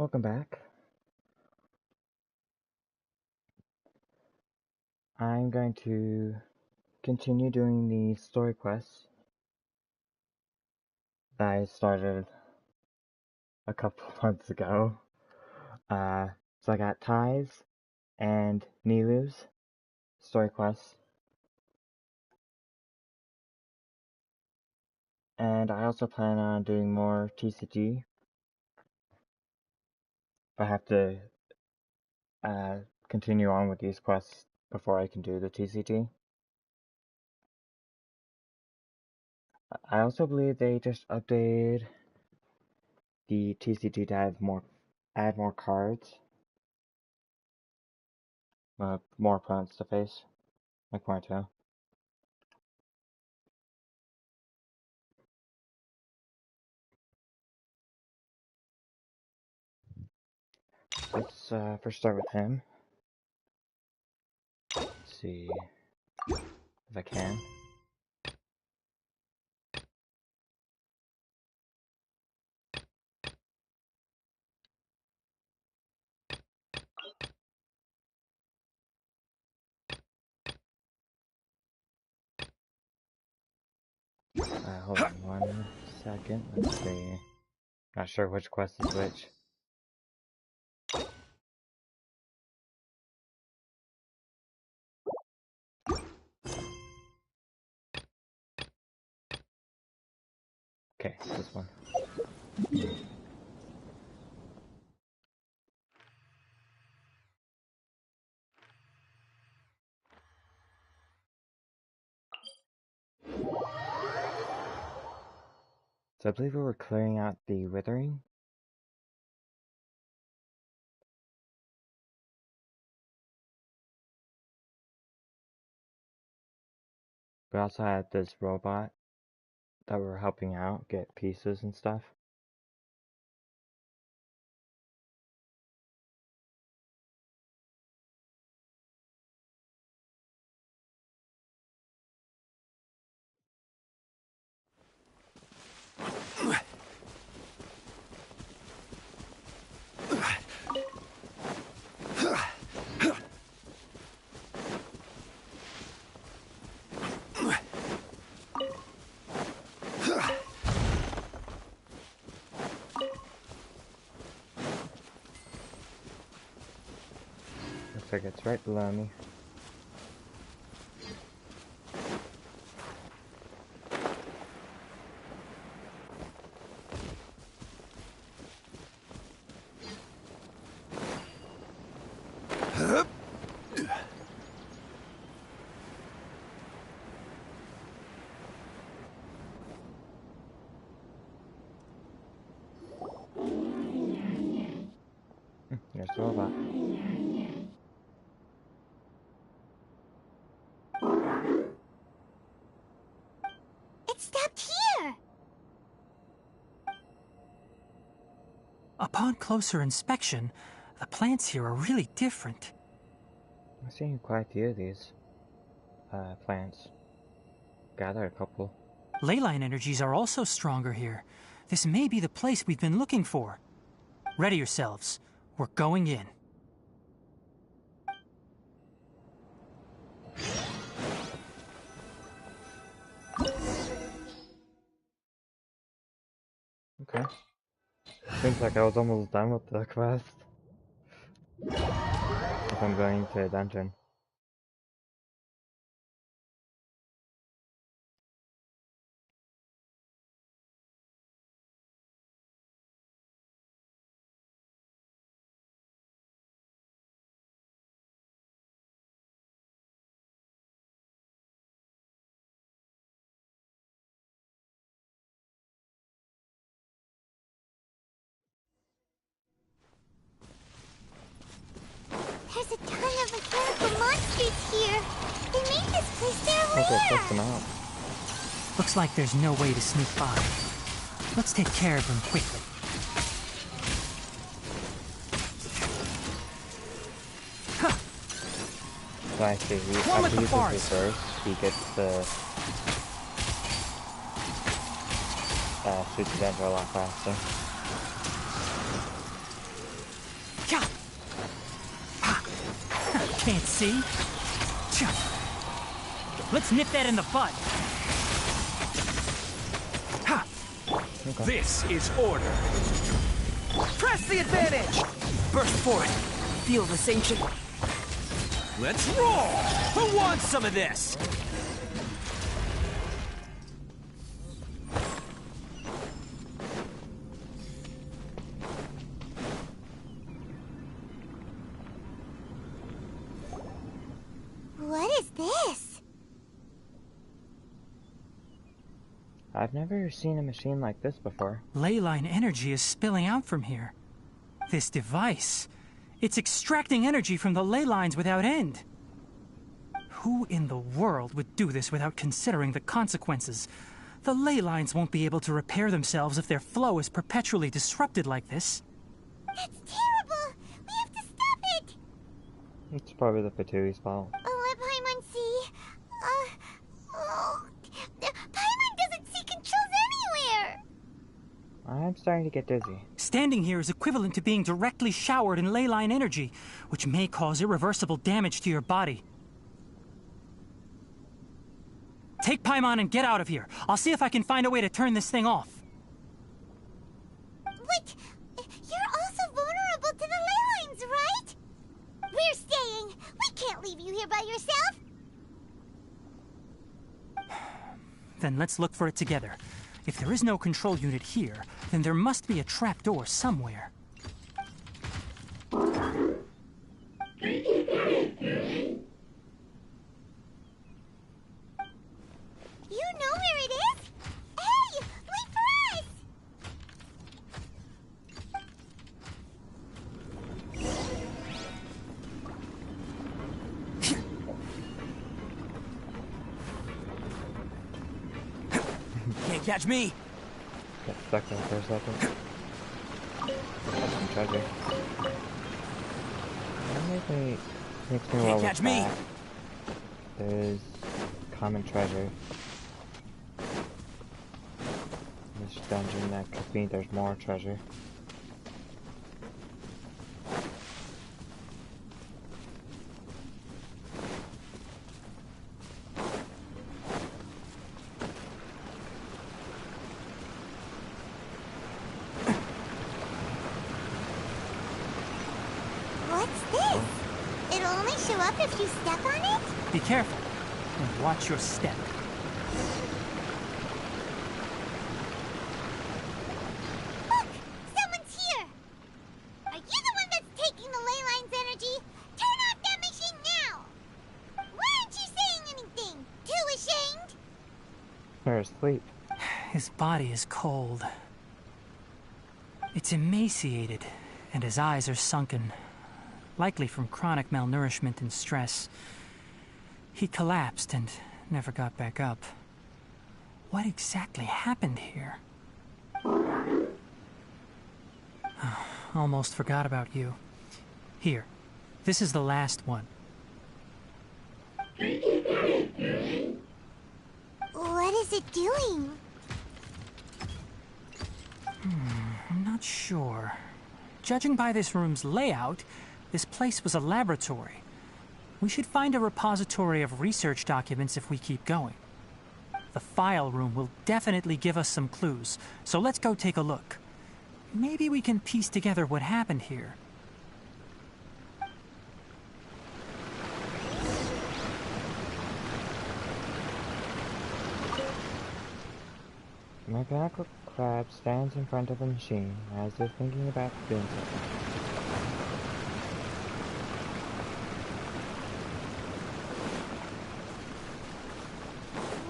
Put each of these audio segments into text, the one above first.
Welcome back. I'm going to continue doing the story quests that I started a couple months ago. So I got Ty's and Nilu's story quests. And I also plan on doing more TCG. I have to continue on with these quests before I can do the TCG. I also believe they just updated the TCG to add more cards. More opponents to face, like more too. Let's first start with him. Let's see if I can. Hold on 1 second. Let's see. Not sure which quest is which. Okay, this one. So I believe we were clearing out the withering. We also had this robot that we were helping out get pieces and stuff. Looks like it's right below me. There's the robot. It stopped here! Upon closer inspection, the plants here are really different. I've seen quite a few of these plants. Gathered a couple. Leyline energies are also stronger here. This may be the place we've been looking for. Ready yourselves. We're going in. Okay. Seems like I was almost done with the quest. If I'm going to a dungeon. There's a ton of mechanical monsters here. They made this place their Okay, lair. close them out. Looks like there's no way to sneak by. Let's take care of them quickly. So I see, One with after the he bars. uses reverse, he gets to shoot the Dendro a lot faster. Can't see? Let's nip that in the bud. Ha! Okay. This is order. Press the advantage! Burst for it. Feel this ancient... Let's roll! Who wants some of this? What is this? I've never seen a machine like this before. Ley line energy is spilling out from here. This device, it's extracting energy from the ley lines without end. Who in the world would do this without considering the consequences? The ley lines won't be able to repair themselves if their flow is perpetually disrupted like this. That's terrible! We have to stop it! It's probably the Patui's fault. Oh, let Paimon see. Paimon doesn't see controls anywhere! I'm starting to get dizzy. Standing here is equivalent to being directly showered in ley line energy, which may cause irreversible damage to your body. Take Paimon and get out of here. I'll see if I can find a way to turn this thing off. But you're also vulnerable to the ley lines, right? We're staying. We can't leave you here by yourself. Then let's look for it together. If there is no control unit here, then there must be a trapdoor somewhere. You know where it is? Hey, wait for us! Can't catch me! Got stuck there for a second. Got some treasure. That makes me Can't well catch with me. that. There's common treasure. This dungeon, that could mean there's more treasure. What's this? It'll only show up if you step on it? Be careful, and watch your step. Look! Someone's here! Are you the one that's taking the ley line's energy? Turn off that machine now! Why aren't you saying anything? Too ashamed? They're asleep. His body is cold. It's emaciated, and his eyes are sunken, likely from chronic malnourishment and stress. He collapsed and never got back up. What exactly happened here? Almost forgot about you. Here, this is the last one. What is it doing? I'm not sure. Judging by this room's layout, this place was a laboratory. We should find a repository of research documents if we keep going. The file room will definitely give us some clues, so let's go take a look. Maybe we can piece together what happened here. The mechanical crab stands in front of the machine as if thinking about doing something.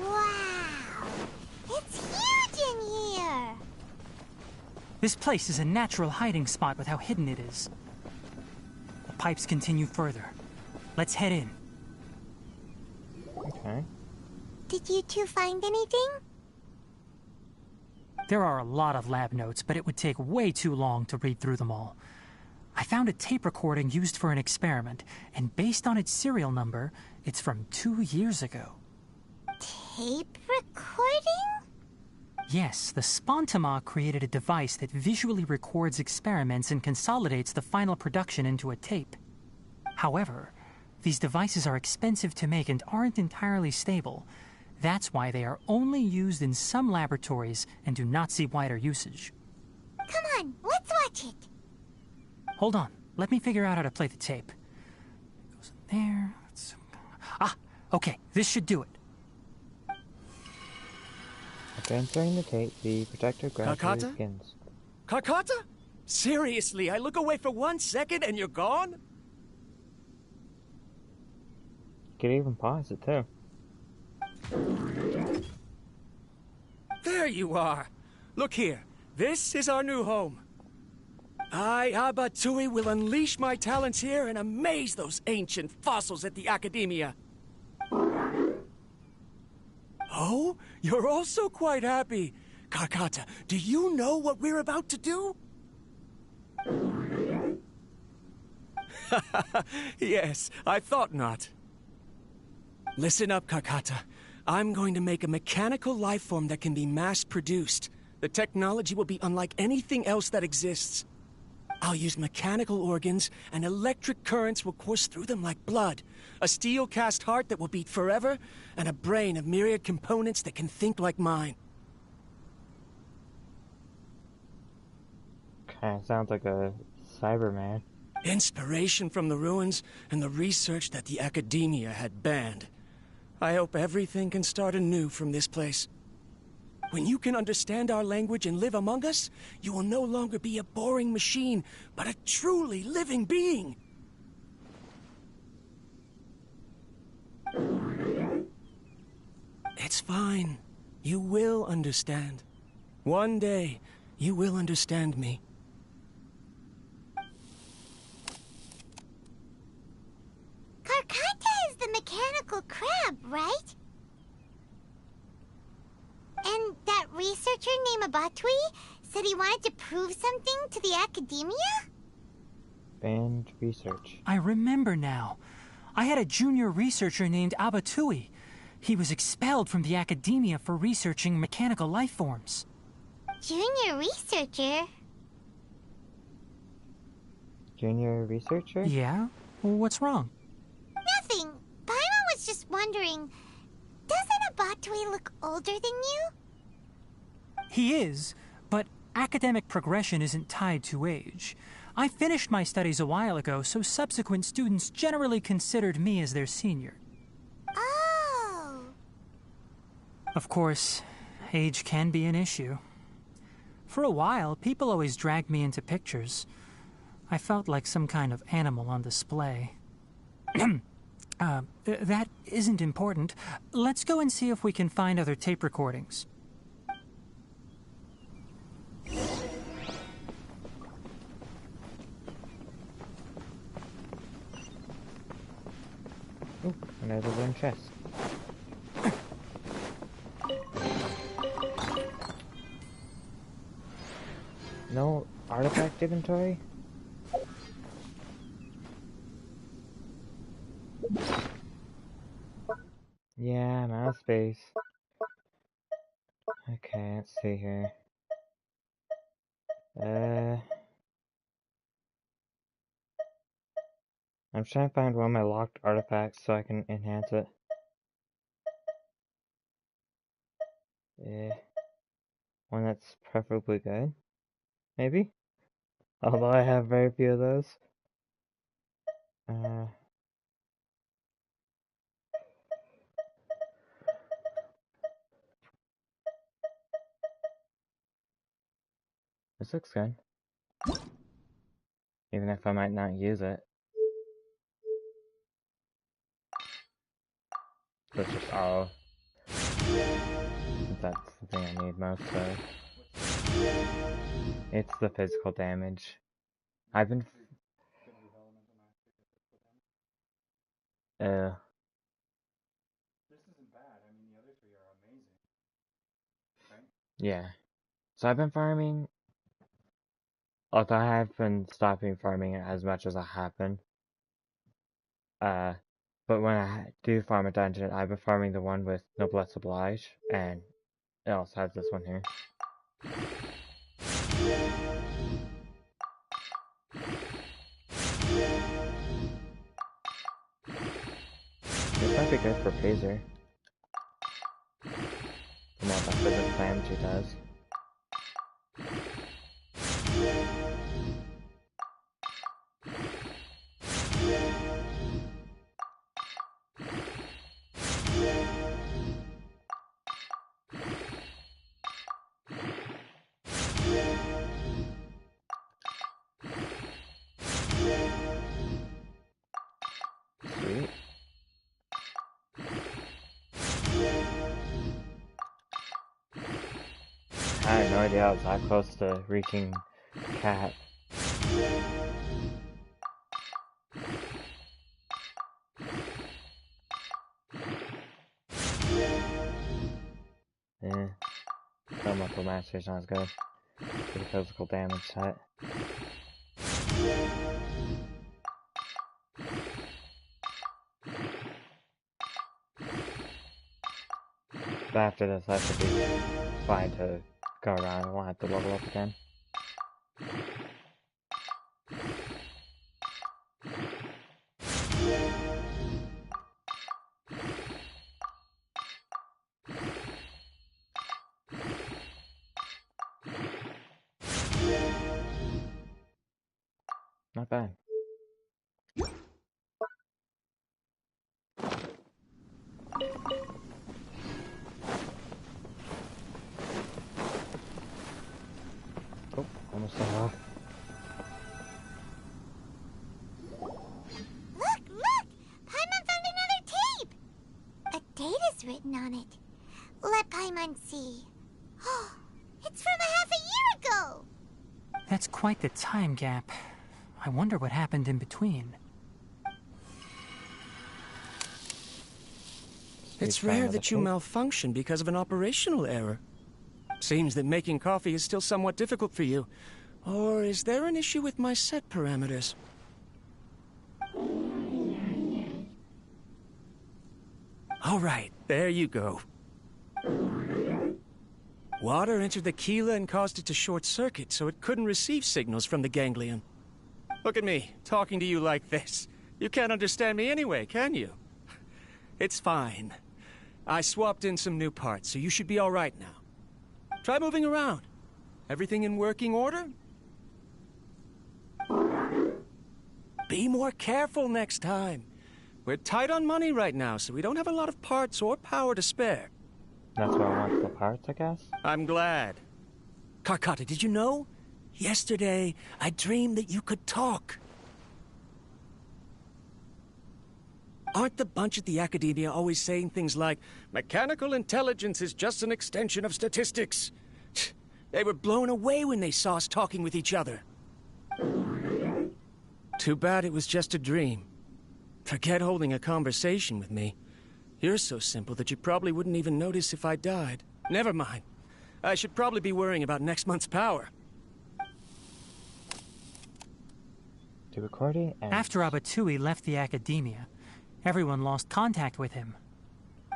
Wow! It's huge in here! This place is a natural hiding spot with how hidden it is. The pipes continue further. Let's head in. Okay. Did you two find anything? There are a lot of lab notes, but it would take way too long to read through them all. I found a tape recording used for an experiment, and based on its serial number, it's from 2 years ago. Tape recording? Yes, the Spontama created a device that visually records experiments and consolidates the final production into a tape. However, These devices are expensive to make and aren't entirely stable. That's why they are only used in some laboratories and do not see wider usage. Come on, let's watch it. Hold on, let me figure out how to play the tape. It goes in there. Ah, okay, this should do it. After entering the tape, the protector gradually Kakata? begins. Kakata? Seriously, I look away for 1 second and you're gone? You could even pause it too. There you are. Look here. This is our new home. I, Abatui, will unleash my talents here and amaze those ancient fossils at the Academia. Oh, you're also quite happy. Kakata, do you know what we're about to do? Yes, I thought not. Listen up, Kakata. I'm going to make a mechanical life form that can be mass-produced. The technology will be unlike anything else that exists. I'll use mechanical organs, and electric currents will course through them like blood. A steel-cast heart that will beat forever, and a brain of myriad components that can think like mine. Kinda sounds like a Cyberman. Inspiration from the ruins and the research that the Academia had banned. I hope everything can start anew from this place. When you can understand our language and live among us, you will no longer be a boring machine, but a truly living being. It's fine. You will understand. One day, you will understand me. Karkata is the mechanical crab, right? And that researcher named Abatui said he wanted to prove something to the Academia? Banned research. I remember now. I had a junior researcher named Abatui. He was expelled from the Academia for researching mechanical life forms. Junior researcher? Junior researcher? Yeah? What's wrong? Nothing. Paimon was just wondering, doesn't Abatui look older than you? He is, but academic progression isn't tied to age. I finished my studies a while ago, so subsequent students generally considered me as their senior. Oh. Of course, age can be an issue. For a while, people always dragged me into pictures. I felt like some kind of animal on display. That isn't important. Let's go and see if we can find other tape recordings. Ooh, another wooden chest. No artifact inventory? Yeah, I'm out of space. Okay, let's see here. I'm trying to find one of my locked artifacts so I can enhance it. One that's preferably good, maybe? Although I have very few of those. This looks good. Even if I might not use it. That's just all. That's the thing I need most of. It's the physical damage. I've been... yeah. So I've been farming... Although I have been stopping farming as much as I have been. But when I do farm a dungeon, I've been farming the one with Noblesse Oblige, and it also has this one here. This might be good for Pazer. From all the physical damage he does. Sweet. I had no idea I was that close to reaching Cat. Elemental Master's not as good for the physical damage set. But after this, I should be fine to go around. I won't have to level up again. Not bad. Oh, almost fell off. Look! Paimon found another tape! A date is written on it. Let Paimon see. Oh, it's from a half a year ago! That's quite the time gap. I wonder what happened in between. It's rare that you malfunction because of an operational error. Seems that making coffee is still somewhat difficult for you. Or is there an issue with my set parameters? All right, there you go. Water entered the chela and caused it to short circuit, so it couldn't receive signals from the ganglion. Look at me, talking to you like this. You can't understand me anyway, can you? It's fine. I swapped in some new parts, so you should be all right now. Try moving around. Everything in working order? Be more careful next time. We're tight on money right now, so we don't have a lot of parts or power to spare. That's why I want the parts, I guess? I'm glad. Karkata, did you know? Yesterday, I dreamed that you could talk. Aren't the bunch at the Academia always saying things like, mechanical intelligence is just an extension of statistics? They were blown away when they saw us talking with each other. Too bad it was just a dream. Forget holding a conversation with me. You're so simple that you probably wouldn't even notice if I died. Never mind. I should probably be worrying about next month's power. To recording and... After Abatui left the Academia, everyone lost contact with him.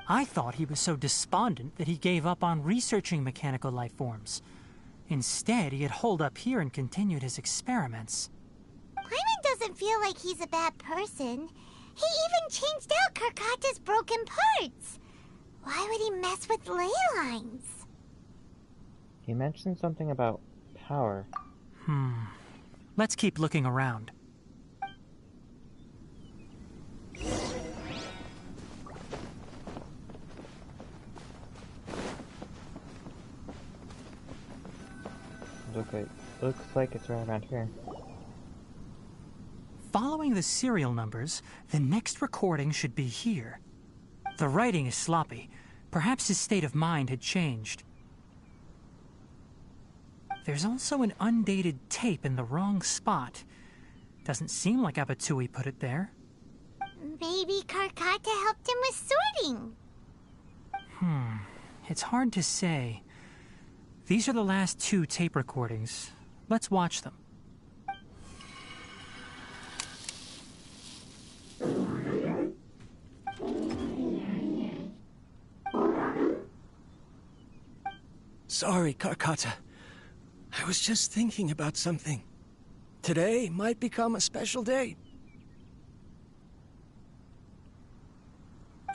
I thought he was so despondent that he gave up on researching mechanical life forms. Instead, he had holed up here and continued his experiments. Paimon doesn't feel like he's a bad person. He even changed out Karkata's broken parts. Why would he mess with ley lines? He mentioned something about power. Let's keep looking around. Looks like it's right around here. Following the serial numbers, the next recording should be here. The writing is sloppy. Perhaps his state of mind had changed. There's also an undated tape in the wrong spot. Doesn't seem like Abatui put it there. Maybe Karkata helped him with sorting. It's hard to say. These are the last 2 tape recordings. Let's watch them. Sorry, Karkata. I was just thinking about something. Today might become a special day.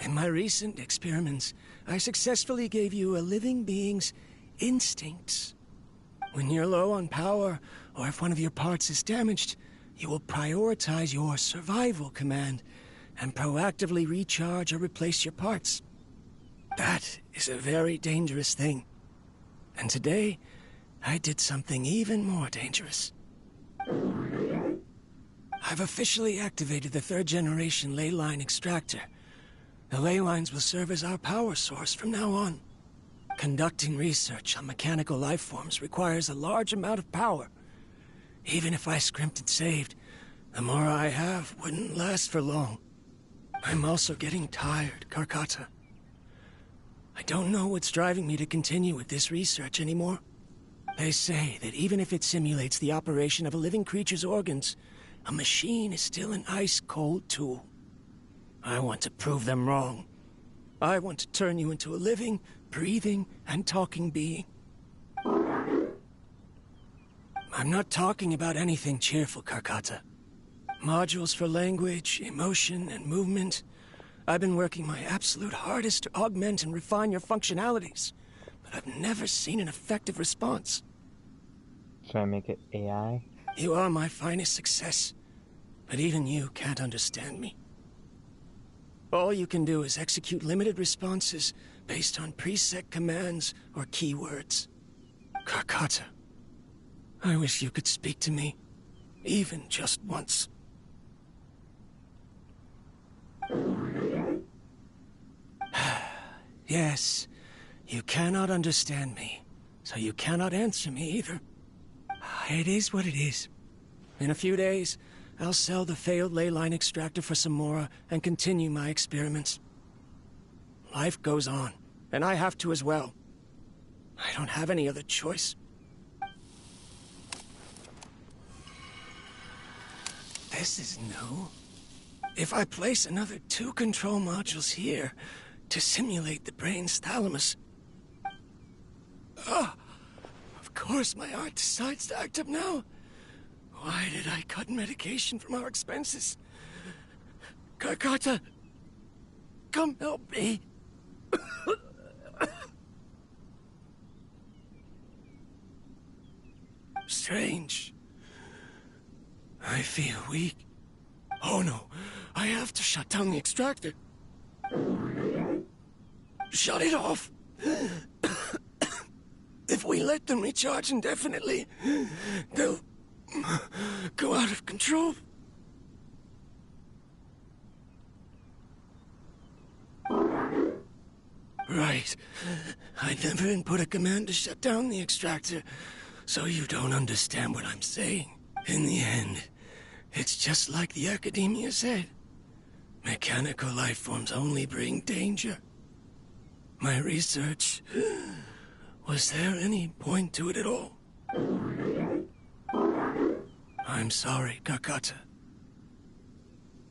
In my recent experiments, I successfully gave you a living being's instincts. When you're low on power, or if one of your parts is damaged, you will prioritize your survival command and proactively recharge or replace your parts. That is a very dangerous thing. And today, I did something even more dangerous. I've officially activated the third-generation ley line extractor. The ley lines will serve as our power source from now on. Conducting research on mechanical life forms requires a large amount of power. Even if I scrimped and saved, the more I have wouldn't last for long. I'm also getting tired, Karkata. I don't know what's driving me to continue with this research anymore. They say that even if it simulates the operation of a living creature's organs, a machine is still an ice-cold tool. I want to prove them wrong. I want to turn you into a living, breathing, and talking being. I'm not talking about anything cheerful, Karkata. Modules for language, emotion, and movement. I've been working my absolute hardest to augment and refine your functionalities, but I've never seen an effective response. Should I make it AI? You are my finest success, but even you can't understand me. All you can do is execute limited responses based on preset commands or keywords. Karkata, I wish you could speak to me, even just once. Yes, you cannot understand me, so you cannot answer me either. It is what it is. In a few days, I'll sell the failed ley line extractor for some more and continue my experiments. Life goes on, and I have to as well. I don't have any other choice. This is new. If I place another 2 control modules here to simulate the brain's thalamus... Of course my heart decides to act up now. Why did I cut medication from our expenses? Karkata, come help me. Strange. I feel weak. Oh no, I have to shut down the extractor. Shut it off. If we let them recharge indefinitely, they'll go out of control. Right. I never input a command to shut down the extractor, so you don't understand what I'm saying. In the end, it's just like the academia said. Mechanical life forms only bring danger. My research... Was there any point to it at all? I'm sorry, Karkata.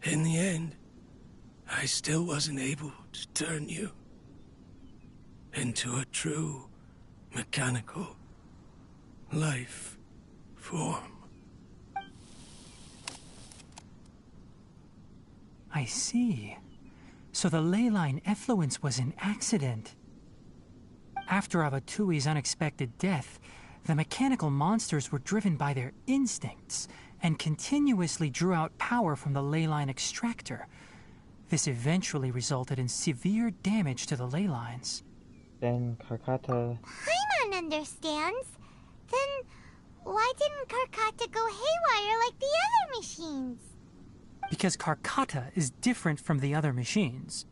In the end, I still wasn't able to turn you into a true mechanical life form. I see. So the ley line effluence was an accident. After Abatui's unexpected death, the mechanical monsters were driven by their instincts and continuously drew out power from the ley line extractor. This eventually resulted in severe damage to the ley lines. Then Karkata... Paimon understands. Then why didn't Karkata go haywire like the other machines? Because Karkata is different from the other machines.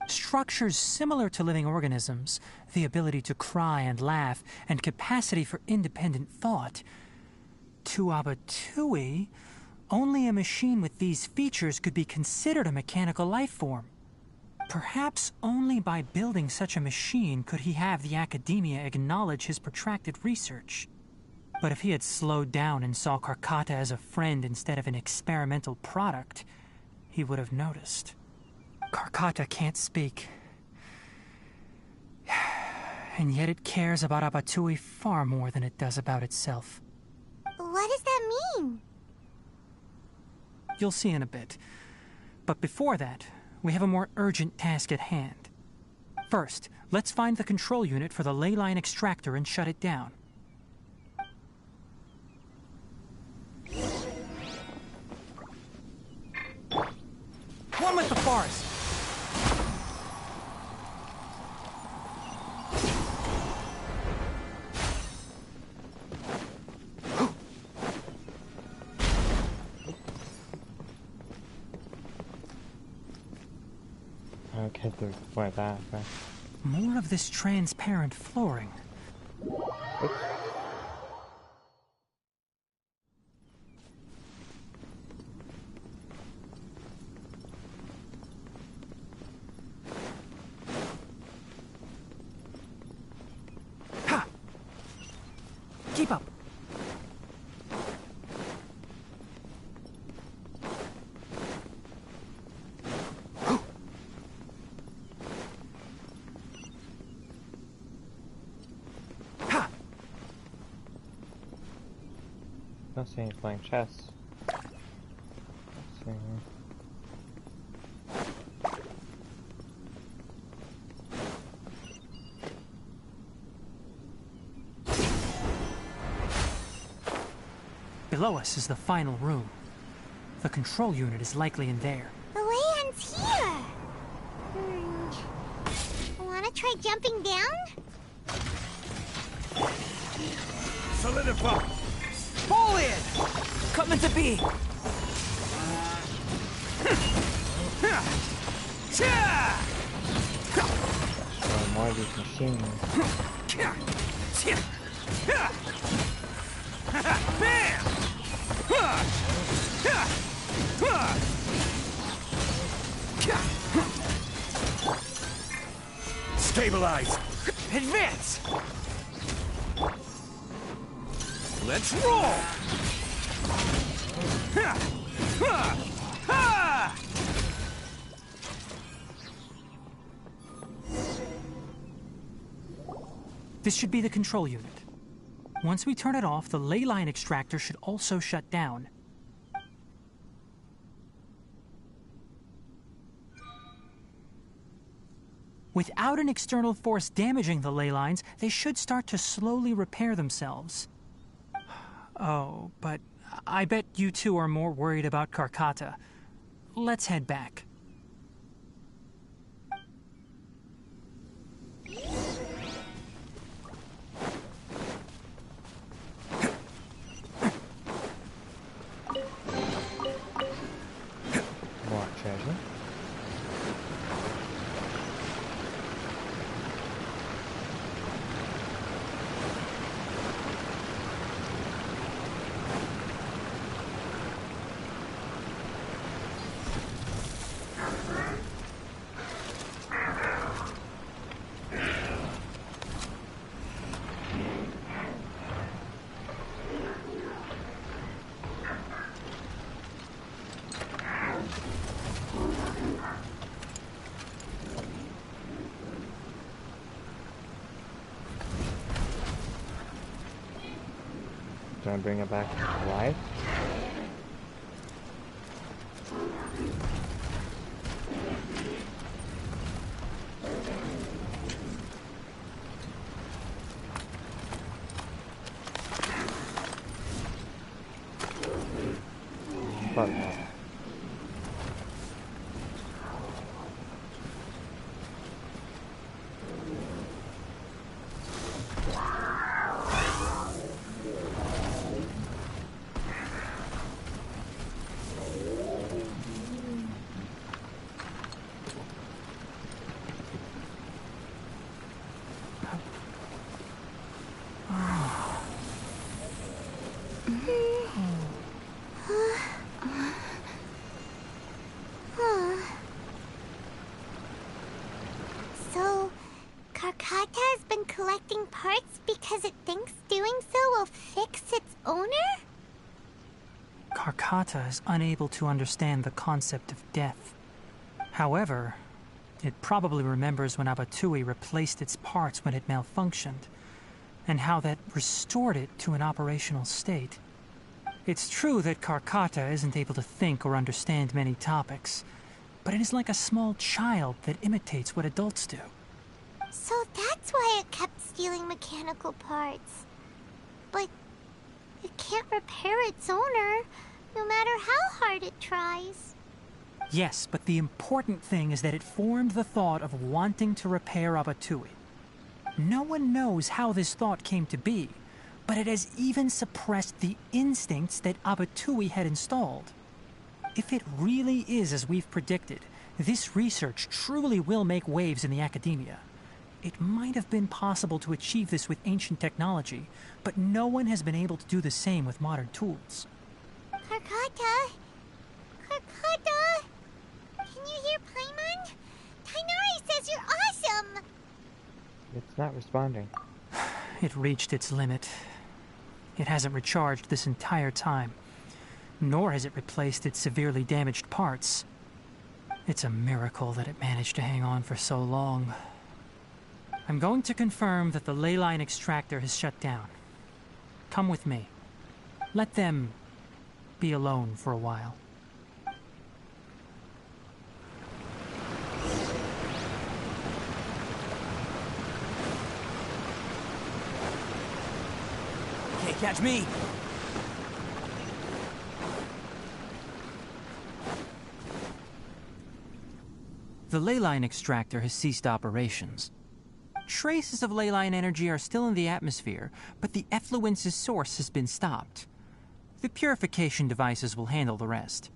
Structures similar to living organisms, the ability to cry and laugh, and capacity for independent thought. To Abatui, only a machine with these features could be considered a mechanical life form. Perhaps only by building such a machine could he have the academia acknowledge his protracted research. But if he had slowed down and saw Karkata as a friend instead of an experimental product, he would have noticed. Karkata can't speak. And yet it cares about Abatui far more than it does about itself. What does that mean? You'll see in a bit. But before that, we have a more urgent task at hand. First, let's find the control unit for the ley line extractor and shut it down. One with the forest! Okay, through like that. Okay. More of this transparent flooring. Oops. Ha! Keep up. Don't see any playing chess. Let's see. Below us is the final room. The control unit is likely in there. The land's here. Wanna try jumping down? Solidify! Fall in! Coming to be! So more of these machines. Stabilize! Advance! Let's roll! This should be the control unit. Once we turn it off, the ley line extractor should also shut down. Without an external force damaging the ley lines, they should start to slowly repair themselves. Oh, but I bet you two are more worried about Karkata. Let's head back. More treasure. Do I bring it back to life? But no. So, Karkata has been collecting parts because it thinks doing so will fix its owner? Karkata is unable to understand the concept of death. However, it probably remembers when Abatui replaced its parts when it malfunctioned, and how that restored it to an operational state. It's true that Karkata isn't able to think or understand many topics, but it is like a small child that imitates what adults do. So that's why it kept stealing mechanical parts. But it can't repair its owner, no matter how hard it tries. Yes, but the important thing is that it formed the thought of wanting to repair Abatui. No one knows how this thought came to be, but it has even suppressed the instincts that Abatui had installed. If it really is as we've predicted, this research truly will make waves in the academia. It might have been possible to achieve this with ancient technology, but no one has been able to do the same with modern tools. Karkata? Karkata? Can you hear Paimon? Tainari says you're awesome! It's not responding. It reached its limit. It hasn't recharged this entire time, nor has it replaced its severely damaged parts. It's a miracle that it managed to hang on for so long. I'm going to confirm that the ley line extractor has shut down. Come with me. Let them be alone for a while. Can't catch me! The ley line extractor has ceased operations. Traces of ley line energy are still in the atmosphere, but the effluence's source has been stopped. The purification devices will handle the rest.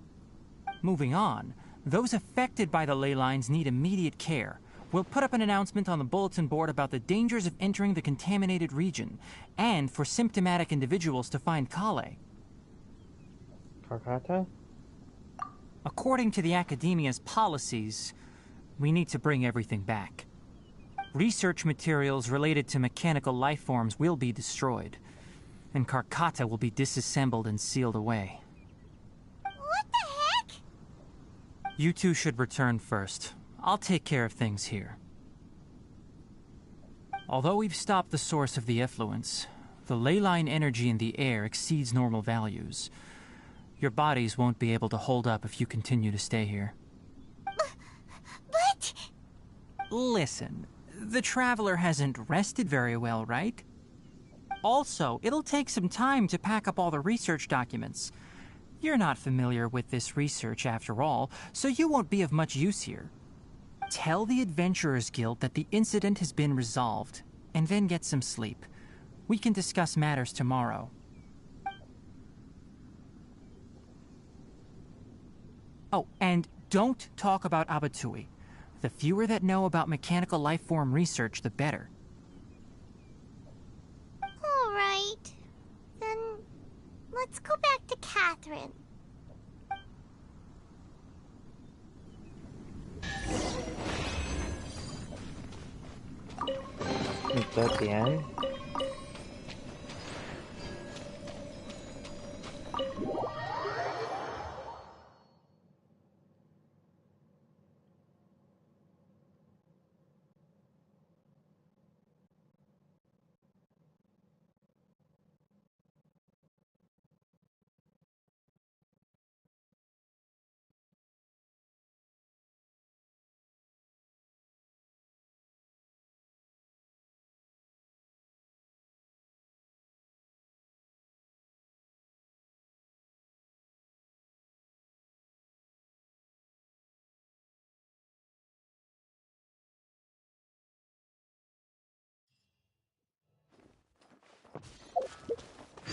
Moving on, those affected by the ley lines need immediate care. We'll put up an announcement on the bulletin board about the dangers of entering the contaminated region, and for symptomatic individuals to find Kale. Karkata? According to the Academia's policies, we need to bring everything back. Research materials related to mechanical life forms will be destroyed, and Karkata will be disassembled and sealed away. What the heck? You two should return first. I'll take care of things here. Although we've stopped the source of the effluence, the ley line energy in the air exceeds normal values. Your bodies won't be able to hold up if you continue to stay here. But... Listen, the Traveler hasn't rested very well, right? Also, it'll take some time to pack up all the research documents. You're not familiar with this research after all, so you won't be of much use here. Tell the Adventurers Guild that the incident has been resolved, and then get some sleep. We can discuss matters tomorrow. Oh, and don't talk about Abatui. The fewer that know about mechanical life form research, the better. All right. Then let's go back to Catherine. Is that the end?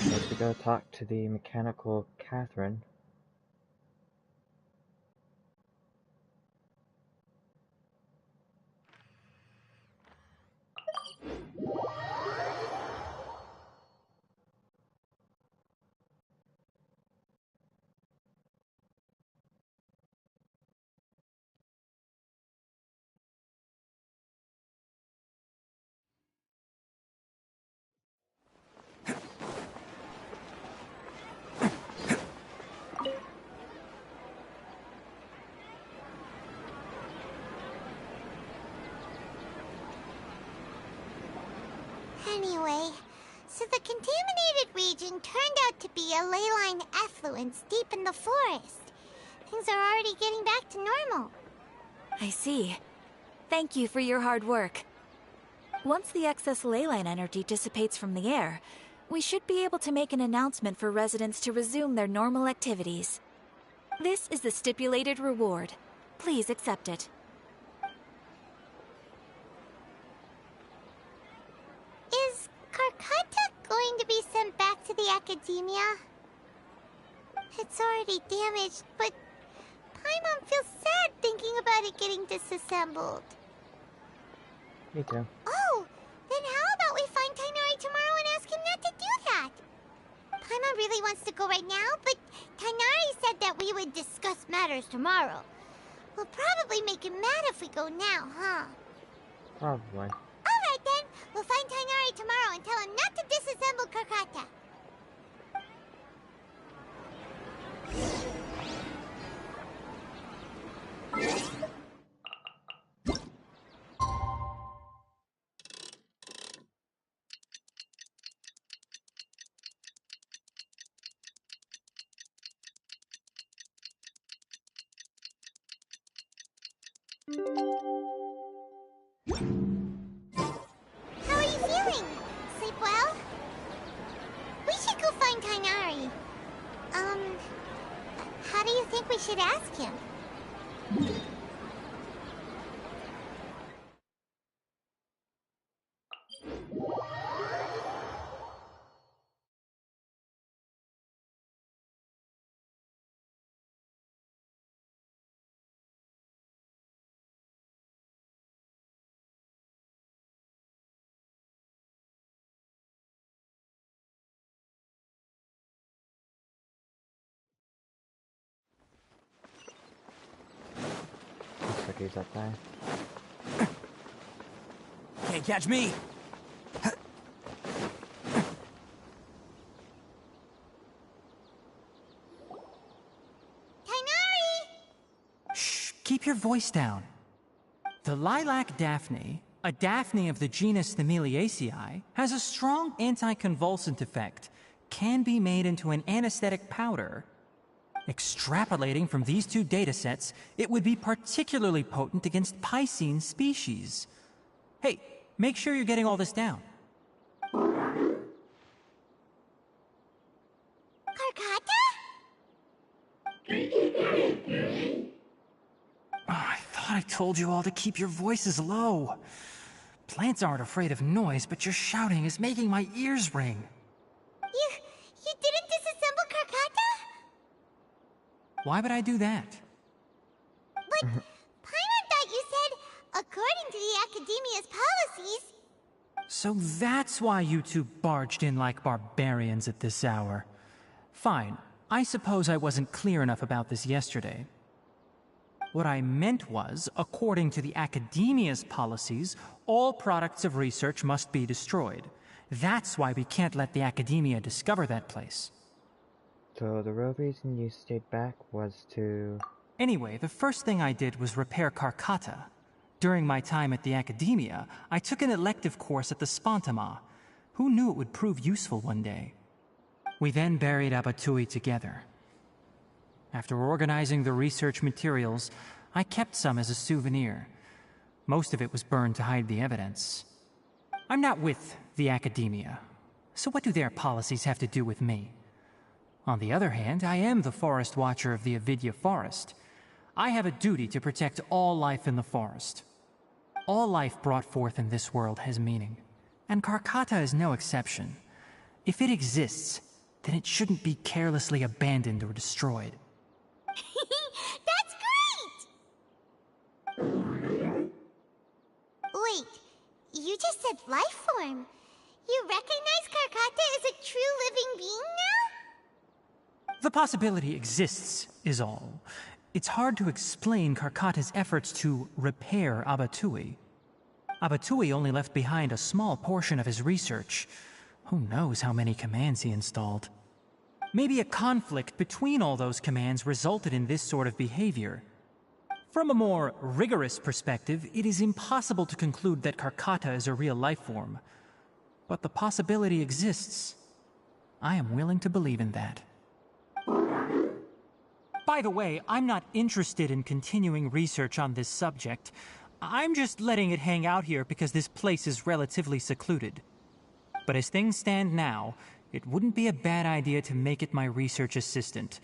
Let's go talk to the mechanical Catherine. Anyway, so the contaminated region turned out to be a ley line effluence deep in the forest. Things are already getting back to normal. I see. Thank you for your hard work. Once the excess leyline energy dissipates from the air, we should be able to make an announcement for residents to resume their normal activities. This is the stipulated reward. Please accept it. Is Karkata going to be sent back to the Academia? It's already damaged, but Paimon feels sad thinking about it getting disassembled. Me too. Oh, then how about we find Tainari tomorrow and ask him not to do that? Paimon really wants to go right now, but Tainari said that we would discuss matters tomorrow. We'll probably make him mad if we go now, huh? Probably. Alright then, we'll find Tainari tomorrow and tell him not to disassemble Karkata. How are you feeling? Sleep well? We should go find Tainari. How do you think we should ask him? Looks like he's up there. Can't catch me! Tainari! Shh, keep your voice down. The lilac daphne, a daphne of the genus Thameliaceae, has a strong anticonvulsant effect, can be made into an anesthetic powder. Extrapolating from these two datasets, it would be particularly potent against Piscine species. Hey, make sure you're getting all this down. Karkata? Oh, I thought I told you all to keep your voices low. Plants aren't afraid of noise, but your shouting is making my ears ring. You didn't disassemble Karkata? Why would I do that? But Paimon thought you said, according to the Academia's policies... So that's why you two barged in like barbarians at this hour. Fine, I suppose I wasn't clear enough about this yesterday. What I meant was, according to the Academia's policies, all products of research must be destroyed. That's why we can't let the Academia discover that place. So the real reason you stayed back was to... Anyway, the first thing I did was repair Karkata. During my time at the Academia, I took an elective course at the Spantama. Who knew it would prove useful one day? We then buried Abatui together. After organizing the research materials, I kept some as a souvenir. Most of it was burned to hide the evidence. I'm not with the Academia, so what do their policies have to do with me? On the other hand, I am the Forest Watcher of the Avidya Forest. I have a duty to protect all life in the forest. All life brought forth in this world has meaning, and Karkata is no exception. If it exists, then it shouldn't be carelessly abandoned or destroyed. That's great! Wait, you just said life form. You recognize Karkata as a true living being now? The possibility exists, is all. It's hard to explain Karkata's efforts to repair Abatui. Abatui only left behind a small portion of his research. Who knows how many commands he installed? Maybe a conflict between all those commands resulted in this sort of behavior. From a more rigorous perspective, it is impossible to conclude that Karkata is a real life form. But the possibility exists. I am willing to believe in that. By the way, I'm not interested in continuing research on this subject. I'm just letting it hang out here because this place is relatively secluded. But as things stand now, it wouldn't be a bad idea to make it my research assistant.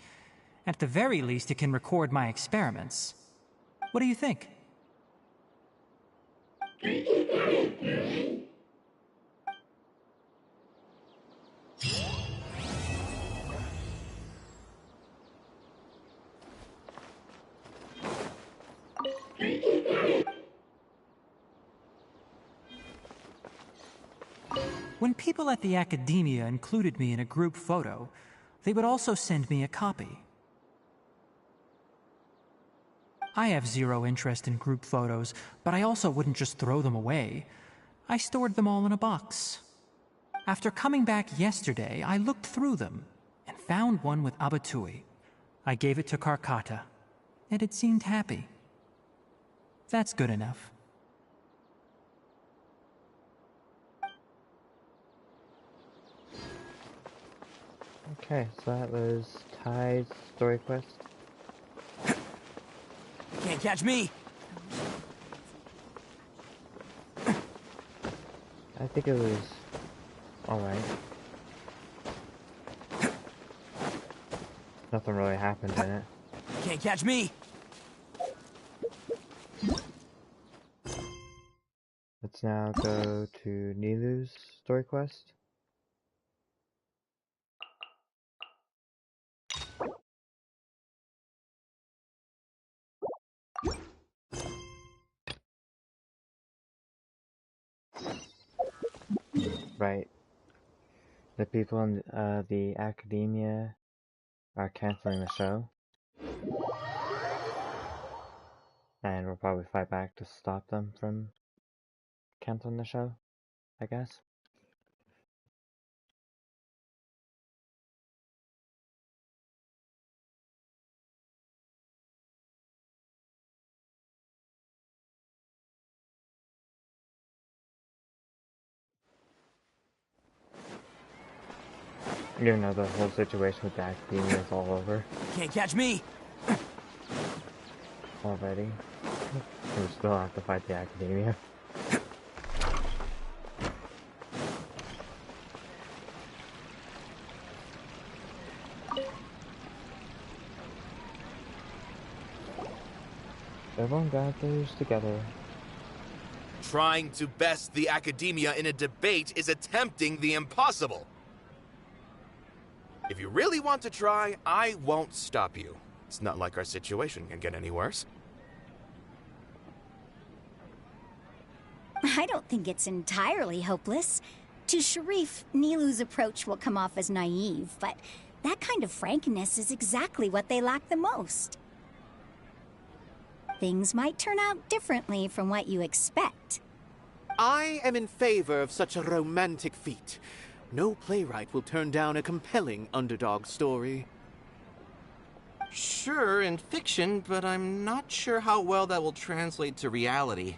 At the very least, it can record my experiments. What do you think? When people at the academia included me in a group photo, they would also send me a copy. I have zero interest in group photos, but I also wouldn't just throw them away. I stored them all in a box. After coming back yesterday, I looked through them and found one with Abatui. I gave it to Karkata, and it seemed happy. That's good enough. Okay, so that was Ty's story quest. Can't catch me! I think it was alright. Nothing really happened in it. Can't catch me! Let's now go to Nilu's story quest. Right. The people in the academia are canceling the show. And we'll probably fight back to stop them from canceling the show, I guess. Even though the whole situation with the academia is all over Can't catch me! already. We still have to fight the academia. Everyone gathers together. Trying to best the academia in a debate is attempting the impossible. If you really want to try, I won't stop you. It's not like our situation can get any worse. I don't think it's entirely hopeless. To Sharif, Nilu's approach will come off as naive, but that kind of frankness is exactly what they lack the most. Things might turn out differently from what you expect. I am in favor of such a romantic feat. No playwright will turn down a compelling underdog story. Sure, in fiction, but I'm not sure how well that will translate to reality.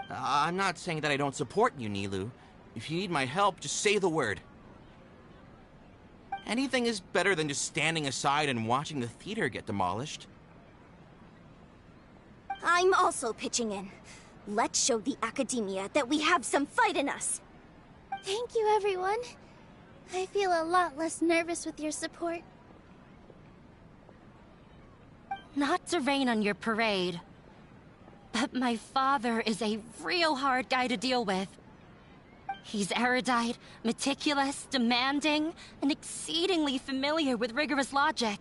I'm not saying that I don't support you, Nilu. If you need my help, just say the word. Anything is better than just standing aside and watching the theater get demolished. I'm also pitching in. Let's show the academia that we have some fight in us. Thank you, everyone. I feel a lot less nervous with your support. Not to rain on your parade, but my father is a real hard guy to deal with. He's erudite, meticulous, demanding, and exceedingly familiar with rigorous logic.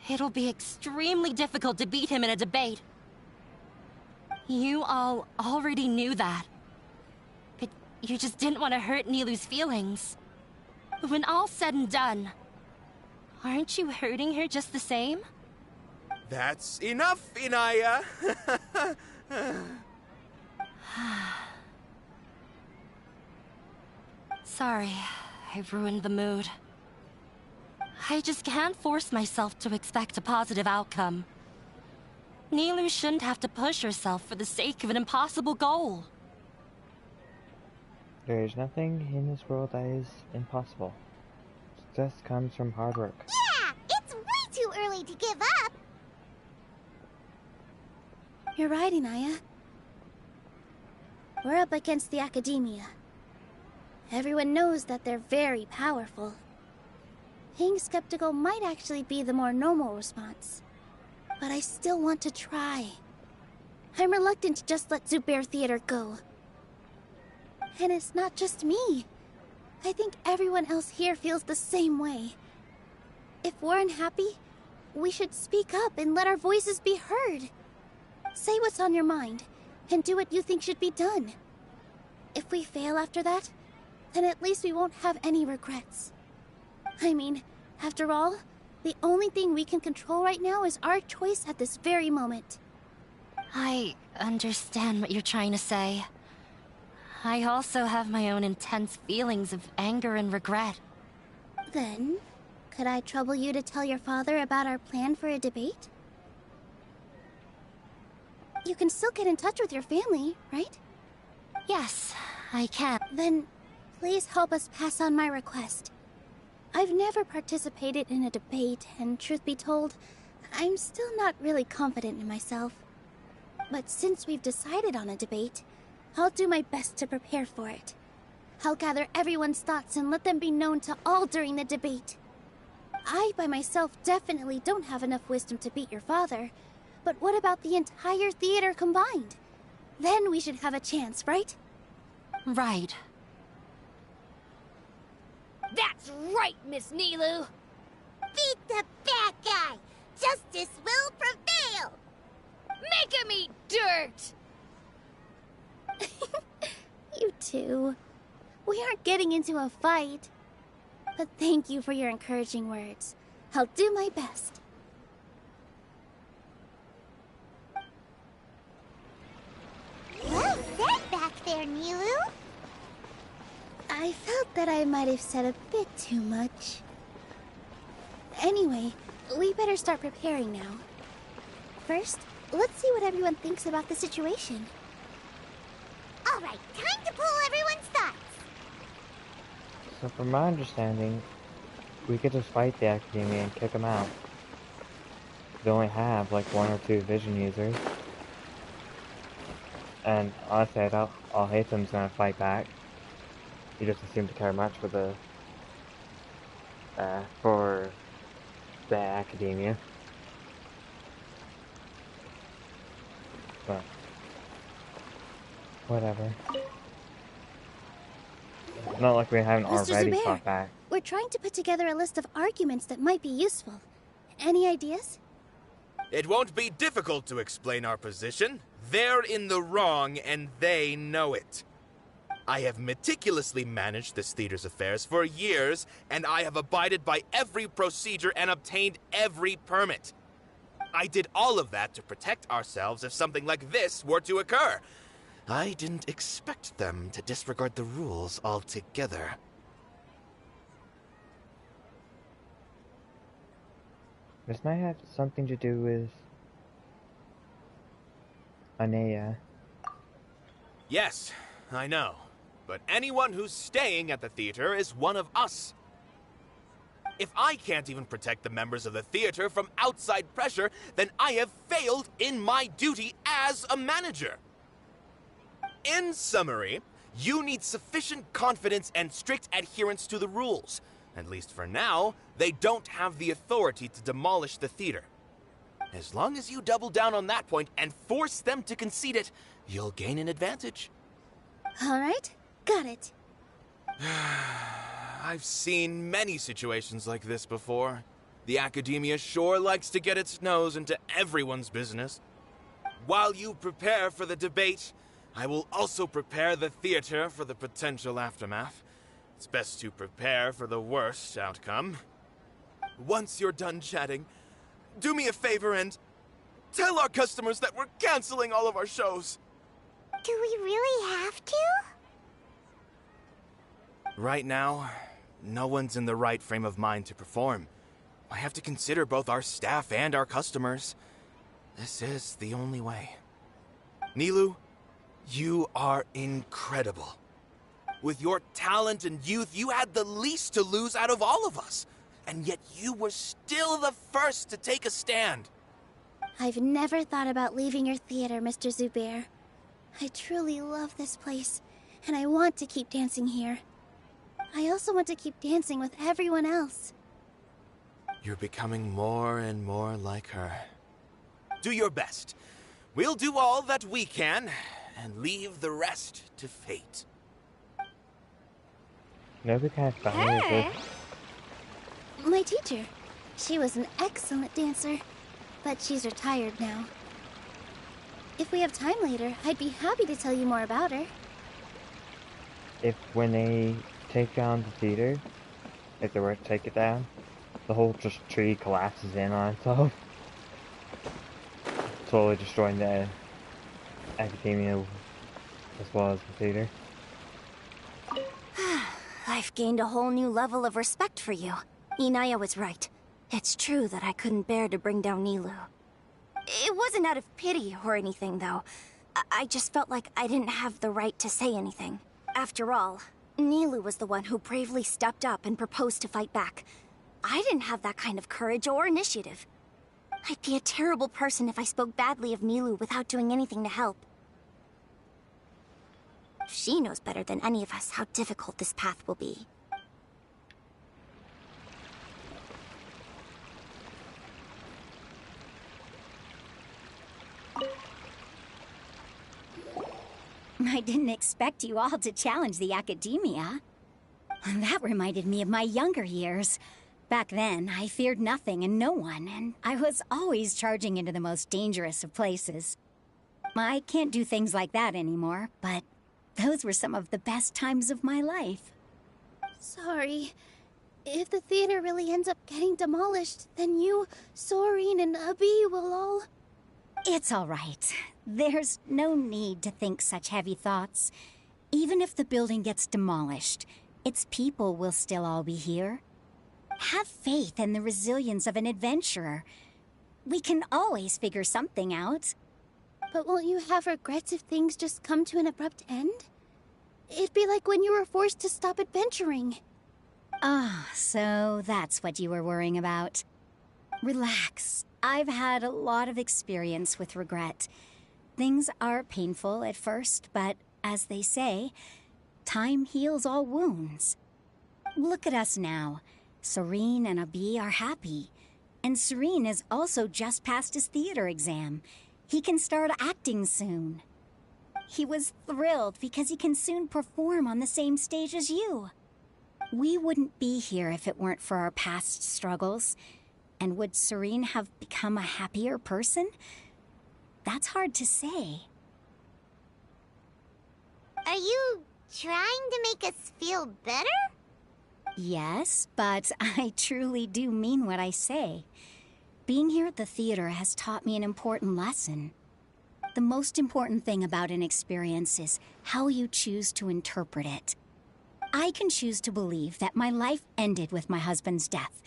It'll be extremely difficult to beat him in a debate. You all already knew that. But you just didn't want to hurt Nilu's feelings. When all's said and done, aren't you hurting her just the same? That's enough, Inaya! Sorry, I ruined the mood. I just can't force myself to expect a positive outcome. Nilu shouldn't have to push herself for the sake of an impossible goal. There is nothing in this world that is impossible. Success comes from hard work. Yeah! It's way too early silly to give up. You're right, Inaya. We're up against the Academia. Everyone knows that they're very powerful. Being skeptical might actually be the more normal response. But I still want to try. I'm reluctant to just let Zubair Theater go. And it's not just me. I think everyone else here feels the same way. If we're unhappy, we should speak up and let our voices be heard. Say what's on your mind, and do what you think should be done. If we fail after that, then at least we won't have any regrets. I mean, after all, the only thing we can control right now is our choice at this very moment. I understand what you're trying to say. I also have my own intense feelings of anger and regret. Then, could I trouble you to tell your father about our plan for a debate? You can still get in touch with your family, right? Yes, I can. Then, please help us pass on my request. I've never participated in a debate, and truth be told, I'm still not really confident in myself. But since we've decided on a debate, I'll do my best to prepare for it. I'll gather everyone's thoughts and let them be known to all during the debate. I, by myself, definitely don't have enough wisdom to beat your father. But what about the entire theater combined? Then we should have a chance, right? Right. That's right, Miss Nilu! Beat the bad guy! Justice will prevail! Make him eat dirt! You two. We aren't getting into a fight. But thank you for your encouraging words. I'll do my best. Well said back there, Nilu. I felt that I might have said a bit too much. Anyway, we better start preparing now. First, let's see what everyone thinks about the situation. All right, time to pull everyone's thoughts. So from my understanding, we could just fight the Academia and kick them out. They only have like 1 or 2 vision users. And honestly, I doubt all Hathem's gonna fight back. He just seemed to care much for the Academia. But whatever. Not like we haven't Mr. already Zubair, fought back. we're trying to put together a list of arguments that might be useful. Any ideas? It won't be difficult to explain our position. They're in the wrong, and they know it. I have meticulously managed this theater's affairs for years, and I have abided by every procedure and obtained every permit. I did all of that to protect ourselves if something like this were to occur. I didn't expect them to disregard the rules altogether. This might have something to do with Anea. Yes, I know. But anyone who's staying at the theater is one of us. If I can't even protect the members of the theater from outside pressure, then I have failed in my duty as a manager. In summary, you need sufficient confidence and strict adherence to the rules. At least for now, they don't have the authority to demolish the theater. As long as you double down on that point and force them to concede it, you'll gain an advantage. All right, got it. I've seen many situations like this before. The Academia sure likes to get its nose into everyone's business. While you prepare for the debate, I will also prepare the theater for the potential aftermath. It's best to prepare for the worst outcome. Once you're done chatting, do me a favor and tell our customers that we're canceling all of our shows. Do we really have to? Right now, no one's in the right frame of mind to perform. I have to consider both our staff and our customers. This is the only way. Nilu, you are incredible. With your talent and youth, you had the least to lose out of all of us. And yet you were still the first to take a stand. I've never thought about leaving your theater, Mr. Zubair. I truly love this place, and I want to keep dancing here. I also want to keep dancing with everyone else. You're becoming more and more like her. Do your best. We'll do all that we can, and leave the rest to fate. Nobody kind of funny, is this? My teacher. She was an excellent dancer, but she's retired now. If we have time later, I'd be happy to tell you more about her. If when they take down the theater, if they were to take it down, the whole just tree collapses in on itself. Totally destroying the academia as well as the theater. I've gained a whole new level of respect for you. Inaya was right. It's true that I couldn't bear to bring down Nilou. It wasn't out of pity or anything, though. I just felt like I didn't have the right to say anything. After all, Nilou was the one who bravely stepped up and proposed to fight back. I didn't have that kind of courage or initiative. I'd be a terrible person if I spoke badly of Nilou without doing anything to help. She knows better than any of us how difficult this path will be. I didn't expect you all to challenge the academia. That reminded me of my younger years. Back then, I feared nothing and no one, and I was always charging into the most dangerous of places. I can't do things like that anymore, but those were some of the best times of my life. Sorry. If the theater really ends up getting demolished, then you, Soren, and Abi will all... It's all right. There's no need to think such heavy thoughts. Even if the building gets demolished, its people will still all be here. Have faith in the resilience of an adventurer. We can always figure something out. But won't you have regrets if things just come to an abrupt end? It'd be like when you were forced to stop adventuring. Ah, so that's what you were worrying about. Relax. I've had a lot of experience with regret. Things are painful at first, but as they say, time heals all wounds. Look at us now. Serene and Abi are happy. And Serene has also just passed his theater exam. He can start acting soon. He was thrilled because he can soon perform on the same stage as you. We wouldn't be here if it weren't for our past struggles. And would Serene have become a happier person? That's hard to say. Are you trying to make us feel better? Yes, but I truly do mean what I say. Being here at the theater has taught me an important lesson. The most important thing about an experience is how you choose to interpret it. I can choose to believe that my life ended with my husband's death.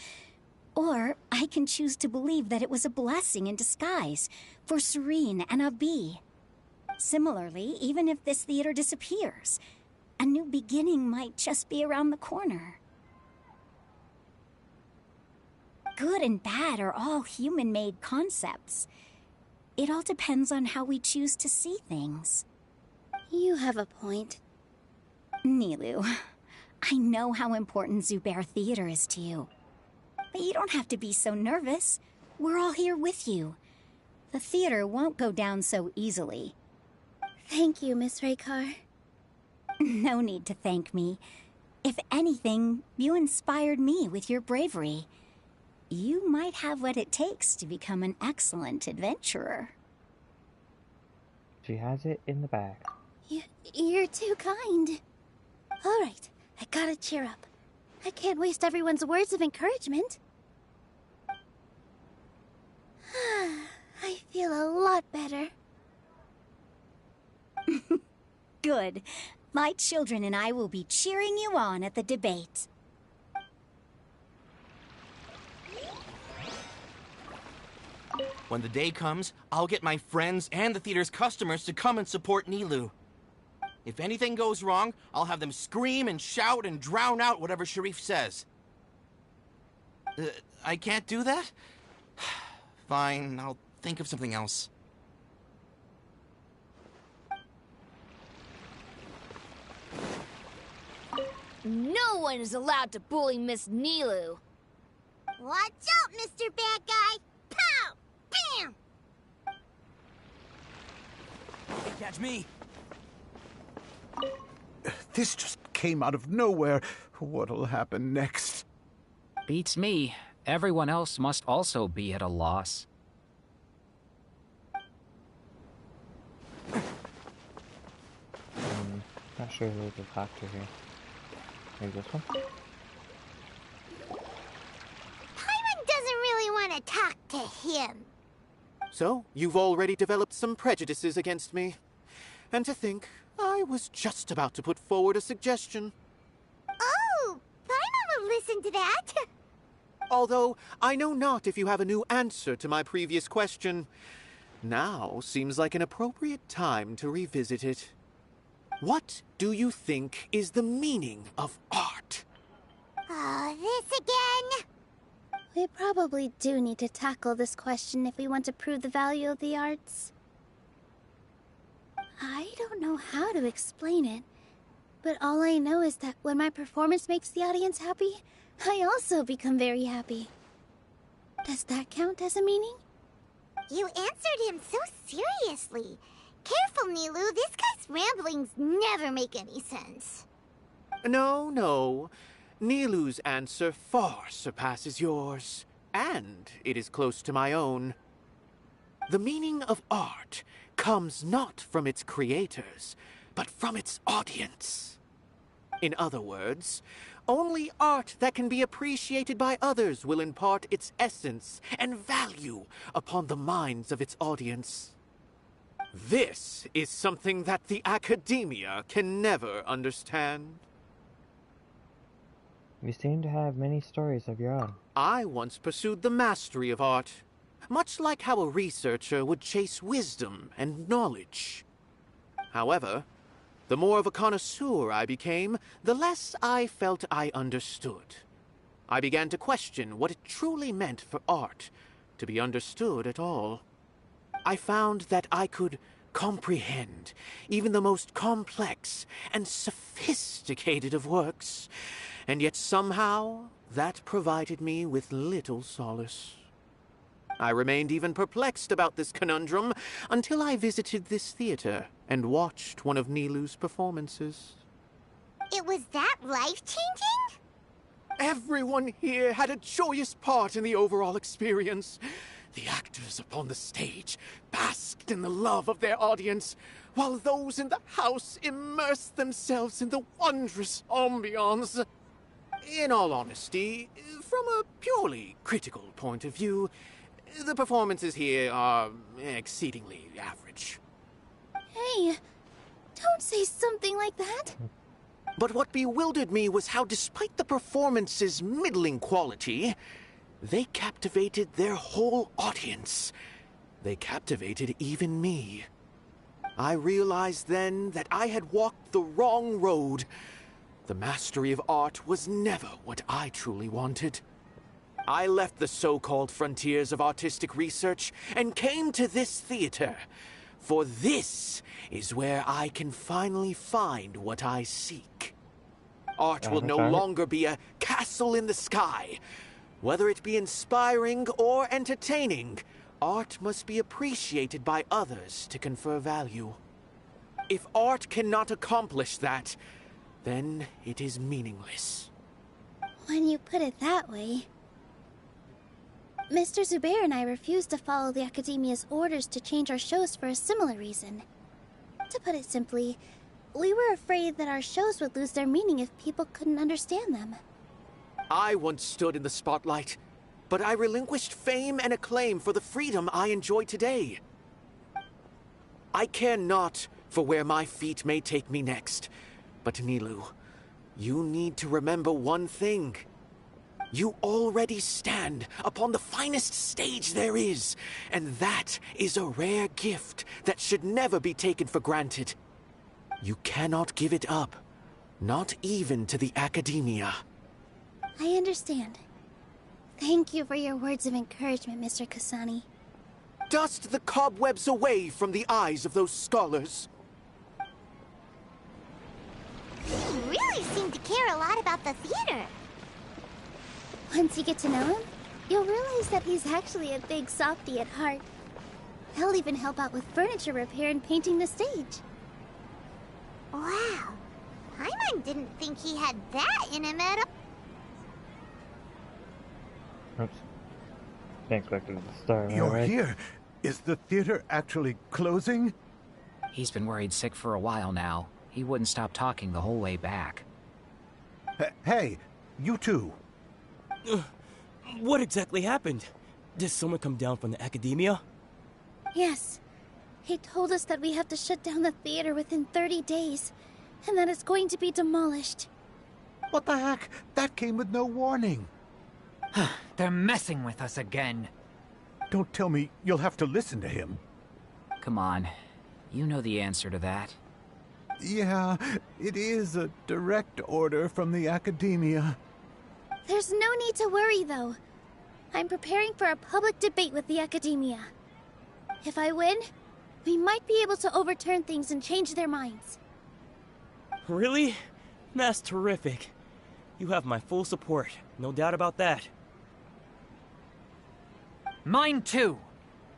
Or I can choose to believe that it was a blessing in disguise for Serene and Abi. Similarly, even if this theater disappears, a new beginning might just be around the corner. Good and bad are all human-made concepts. It all depends on how we choose to see things. You have a point. Nilou, I know how important Zubair Theater is to you. But you don't have to be so nervous. We're all here with you. The theater won't go down so easily. Thank you, Miss Raykar. No need to thank me. If anything, you inspired me with your bravery. You might have what it takes to become an excellent adventurer. She has it in the back. You're too kind. All right, I gotta cheer up. I can't waste everyone's words of encouragement. I feel a lot better. Good. My children and I will be cheering you on at the debate. When the day comes, I'll get my friends and the theater's customers to come and support Nilou. If anything goes wrong, I'll have them scream and shout and drown out whatever Sharif says. I can't do that? Fine, I'll think of something else. No one is allowed to bully Miss Nilu. Watch out, Mr. Bad Guy! Pow! Bam! Catch me. This just came out of nowhere. What'll happen next? Beats me. Everyone else must also be at a loss. Not sure who to talk to here. Maybe this one? Paimon doesn't really want to talk to him. So, you've already developed some prejudices against me. And to think, I was just about to put forward a suggestion. Oh, Paimon will listen to that. Although, I know not if you have a new answer to my previous question. Now seems like an appropriate time to revisit it. What do you think is the meaning of art? Oh, this again? We probably do need to tackle this question if we want to prove the value of the arts. I don't know how to explain it, but all I know is that when my performance makes the audience happy, I also become very happy. Does that count as a meaning? You answered him so seriously. Careful, Nilu. This guy's ramblings never make any sense. No. Nilu's answer far surpasses yours, and it is close to my own. The meaning of art comes not from its creators, but from its audience. In other words, only art that can be appreciated by others will impart its essence and value upon the minds of its audience. This is something that the academia can never understand. You seem to have many stories of your own. I once pursued the mastery of art, much like how a researcher would chase wisdom and knowledge. However, the more of a connoisseur I became, the less I felt I understood. I began to question what it truly meant for art to be understood at all. I found that I could comprehend even the most complex and sophisticated of works, and yet somehow that provided me with little solace. I remained even perplexed about this conundrum until I visited this theater and watched one of Nilu's performances. It was that life-changing? Everyone here had a joyous part in the overall experience. The actors upon the stage basked in the love of their audience, while those in the house immersed themselves in the wondrous ambiance. In all honesty, from a purely critical point of view, the performances here are exceedingly average. Hey, don't say something like that. But what bewildered me was how, despite the performance's middling quality, they captivated their whole audience. They captivated even me. I realized then that I had walked the wrong road. The mastery of art was never what I truly wanted. I left the so-called frontiers of artistic research and came to this theater, for this is where I can finally find what I seek. Art will no longer be a castle in the sky. Whether it be inspiring or entertaining, art must be appreciated by others to confer value. If art cannot accomplish that, then it is meaningless. When you put it that way... Mr. Zubair and I refused to follow the Academia's orders to change our shows for a similar reason. To put it simply, we were afraid that our shows would lose their meaning if people couldn't understand them. I once stood in the spotlight, but I relinquished fame and acclaim for the freedom I enjoy today. I care not for where my feet may take me next, but Nilu, you need to remember one thing. You already stand upon the finest stage there is, and that is a rare gift that should never be taken for granted. You cannot give it up, not even to the Academia. I understand. Thank you for your words of encouragement, Mr. Kasani. Dust the cobwebs away from the eyes of those scholars. You really seem to care a lot about the theater. Once you get to know him, you'll realize that he's actually a big softie at heart. He'll even help out with furniture repair and painting the stage. Wow. Paimon didn't think he had that in him at all. Oops. Can't expect it to start. You're right? here. Is the theater actually closing? He's been worried sick for a while now. He wouldn't stop talking the whole way back. Hey, you two. What exactly happened? Did someone come down from the academia? Yes. He told us that we have to shut down the theater within 30 days, and that it's going to be demolished. What the heck? That came with no warning. They're messing with us again. Don't tell me you'll have to listen to him. Come on. You know the answer to that. Yeah, it is a direct order from the academia. There's no need to worry, though. I'm preparing for a public debate with the academia. If I win, we might be able to overturn things and change their minds. Really? That's terrific. You have my full support, no doubt about that. Mine too.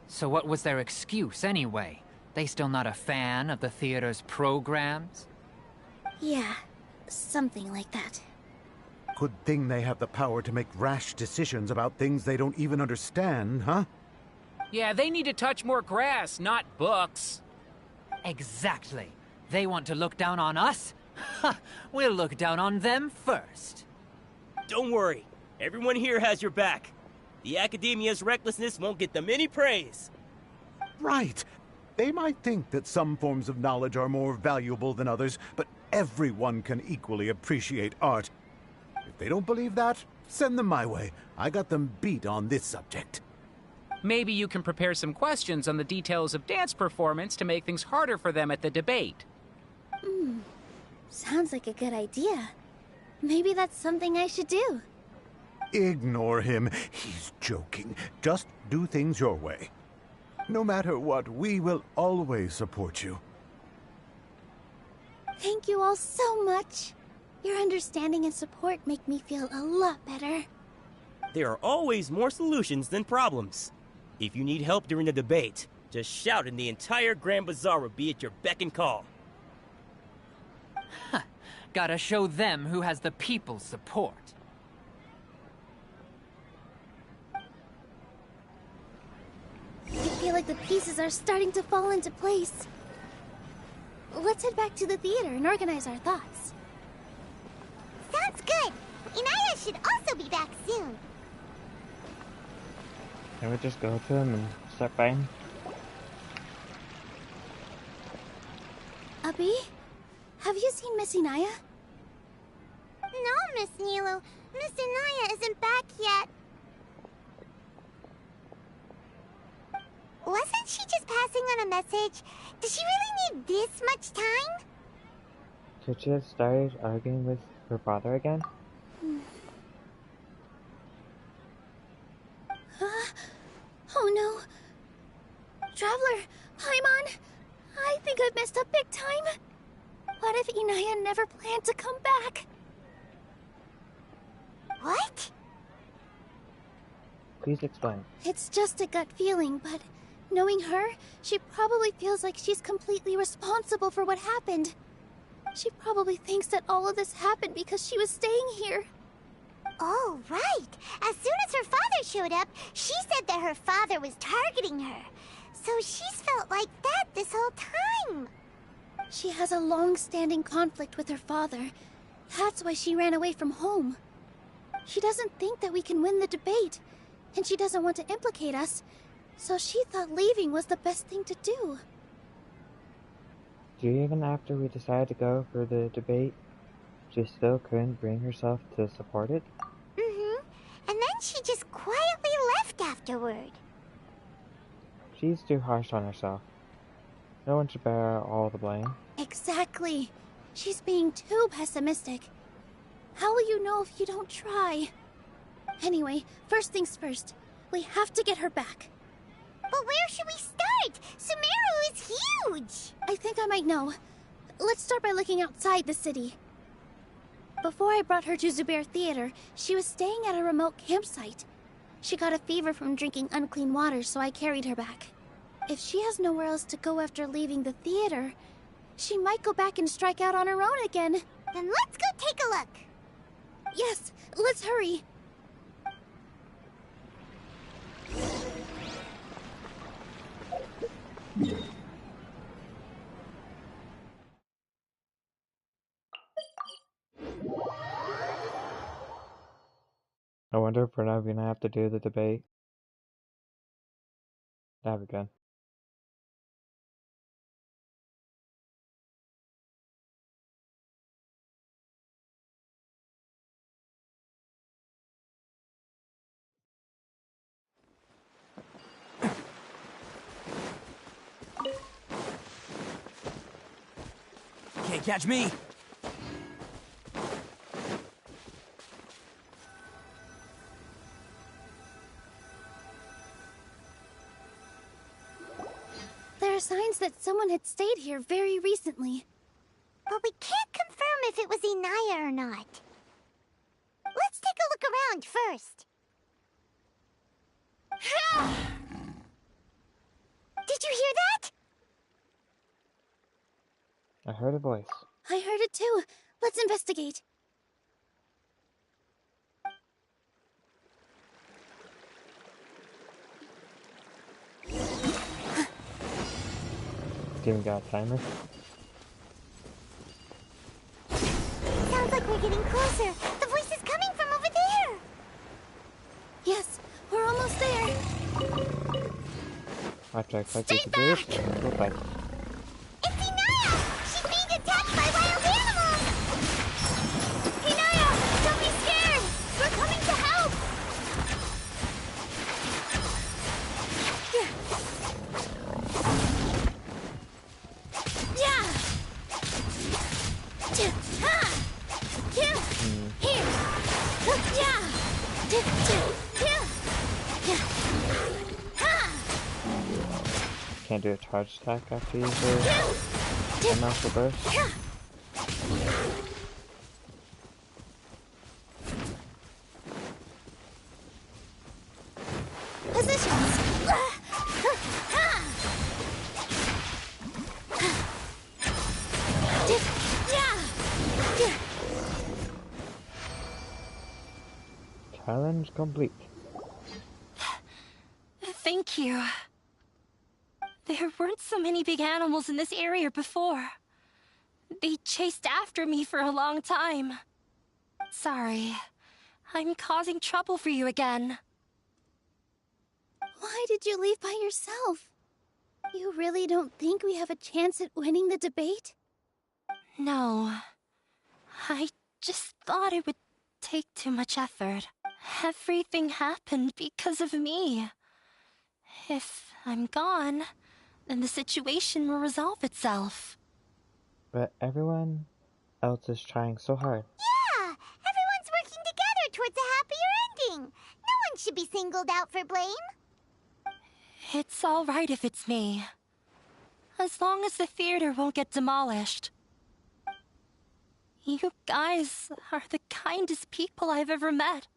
So what was their excuse anyway? They still not a fan of the theater's programs? Yeah, something like that. Good thing they have the power to make rash decisions about things they don't even understand, huh? Yeah, they need to touch more grass, not books. Exactly. They want to look down on us? Ha! We'll look down on them first. Don't worry. Everyone here has your back. The academia's recklessness won't get them any praise. Right. They might think that some forms of knowledge are more valuable than others, but everyone can equally appreciate art. If they don't believe that, send them my way. I got them beat on this subject. Maybe you can prepare some questions on the details of dance performance to make things harder for them at the debate. Sounds like a good idea. Maybe that's something I should do. Ignore him. He's joking. Just do things your way. No matter what, we will always support you. Thank you all so much. Your understanding and support make me feel a lot better. There are always more solutions than problems. If you need help during the debate, just shout and the entire Grand Bazaar will be at your beck and call. Gotta show them who has the people's support. I feel like the pieces are starting to fall into place. Let's head back to the theater and organize our thoughts. Sounds good. Inaya should also be back soon. Can we just go to him and start fighting? Abi, have you seen Miss Inaya? No, Miss Nilu. Miss Inaya isn't back yet. Wasn't she just passing on a message? Does she really need this much time? Could she have started arguing with her father again? Oh no. Traveler, Paimon, I think I've messed up big time. What if Inaya never planned to come back? What? Please explain. It's just a gut feeling, but knowing her, she probably feels like she's completely responsible for what happened. She probably thinks that all of this happened because she was staying here. Oh, right. As soon as her father showed up, she said that her father was targeting her. So she's felt like that this whole time. She has a long-standing conflict with her father. That's why she ran away from home. She doesn't think that we can win the debate, and she doesn't want to implicate us, so she thought leaving was the best thing to do. Even after we decided to go for the debate, she still couldn't bring herself to support it? Mm-hmm. And then she just quietly left afterward. She's too harsh on herself. No one should bear all the blame. Exactly. She's being too pessimistic. How will you know if you don't try? Anyway, first things first. We have to get her back. But where should we start? Sumeru is huge! I think I might know. Let's start by looking outside the city. Before I brought her to Zubair Theater, she was staying at a remote campsite. She got a fever from drinking unclean water, so I carried her back. If she has nowhere else to go after leaving the theater, she might go back and strike out on her own again. Then let's go take a look. Yes, let's hurry. I wonder if we're not gonna have to do the debate. That'd be good. Can't catch me! There are signs that someone had stayed here very recently. But we can't confirm if it was Inaya or not. Let's take a look around first. Did you hear that? I heard a voice. I heard it too. Let's investigate. Even got a timer? Sounds like we're getting closer. The voice is coming from over there. Yes, we're almost there. After I click this group, go back. It's Inaya! She's being attacked by wild animals! Inaya, don't be scared! We're coming to help! Can't do a charge attack after you use your master burst. Challenge complete. Thank you. There weren't so many big animals in this area before. They chased after me for a long time. Sorry. I'm causing trouble for you again. Why did you leave by yourself? You really don't think we have a chance at winning the debate? No. I just thought it would take too much effort. Everything happened because of me. If I'm gone, then the situation will resolve itself. But everyone else is trying so hard. Yeah! Everyone's working together towards a happier ending. No one should be singled out for blame. It's all right if it's me. As long as the theater won't get demolished. You guys are the kindest people I've ever met.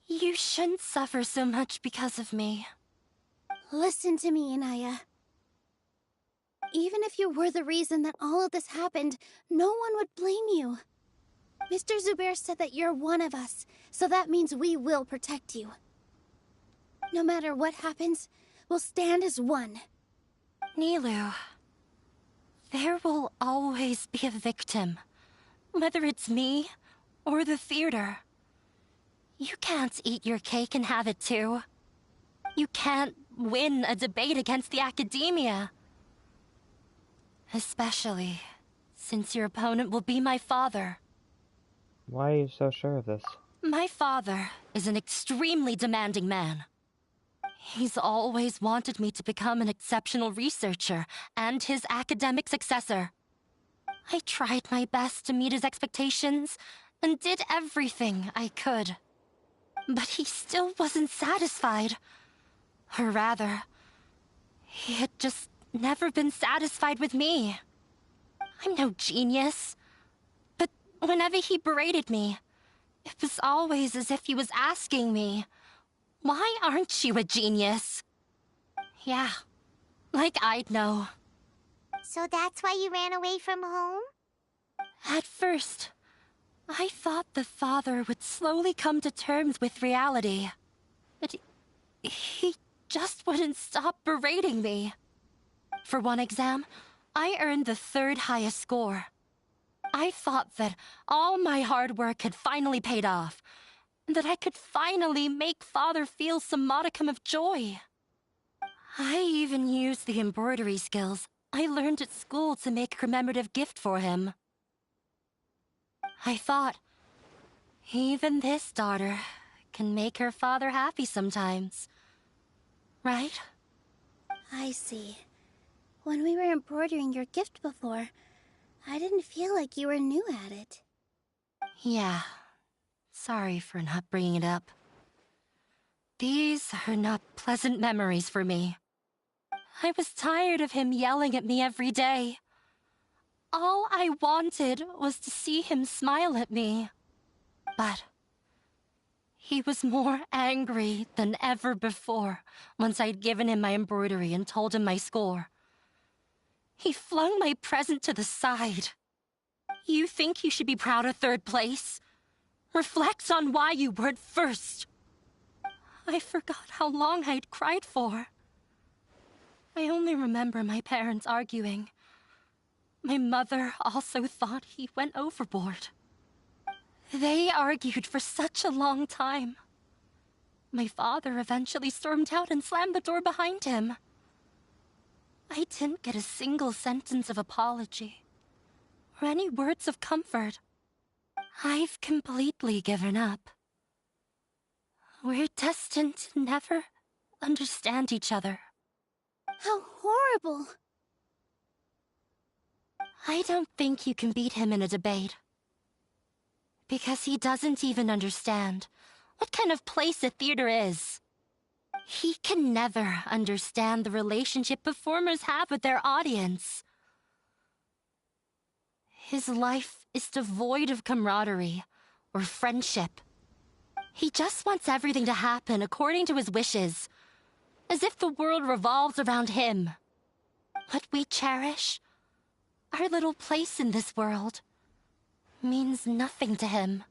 You shouldn't suffer so much because of me. Listen to me, Inaya. Even if you were the reason that all of this happened, no one would blame you. Mr. Zubair said that you're one of us, so that means we will protect you. No matter what happens, we'll stand as one. Nilou, there will always be a victim. Whether it's me or the theater. You can't eat your cake and have it too. You can't win a debate against the academia. Especially since your opponent will be my father. Why are you so sure of this? My father is an extremely demanding man. He's always wanted me to become an exceptional researcher and his academic successor. I tried my best to meet his expectations and did everything I could. But he still wasn't satisfied. Or rather, he had just never been satisfied with me. I'm no genius. But whenever he berated me, it was always as if he was asking me, "Why aren't you a genius?" Yeah, like I'd know. So that's why you ran away from home? At first, I thought the father would slowly come to terms with reality. But he just wouldn't stop berating me. For one exam, I earned the 3rd highest score. I thought that all my hard work had finally paid off, and that I could finally make Father feel some modicum of joy. I even used the embroidery skills I learned at school to make a commemorative gift for him. I thought, even this daughter can make her father happy sometimes. Right? I see. When we were embroidering your gift before, I didn't feel like you were new at it. Yeah. Sorry for not bringing it up. These are not pleasant memories for me. I was tired of him yelling at me every day. All I wanted was to see him smile at me. But he was more angry than ever before once I'd given him my embroidery and told him my score. He flung my present to the side. You think you should be proud of 3rd place? Reflect on why you weren't 1st. I forgot how long I'd cried for. I only remember my parents arguing. My mother also thought he went overboard. They argued for such a long time. My father eventually stormed out and slammed the door behind him. I didn't get a single sentence of apology or any words of comfort. I've completely given up. We're destined to never understand each other. How horrible! I don't think you can beat him in a debate. Because he doesn't even understand what kind of place a theater is. He can never understand the relationship performers have with their audience. His life is devoid of camaraderie or friendship. He just wants everything to happen according to his wishes, as if the world revolves around him. What we cherish, our little place in this world, means nothing to him.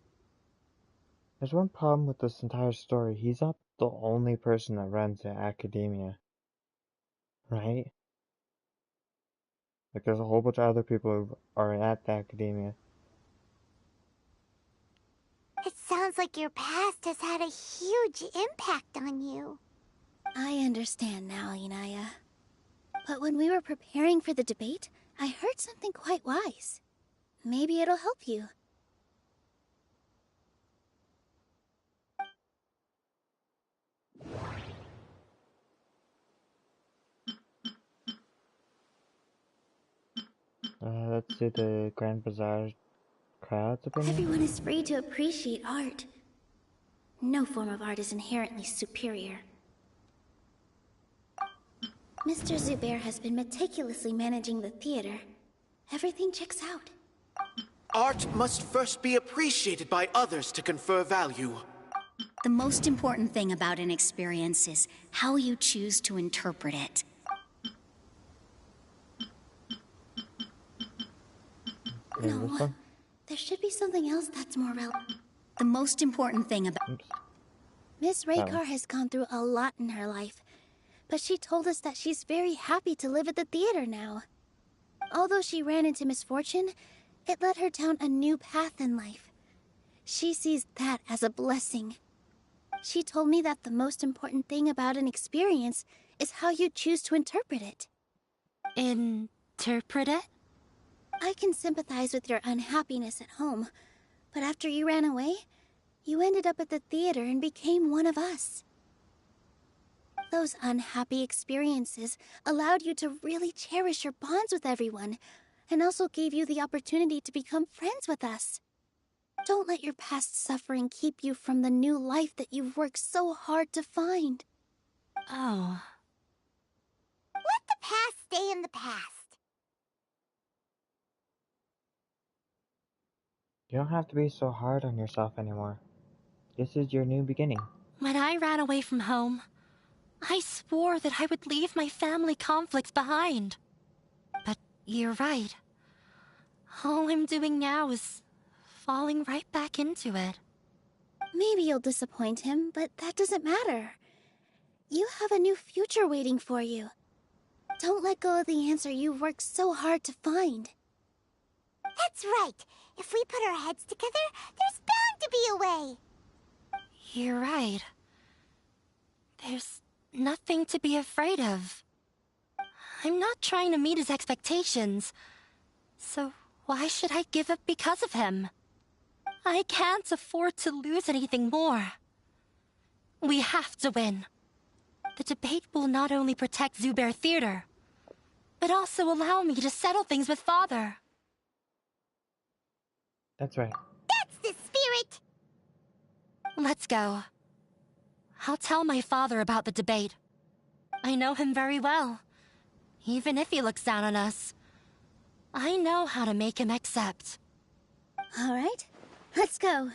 There's one problem with this entire story. He's not the only person that runs the academia. Right? Like, there's a whole bunch of other people who are at the academia. It sounds like your past has had a huge impact on you. I understand now, Inaya. But when we were preparing for the debate, I heard something quite wise. Maybe it'll help you. Let's do the Grand Bazaar crowd's opinion. Everyone is free to appreciate art. No form of art is inherently superior. Mr. Zubair has been meticulously managing the theater. Everything checks out. Art must first be appreciated by others to confer value. The most important thing about an experience is how you choose to interpret it. No, there should be something else that's more relevant. The most important thing about... Miss Raykar has gone through a lot in her life, but she told us that she's very happy to live at the theater now. Although she ran into misfortune, it led her down a new path in life. She sees that as a blessing. She told me that the most important thing about an experience is how you choose to interpret it. Interpret it? I can sympathize with your unhappiness at home, but after you ran away, you ended up at the theater and became one of us. Those unhappy experiences allowed you to really cherish your bonds with everyone, and also gave you the opportunity to become friends with us. Don't let your past suffering keep you from the new life that you've worked so hard to find. Oh. Let the past stay in the past. You don't have to be so hard on yourself anymore. This is your new beginning. When I ran away from home, I swore that I would leave my family conflicts behind. But you're right. All I'm doing now is falling right back into it. Maybe you'll disappoint him, but that doesn't matter. You have a new future waiting for you. Don't let go of the answer you've worked so hard to find. That's right. If we put our heads together, there's bound to be a way. You're right. There's nothing to be afraid of. I'm not trying to meet his expectations. So why should I give up because of him? I can't afford to lose anything more. We have to win. The debate will not only protect Zubair Theater, but also allow me to settle things with Father. That's right. That's the spirit! Let's go. I'll tell my father about the debate. I know him very well. Even if he looks down on us, I know how to make him accept. All right, let's go.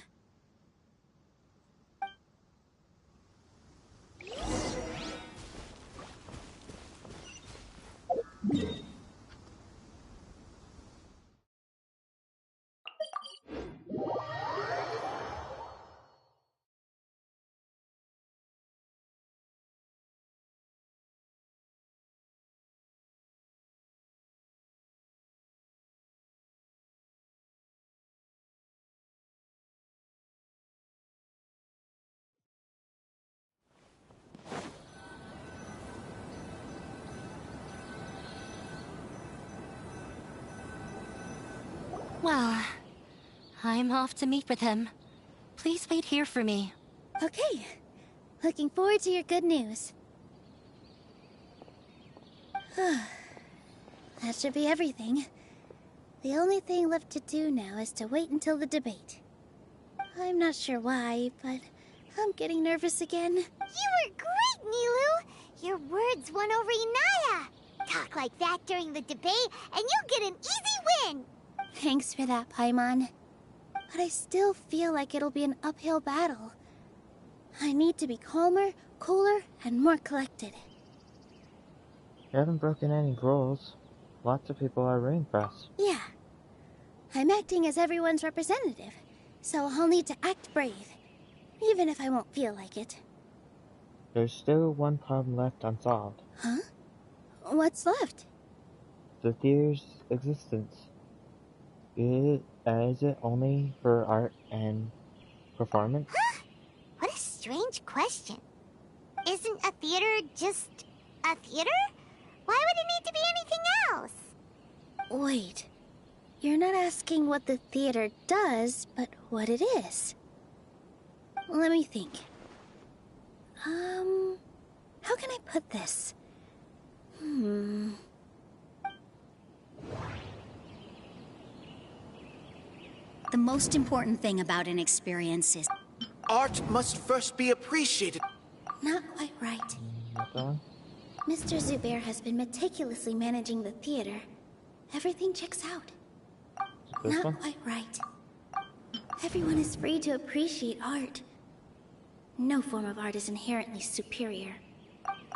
Well, I'm off to meet with him. Please wait here for me. Okay. Looking forward to your good news. That should be everything. The only thing left to do now is to wait until the debate. I'm not sure why, but I'm getting nervous again. You were great, Nilou! Your words won over Inaya! Talk like that during the debate, and you'll get an easy win! Thanks for that, Paimon. But I still feel like it'll be an uphill battle. I need to be calmer, cooler, and more collected. You haven't broken any rules. Lots of people are rooting for us. Yeah. I'm acting as everyone's representative, so I'll need to act brave, even if I won't feel like it. There's still one problem left unsolved. Huh? What's left? The theater's existence. Is it only for art and performance? Huh? What a strange question. Isn't a theater just a theater? Why would it need to be anything else? Wait. You're not asking what the theater does, but what it is. Let me think. How can I put this? The most important thing about an experience is... Art must first be appreciated. Not quite right. Mr. Zubair has been meticulously managing the theater. Everything checks out. Not quite right. Everyone is free to appreciate art. No form of art is inherently superior.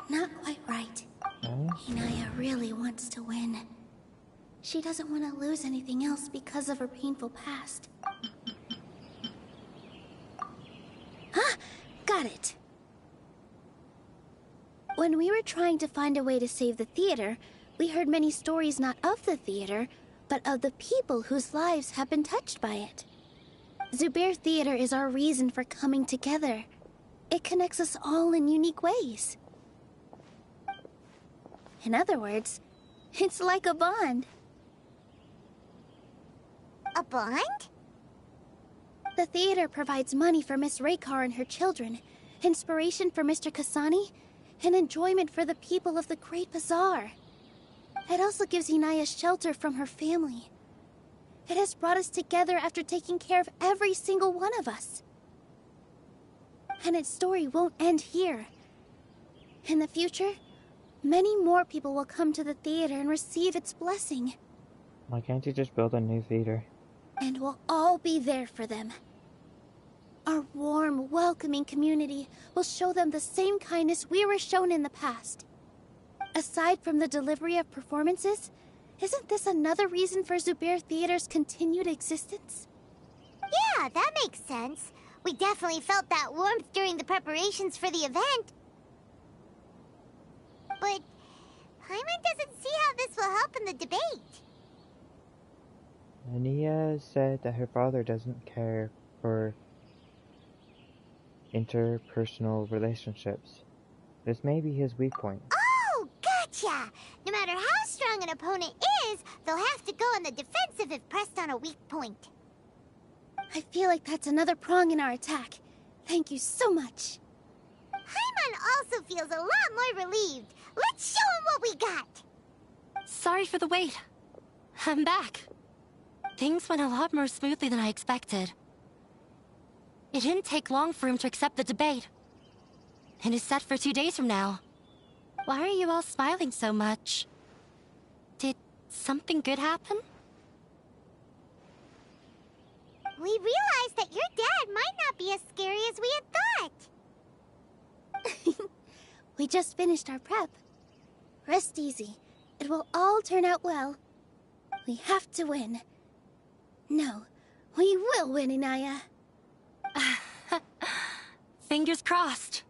Not quite right. Inaya really wants to win. She doesn't want to lose anything else because of her painful past. Ah! Got it! When we were trying to find a way to save the theater, we heard many stories not of the theater, but of the people whose lives have been touched by it. Zubair Theater is our reason for coming together. It connects us all in unique ways. In other words, it's like a bond. A bond? The theater provides money for Miss Raykar and her children, inspiration for Mr. Kasani, and enjoyment for the people of the Great Bazaar. It also gives Inaya shelter from her family. It has brought us together after taking care of every single one of us. And its story won't end here. In the future, many more people will come to the theater and receive its blessing. Why can't you just build a new theater? And we'll all be there for them. Our warm, welcoming community will show them the same kindness we were shown in the past. Aside from the delivery of performances, isn't this another reason for Zubair Theater's continued existence? Yeah, that makes sense. We definitely felt that warmth during the preparations for the event. But Paimon doesn't see how this will help in the debate. Ania said that her father doesn't care for interpersonal relationships. This may be his weak point. Oh, gotcha! No matter how strong an opponent is, they'll have to go on the defensive if pressed on a weak point. I feel like that's another prong in our attack. Thank you so much. Paimon also feels a lot more relieved. Let's show him what we got! Sorry for the wait. I'm back. Things went a lot more smoothly than I expected. It didn't take long for him to accept the debate. It is set for 2 days from now. Why are you all smiling so much? Did something good happen? We realized that your dad might not be as scary as we had thought. We just finished our prep. Rest easy. It will all turn out well. We have to win. No, we will win, Inaya. Fingers crossed.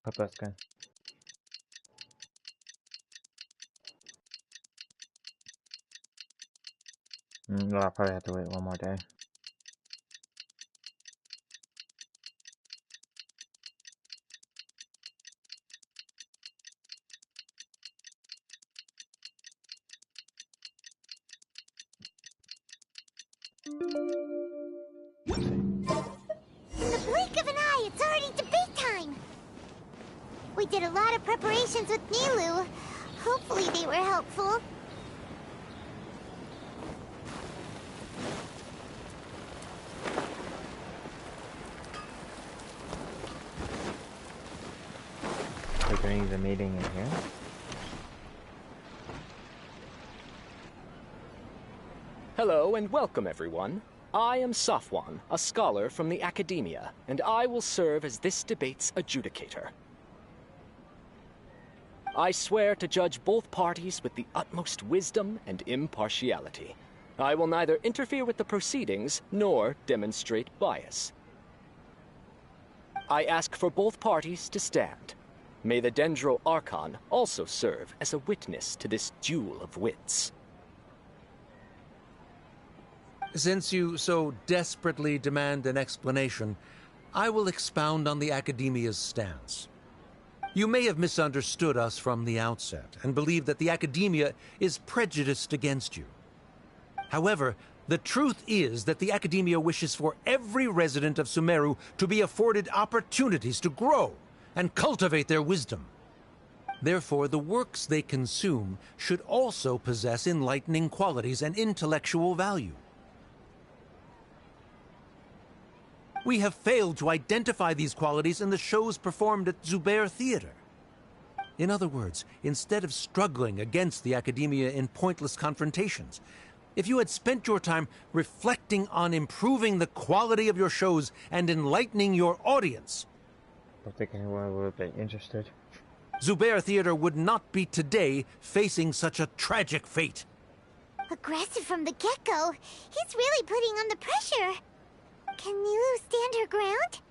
Papaska. Well, I'll probably have to wait one more day. In the blink of an eye, it's already debate time! We did a lot of preparations with Nilou. Hopefully they were helpful. We're doing the meeting in here. Hello and welcome, everyone. I am Safwan, a scholar from the Academia, and I will serve as this debate's adjudicator. I swear to judge both parties with the utmost wisdom and impartiality. I will neither interfere with the proceedings nor demonstrate bias. I ask for both parties to stand. May the Dendro Archon also serve as a witness to this duel of wits. Since you so desperately demand an explanation, I will expound on the Academia's stance. You may have misunderstood us from the outset and believe that the Academia is prejudiced against you. However, the truth is that the Academia wishes for every resident of Sumeru to be afforded opportunities to grow and cultivate their wisdom. Therefore, the works they consume should also possess enlightening qualities and intellectual value. We have failed to identify these qualities in the shows performed at Zubair Theater. In other words, instead of struggling against the Academia in pointless confrontations, if you had spent your time reflecting on improving the quality of your shows and enlightening your audience, I don't think anyone would be interested. Zubair Theater would not be today facing such a tragic fate. Aggressive from the get-go, he's really putting on the pressure. Can Nilou stand her ground?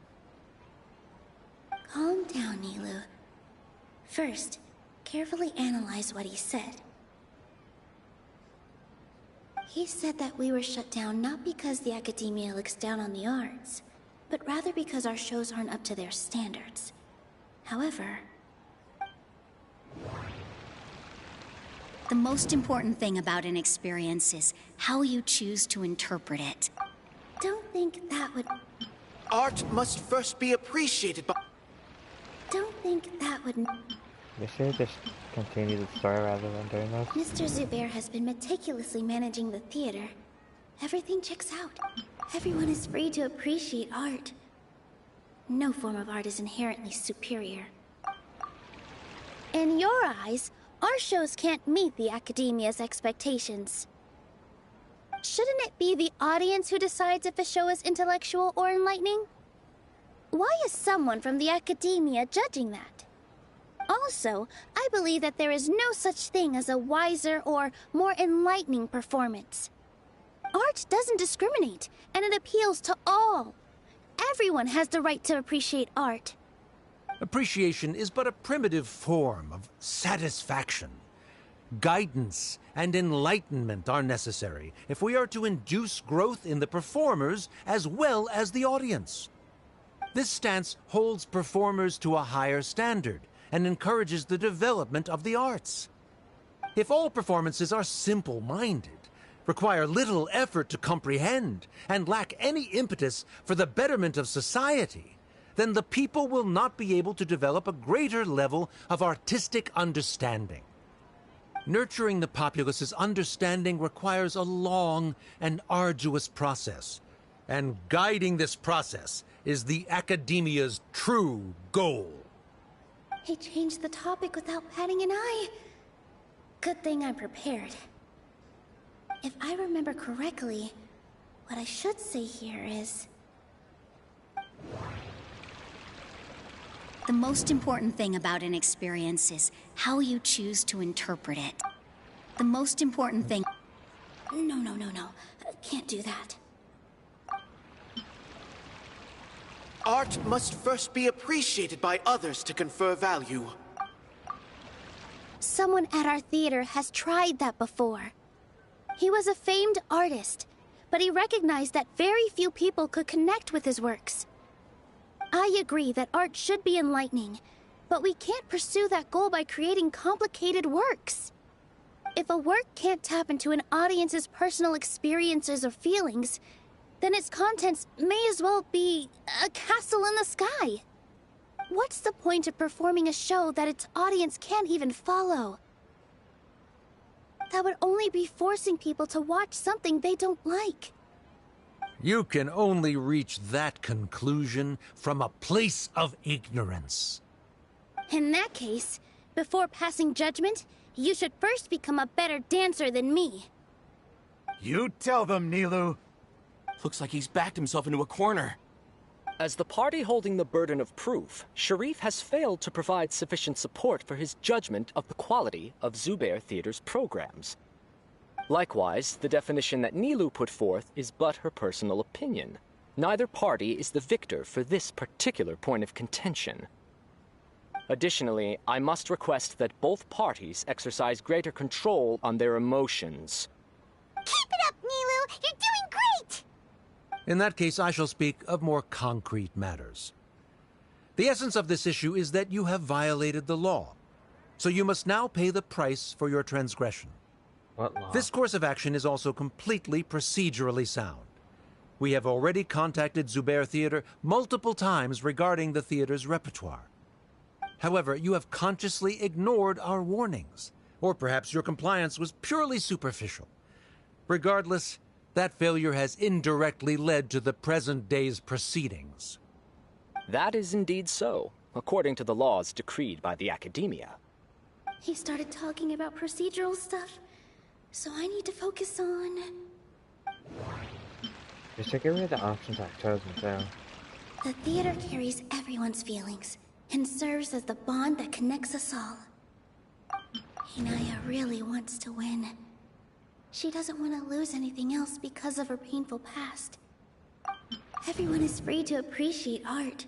Calm down, Nilou. First, carefully analyze what he said. He said that we were shut down not because the Academia looks down on the arts, but rather because our shows aren't up to their standards. However, The most important thing about an experience is how you choose to interpret it. Don't think that would... Art must first be appreciated by... Don't think that would... They should just continue the story rather than doing this. Mr. Zubair has been meticulously managing the theater. Everything checks out. Everyone is free to appreciate art. No form of art is inherently superior. In your eyes, our shows can't meet the Academia's expectations. Shouldn't it be the audience who decides if a show is intellectual or enlightening? Why is someone from the Academia judging that? Also, I believe that there is no such thing as a wiser or more enlightening performance. Art doesn't discriminate, and it appeals to all. Everyone has the right to appreciate art. Appreciation is but a primitive form of satisfaction. Guidance and enlightenment are necessary if we are to induce growth in the performers as well as the audience. This stance holds performers to a higher standard and encourages the development of the arts. If all performances are simple-minded, require little effort to comprehend, and lack any impetus for the betterment of society, then the people will not be able to develop a greater level of artistic understanding. Nurturing the populace's understanding requires a long and arduous process, and guiding this process is the Academia's true goal. He changed the topic without batting an eye. Good thing I'm prepared. If I remember correctly, what I should say here is... The most important thing about an experience is how you choose to interpret it. The most important thing... No. Can't do that. Art must first be appreciated by others to confer value. Someone at our theater has tried that before. He was a famed artist, but he recognized that very few people could connect with his works. I agree that art should be enlightening, but we can't pursue that goal by creating complicated works. If a work can't tap into an audience's personal experiences or feelings, then its contents may as well be a castle in the sky. What's the point of performing a show that its audience can't even follow? That would only be forcing people to watch something they don't like. You can only reach that conclusion from a place of ignorance. In that case, before passing judgment, you should first become a better dancer than me. You tell them, Nilou. Looks like he's backed himself into a corner. As the party holding the burden of proof, Sharif has failed to provide sufficient support for his judgment of the quality of Zubair Theater's programs. Likewise, the definition that Nilou put forth is but her personal opinion. Neither party is the victor for this particular point of contention. Additionally, I must request that both parties exercise greater control on their emotions. Keep it up, Nilou! You're doing great! In that case, I shall speak of more concrete matters. The essence of this issue is that you have violated the law, so you must now pay the price for your transgression. What law? This course of action is also completely procedurally sound. We have already contacted Zubair Theater multiple times regarding the theater's repertoire. However, you have consciously ignored our warnings, or perhaps your compliance was purely superficial. Regardless, that failure has indirectly led to the present day's proceedings. That is indeed so, according to the laws decreed by the Academia. He started talking about procedural stuff, so I need to focus on... We should get rid of the options I've chosen, too. The theater carries everyone's feelings, and serves as the bond that connects us all. Inaya really wants to win. She doesn't want to lose anything else because of her painful past. Everyone is free to appreciate art.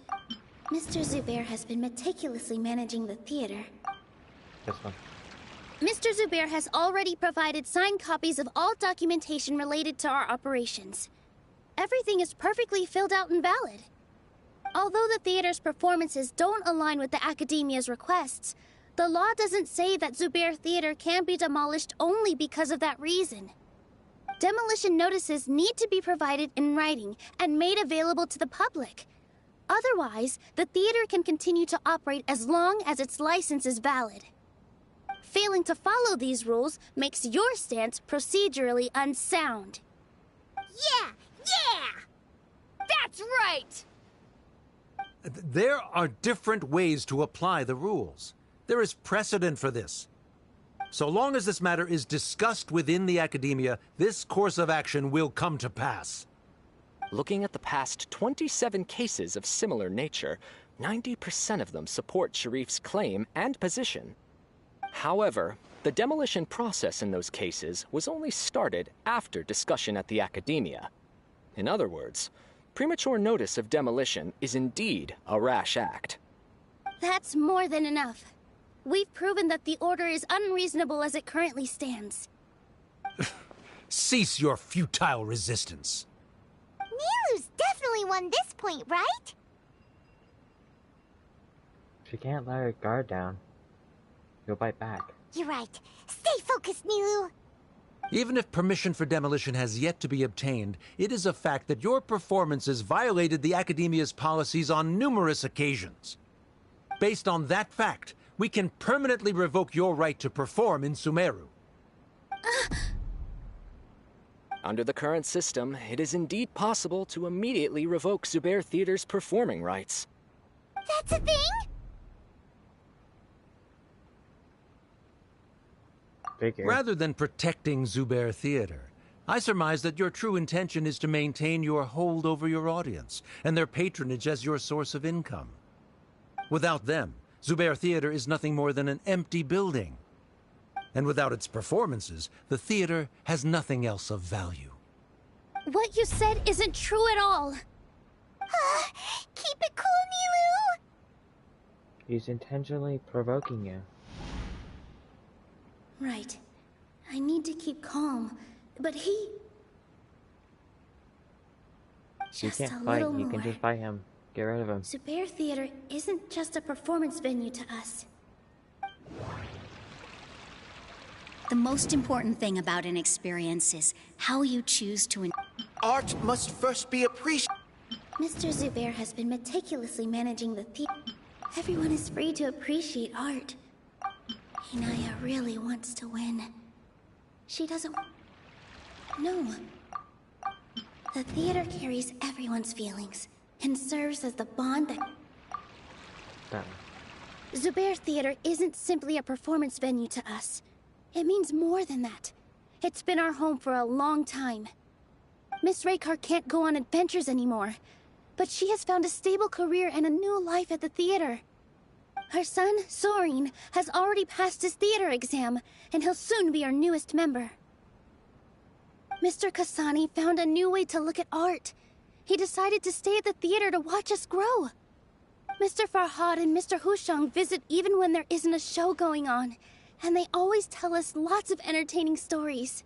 Mr. Zubair has been meticulously managing the theater. This one. Mr. Zubair has already provided signed copies of all documentation related to our operations. Everything is perfectly filled out and valid. Although the theater's performances don't align with the Academia's requests, The law doesn't say that Zubair Theater can be demolished only because of that reason. Demolition notices need to be provided in writing and made available to the public. Otherwise, the theater can continue to operate as long as its license is valid. Failing to follow these rules makes your stance procedurally unsound. Yeah! Yeah! That's right! There are different ways to apply the rules. There is precedent for this. So long as this matter is discussed within the academia, this course of action will come to pass. Looking at the past 27 cases of similar nature, 90% of them support Sharif's claim and position. However, the demolition process in those cases was only started after discussion at the academia. In other words, premature notice of demolition is indeed a rash act. That's more than enough. We've proven that the order is unreasonable as it currently stands. Cease your futile resistance. Nilu's definitely won this point, right? She can't let her guard down. You'll bite back. You're right. Stay focused, Nilu. Even if permission for demolition has yet to be obtained, it is a fact that your performances violated the Academia's policies on numerous occasions. Based on that fact, we can permanently revoke your right to perform in Sumeru. Under the current system, it is indeed possible to immediately revoke Zubair Theater's performing rights. That's a thing? Figure. Rather than protecting Zubair Theater, I surmise that your true intention is to maintain your hold over your audience and their patronage as your source of income. Without them, Zubair Theater is nothing more than an empty building. And without its performances, the theater has nothing else of value. What you said isn't true at all. Keep it cool, Nilu! He's intentionally provoking you. Right. I need to keep calm, but he... You Just a can't fight, little you can more. just fight him. Get rid of him. Zubair Theater isn't just a performance venue to us. The most important thing about an experience is how you choose to... Art must first be appreciated. Mr. Zubair has been meticulously managing the theater. Everyone is free to appreciate art. Inaya really wants to win. She doesn't... No. The theater carries everyone's feelings and serves as the bond that... Done. Zubair Theater isn't simply a performance venue to us. It means more than that. It's been our home for a long time. Miss Raykar can't go on adventures anymore, but she has found a stable career and a new life at the theater. Her son, Sorin, has already passed his theater exam, and he'll soon be our newest member. Mr. Kasani found a new way to look at art. He decided to stay at the theater to watch us grow. Mr. Farhad and Mr. Hushang visit even when there isn't a show going on, and they always tell us lots of entertaining stories.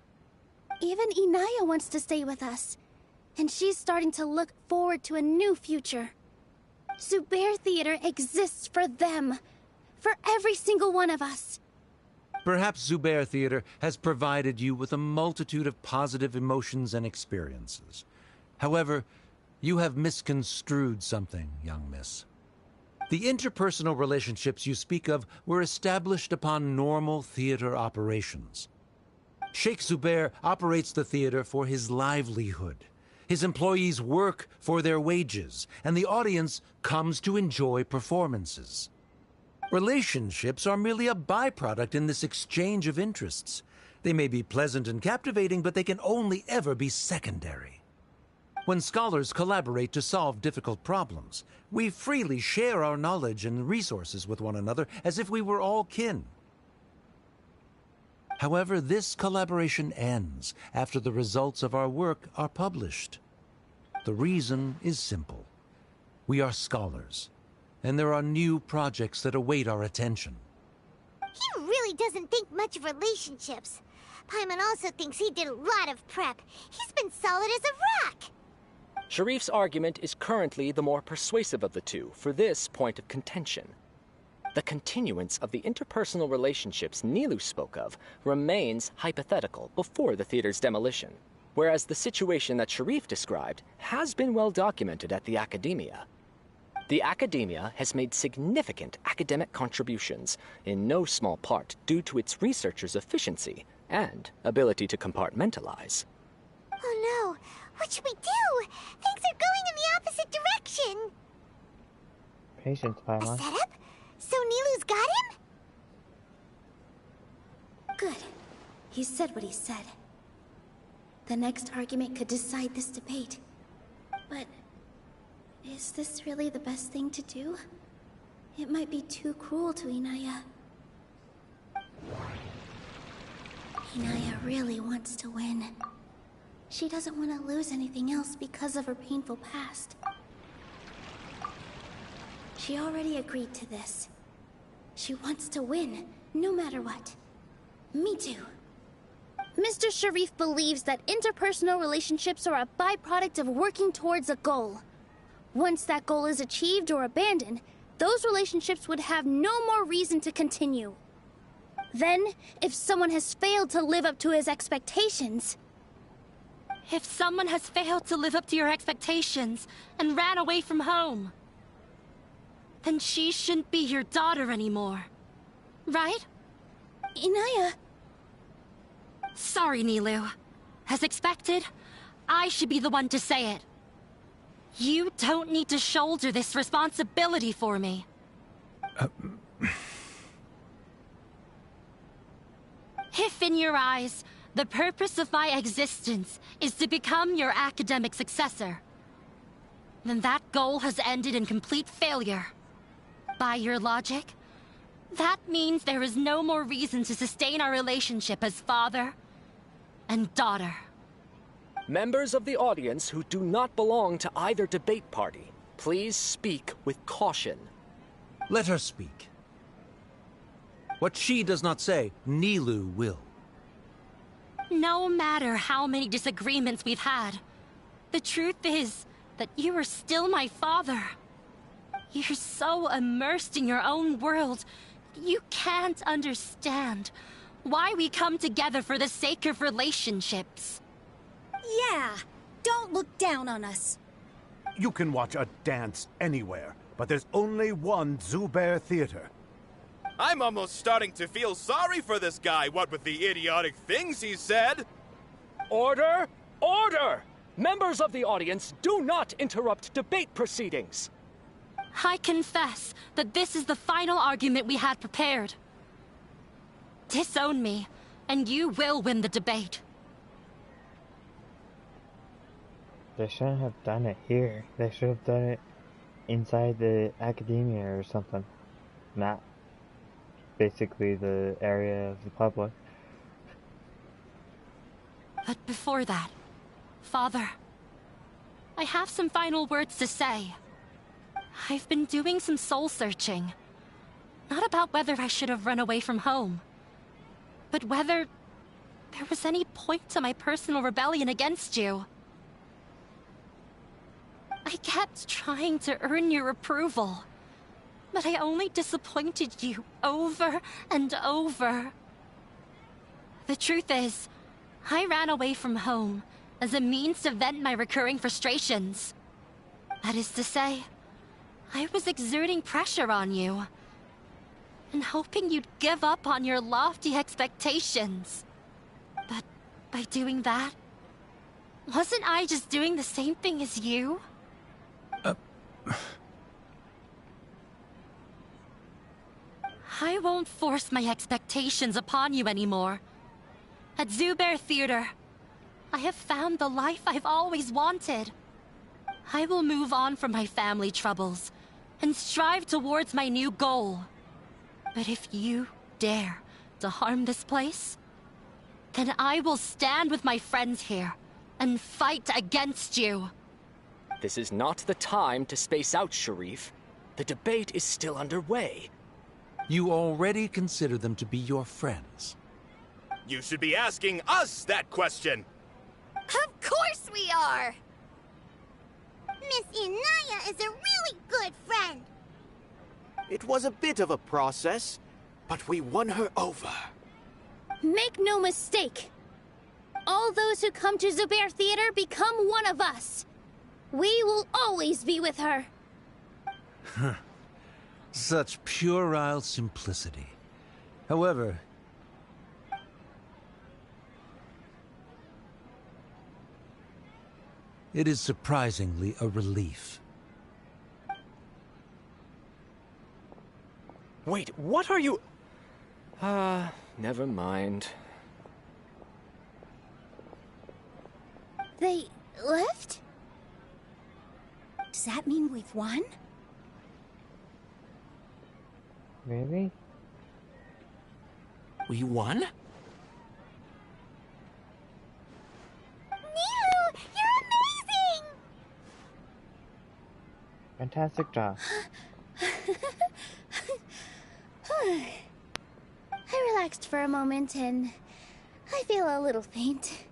Even Inaya wants to stay with us, and she's starting to look forward to a new future. Zubair Theater exists for them, for every single one of us. Perhaps Zubair Theater has provided you with a multitude of positive emotions and experiences. However, you have misconstrued something, young miss. The interpersonal relationships you speak of were established upon normal theater operations. Sheikh Zubair operates the theater for his livelihood. His employees work for their wages, and the audience comes to enjoy performances. Relationships are merely a byproduct in this exchange of interests. They may be pleasant and captivating, but they can only ever be secondary. When scholars collaborate to solve difficult problems, we freely share our knowledge and resources with one another as if we were all kin. However, this collaboration ends after the results of our work are published. The reason is simple. We are scholars, and there are new projects that await our attention. He really doesn't think much of relationships. Paimon also thinks he did a lot of prep. He's been solid as a rock. Sharif's argument is currently the more persuasive of the two for this point of contention. The continuance of the interpersonal relationships Nilu spoke of remains hypothetical before the theater's demolition, whereas the situation that Sharif described has been well documented at the Academia. The Academia has made significant academic contributions, in no small part due to its researchers' efficiency and ability to compartmentalize. Oh no! What should we do? Things are going in the opposite direction! Patience, A Paimon. setup? So Nilu's got him? Good. He said what he said. The next argument could decide this debate. But is this really the best thing to do? It might be too cruel to Inaya. Inaya really wants to win. She doesn't want to lose anything else because of her painful past. She already agreed to this. She wants to win, no matter what. Me too. Mr. Sharif believes that interpersonal relationships are a byproduct of working towards a goal. Once that goal is achieved or abandoned, those relationships would have no more reason to continue. Then, if someone has failed to live up to his expectations... If someone has failed to live up to your expectations and ran away from home, then she shouldn't be your daughter anymore. Right? Inaya... Sorry, Nilu. As expected, I should be the one to say it. You don't need to shoulder this responsibility for me. If in your eyes, the purpose of my existence is to become your academic successor, then that goal has ended in complete failure. By your logic, that means there is no more reason to sustain our relationship as father and daughter. Members of the audience who do not belong to either debate party, please speak with caution. Let her speak. What she does not say, Nilu will. No matter how many disagreements we've had, the truth is that you are still my father. You're so immersed in your own world, you can't understand why we come together for the sake of relationships. Yeah, don't look down on us. You can watch a dance anywhere, but there's only one Zubair Theater. I'm almost starting to feel sorry for this guy, what with the idiotic things he said. Order! Order! Members of the audience, do not interrupt debate proceedings. I confess that this is the final argument we had prepared. Disown me, and you will win the debate. They shouldn't have done it here. They should have done it inside the academia or something. Not basically the area of the public. But before that, Father, I have some final words to say. I've been doing some soul-searching. Not about whether I should have run away from home, but whether there was any point to my personal rebellion against you. I kept trying to earn your approval, but I only disappointed you over and over. The truth is, I ran away from home as a means to vent my recurring frustrations. That is to say, I was exerting pressure on you, and hoping you'd give up on your lofty expectations. But by doing that, wasn't I just doing the same thing as you? I won't force my expectations upon you anymore. At Zubair Theater, I have found the life I've always wanted. I will move on from my family troubles and strive towards my new goal. But if you dare to harm this place, then I will stand with my friends here and fight against you. This is not the time to space out, Sharif. The debate is still underway. You already consider them to be your friends. You should be asking us that question. Of course we are! Miss Inaya is a really good friend. It was a bit of a process, but we won her over. Make no mistake. All those who come to Zubair Theater become one of us. We will always be with her. Such puerile simplicity. However, it is surprisingly a relief. Wait, what are you... never mind. They left? Does that mean we've won? Really? We won? Nilu, you're amazing! Fantastic job. I relaxed for a moment and I feel a little faint.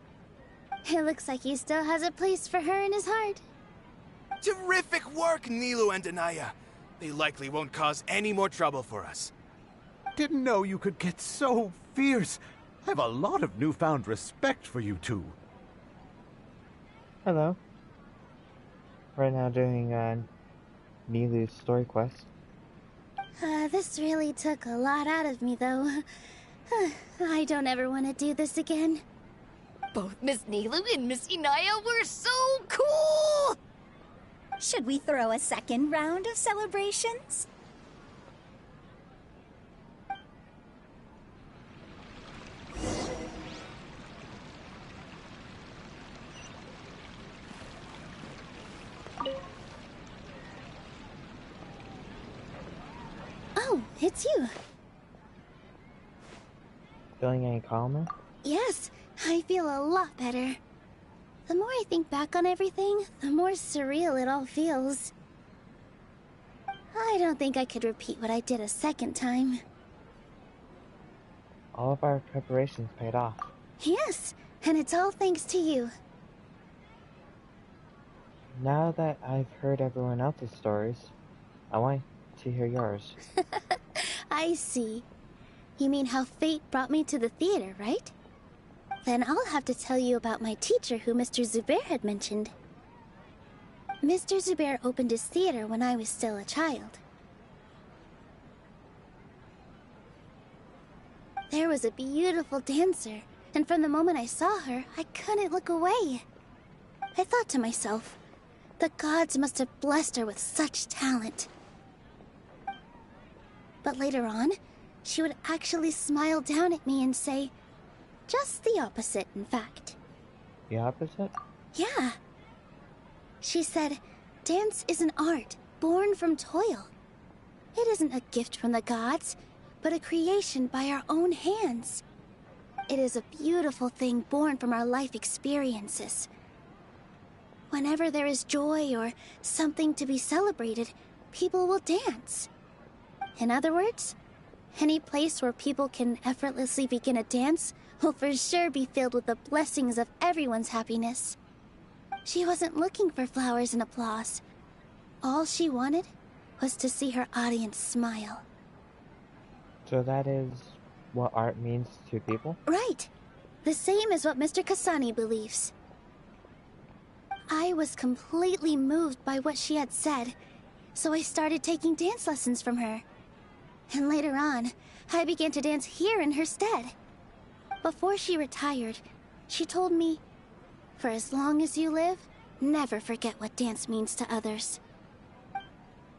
It looks like he still has a place for her in his heart. Terrific work, Nilu and Anaya. They likely won't cause any more trouble for us. Didn't know you could get so fierce. I have a lot of newfound respect for you two. Hello. Right now doing Nilu's story quest. This really took a lot out of me, though. I don't ever want to do this again. Both Miss Nilu and Miss Inaya were so cool! Should we throw a second round of celebrations? Oh, it's you. Feeling any calmer? Yes, I feel a lot better. The more I think back on everything, the more surreal it all feels. I don't think I could repeat what I did a second time. All of our preparations paid off. Yes, and it's all thanks to you. Now that I've heard everyone else's stories, I want to hear yours. I see. You mean how fate brought me to the theater, right? Then I'll have to tell you about my teacher who Mr. Zubair had mentioned. Mr. Zubair opened his theater when I was still a child. There was a beautiful dancer, and from the moment I saw her, I couldn't look away. I thought to myself, the gods must have blessed her with such talent. But later on, she would actually smile down at me and say, just the opposite, in fact. The opposite? Yeah. She said, dance is an art born from toil. It isn't a gift from the gods, but a creation by our own hands. It is a beautiful thing born from our life experiences. Whenever there is joy or something to be celebrated, people will dance. In other words, any place where people can effortlessly begin a dance will for sure be filled with the blessings of everyone's happiness. She wasn't looking for flowers and applause. All she wanted was to see her audience smile. So that is what art means to people? Right. The same as what Mr. Kasani believes. I was completely moved by what she had said, so I started taking dance lessons from her. And later on, I began to dance here in her stead. Before she retired, she told me, for as long as you live, never forget what dance means to others.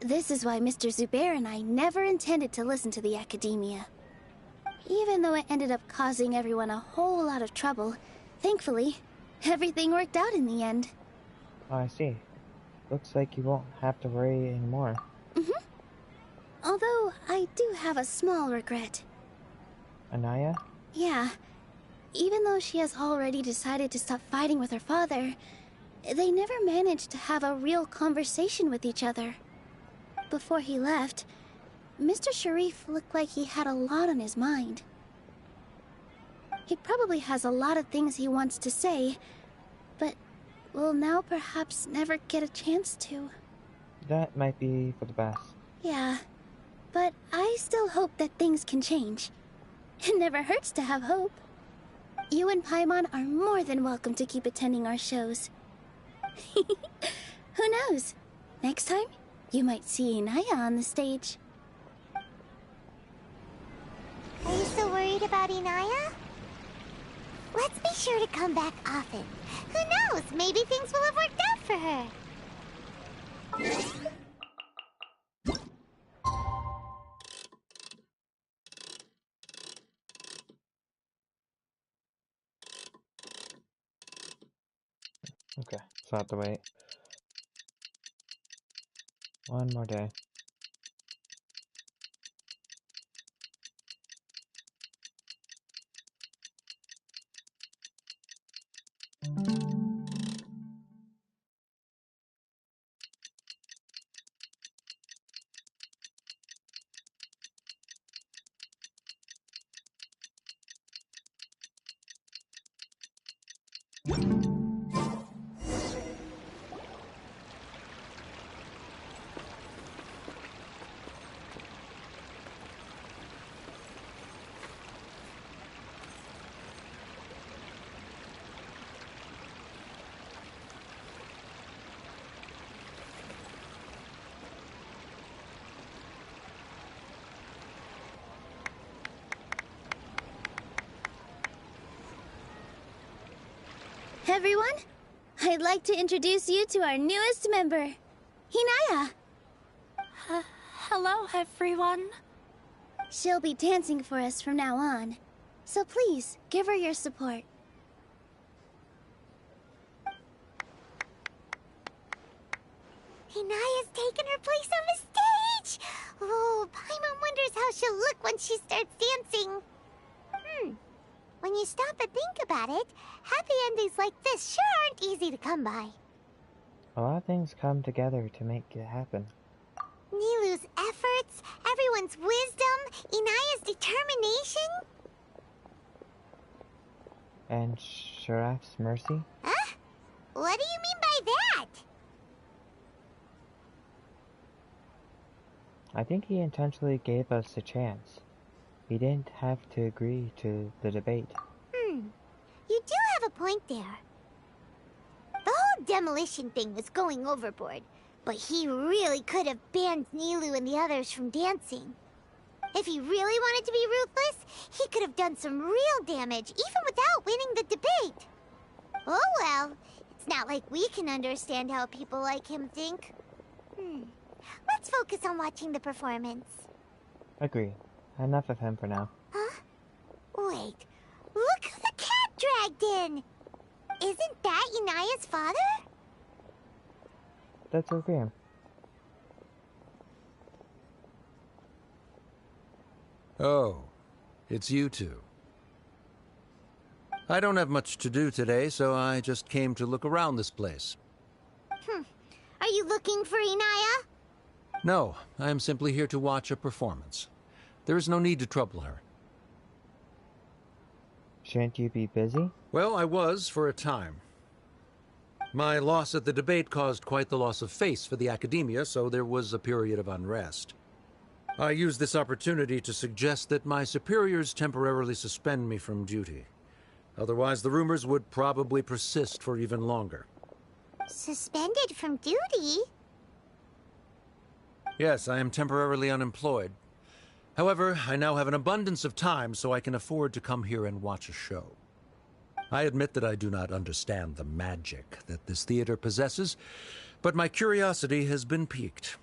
This is why Mr. Zubair and I never intended to listen to the academia. Even though it ended up causing everyone a whole lot of trouble, thankfully, everything worked out in the end. Oh, I see. Looks like you won't have to worry anymore. Mm-hmm. Although, I do have a small regret. Anaya? Yeah. Even though she has already decided to stop fighting with her father, they never managed to have a real conversation with each other. Before he left, Mr. Sharif looked like he had a lot on his mind. He probably has a lot of things he wants to say, but will now perhaps never get a chance to. That might be for the best. Yeah. But I still hope that things can change. It never hurts to have hope. You and Paimon are more than welcome to keep attending our shows. Who knows? Next time, you might see Inaya on the stage. Are you still worried about Inaya? Let's be sure to come back often. Who knows? Maybe things will have worked out for her. Okay, so I have to wait. One more day. Everyone, I'd like to introduce you to our newest member, Inaya. Hello, everyone. She'll be dancing for us from now on, so please give her your support. Inaya's taken her place on the stage! Oh, Paimon wonders how she'll look when she starts dancing. When you stop and think about it, happy endings like this sure aren't easy to come by. A lot of things come together to make it happen. Nilou's efforts, everyone's wisdom, Inaya's determination. And Sharaf's mercy? Huh? What do you mean by that? I think he intentionally gave us a chance. He didn't have to agree to the debate. You do have a point there. The whole demolition thing was going overboard, but he really could have banned Nilou and the others from dancing. If he really wanted to be ruthless, he could have done some real damage, even without winning the debate. Oh well, it's not like we can understand how people like him think. Let's focus on watching the performance. Agree. Enough of him for now. Huh? Wait, look who the cat dragged in! Isn't that Inaya's father? That's okay. Oh, it's you two. I don't have much to do today, so I just came to look around this place. Are you looking for Inaya? No, I am simply here to watch a performance. There is no need to trouble her. Shouldn't you be busy? Well, I was for a time. My loss at the debate caused quite the loss of face for the academia, so there was a period of unrest. I used this opportunity to suggest that my superiors temporarily suspend me from duty. Otherwise, the rumors would probably persist for even longer. Suspended from duty? Yes, I am temporarily unemployed. However, I now have an abundance of time, so I can afford to come here and watch a show. I admit that I do not understand the magic that this theater possesses, but my curiosity has been piqued.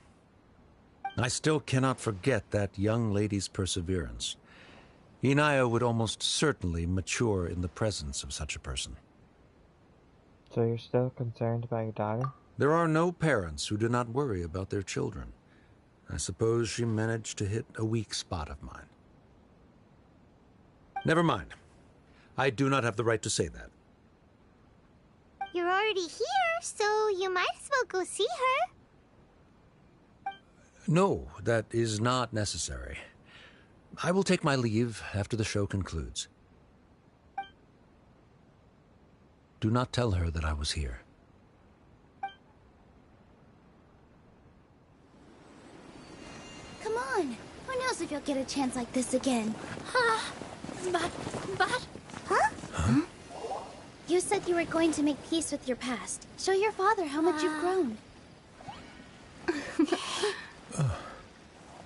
I still cannot forget that young lady's perseverance. Inaya would almost certainly mature in the presence of such a person. So you're still concerned about your daughter? There are no parents who do not worry about their children. I suppose she managed to hit a weak spot of mine. Never mind. I do not have the right to say that. You're already here, so you might as well go see her. No, that is not necessary. I will take my leave after the show concludes. Do not tell her that I was here. Come on, get a chance like this again. But... Huh? You said you were going to make peace with your past. Show your father how much you've grown.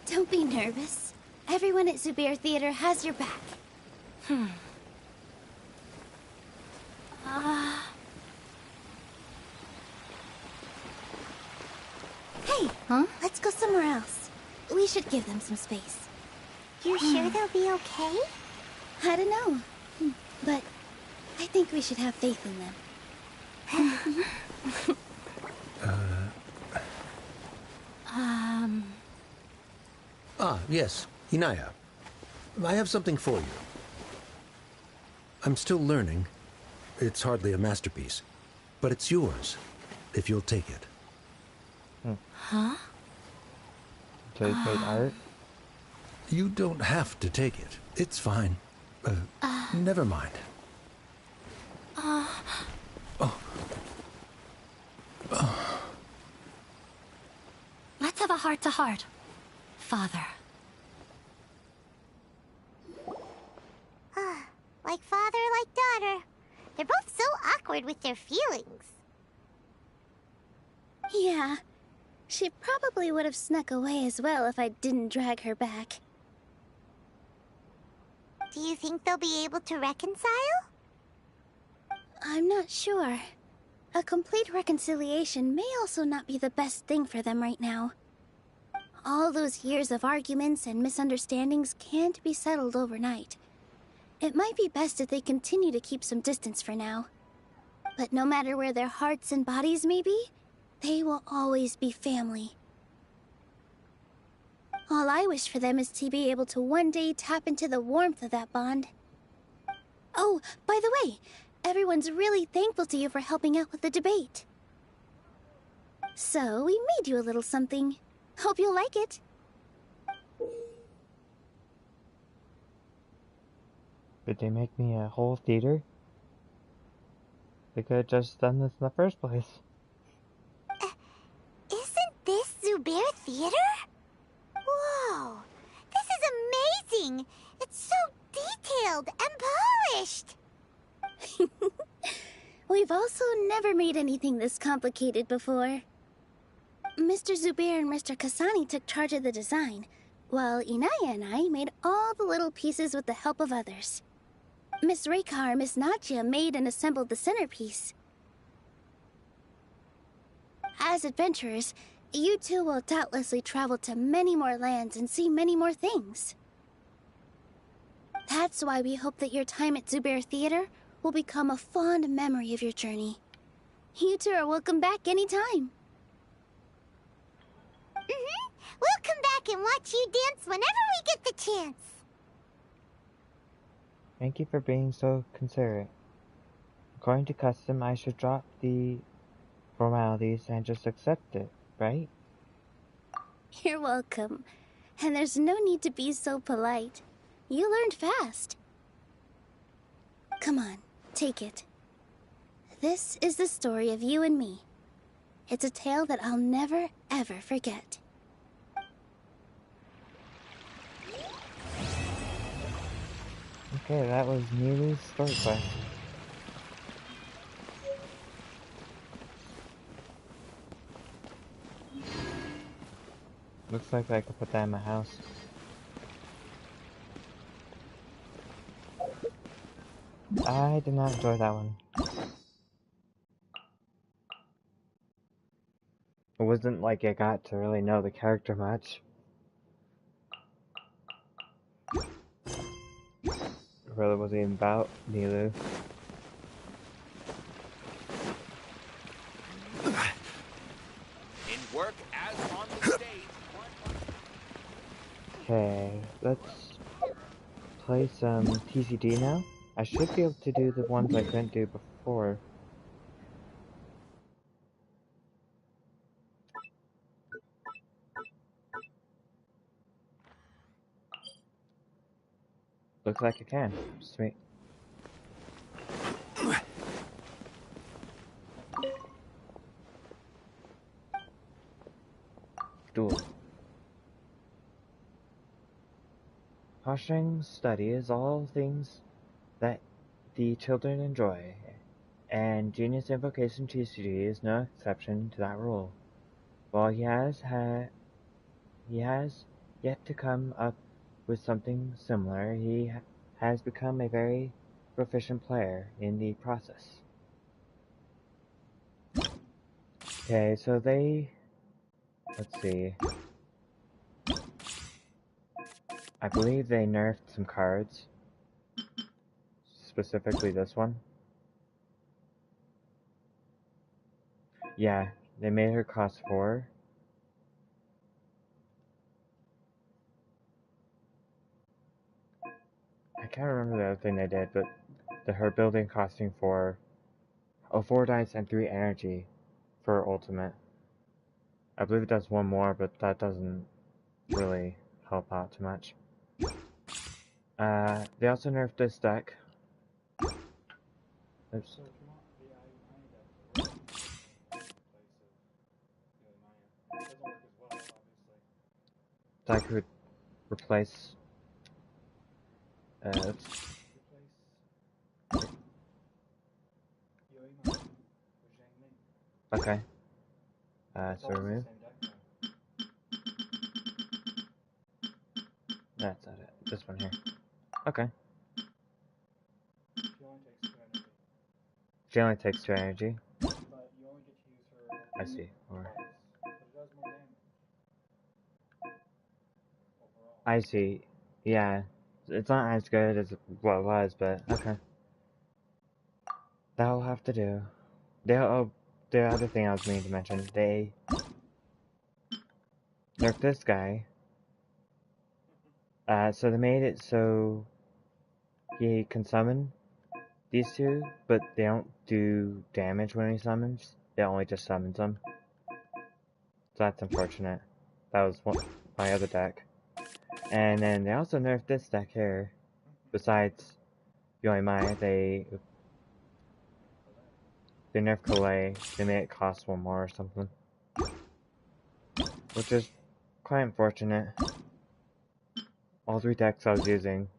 Don't be nervous. Everyone at Zubair Theater has your back. Hey, let's go somewhere else. We should give them some space. You sure they'll be okay? I don't know. But I think we should have faith in them. Yes, Inaya. I have something for you. I'm still learning. It's hardly a masterpiece. But it's yours, if you'll take it. Huh? So you made art? You don't have to take it. It's fine. Never mind. Let's have a heart-to-heart, Father. Like father, like daughter. They're both so awkward with their feelings. Yeah. She probably would have snuck away as well if I didn't drag her back. Do you think they'll be able to reconcile? I'm not sure. A complete reconciliation may also not be the best thing for them right now. All those years of arguments and misunderstandings can't be settled overnight. It might be best if they continue to keep some distance for now. But no matter where their hearts and bodies may be, they will always be family. All I wish for them is to be able to one day tap into the warmth of that bond. Oh, by the way, everyone's really thankful to you for helping out with the debate. So, we made you a little something. Hope you'll like it. Did they make me a whole theater? They could have just done this in the first place. Isn't this Zubair Theater? Whoa! This is amazing! It's so detailed and polished! We've also never made anything this complicated before. Mr. Zubair and Mr. Kasani took charge of the design, while Inaya and I made all the little pieces with the help of others. Miss Reika or Miss Nadia made and assembled the centerpiece. As adventurers, you two will doubtlessly travel to many more lands and see many more things. That's why we hope that your time at Zubair Theater will become a fond memory of your journey. You two are welcome back anytime. We'll come back and watch you dance whenever we get the chance. Thank you for being so considerate. According to custom, I should drop the formalities and just accept it, right? You're welcome. And there's no need to be so polite. You learned fast. Come on, take it. This is the story of you and me. It's a tale that I'll never, ever forget. Okay, that was Nilu's story quest. Looks like I could put that in my house. I did not enjoy that one. It wasn't like I got to really know the character much. It really wasn't even about Nilu. In work as on the stage. Okay, let's play some TCG now. I should be able to do the ones I couldn't do before. Looks like I can. Sweet. Duel. Fostering study is all things that the children enjoy, and Genius Invocation TCG is no exception to that rule. While he has yet to come up with something similar, he has become a very proficient player in the process. Okay, so let's see. I believe they nerfed some cards. Specifically this one. Yeah, they made her cost 4. I can't remember the other thing they did, but her building costing 4. Oh, 4 dice and 3 energy for ultimate. I believe it does one more, but that doesn't really help out too much. They also nerfed this deck. Oops. That could replace. Okay. So remove. That's not it. This one here. Okay. She only takes 2 energy. I see. Or I see. Yeah. It's not as good as what it was, but okay. That'll have to do. The other thing I was meaning to mention, they nerfed this guy. So they made it so he can summon these two, but they don't do damage when he summons. They only just summons them. So that's unfortunate. That was my other deck. And then they also nerfed this deck here. Besides Yoimai, they nerfed Kalei. They made it cost 1 more or something. Which is quite unfortunate. All 3 decks I was using.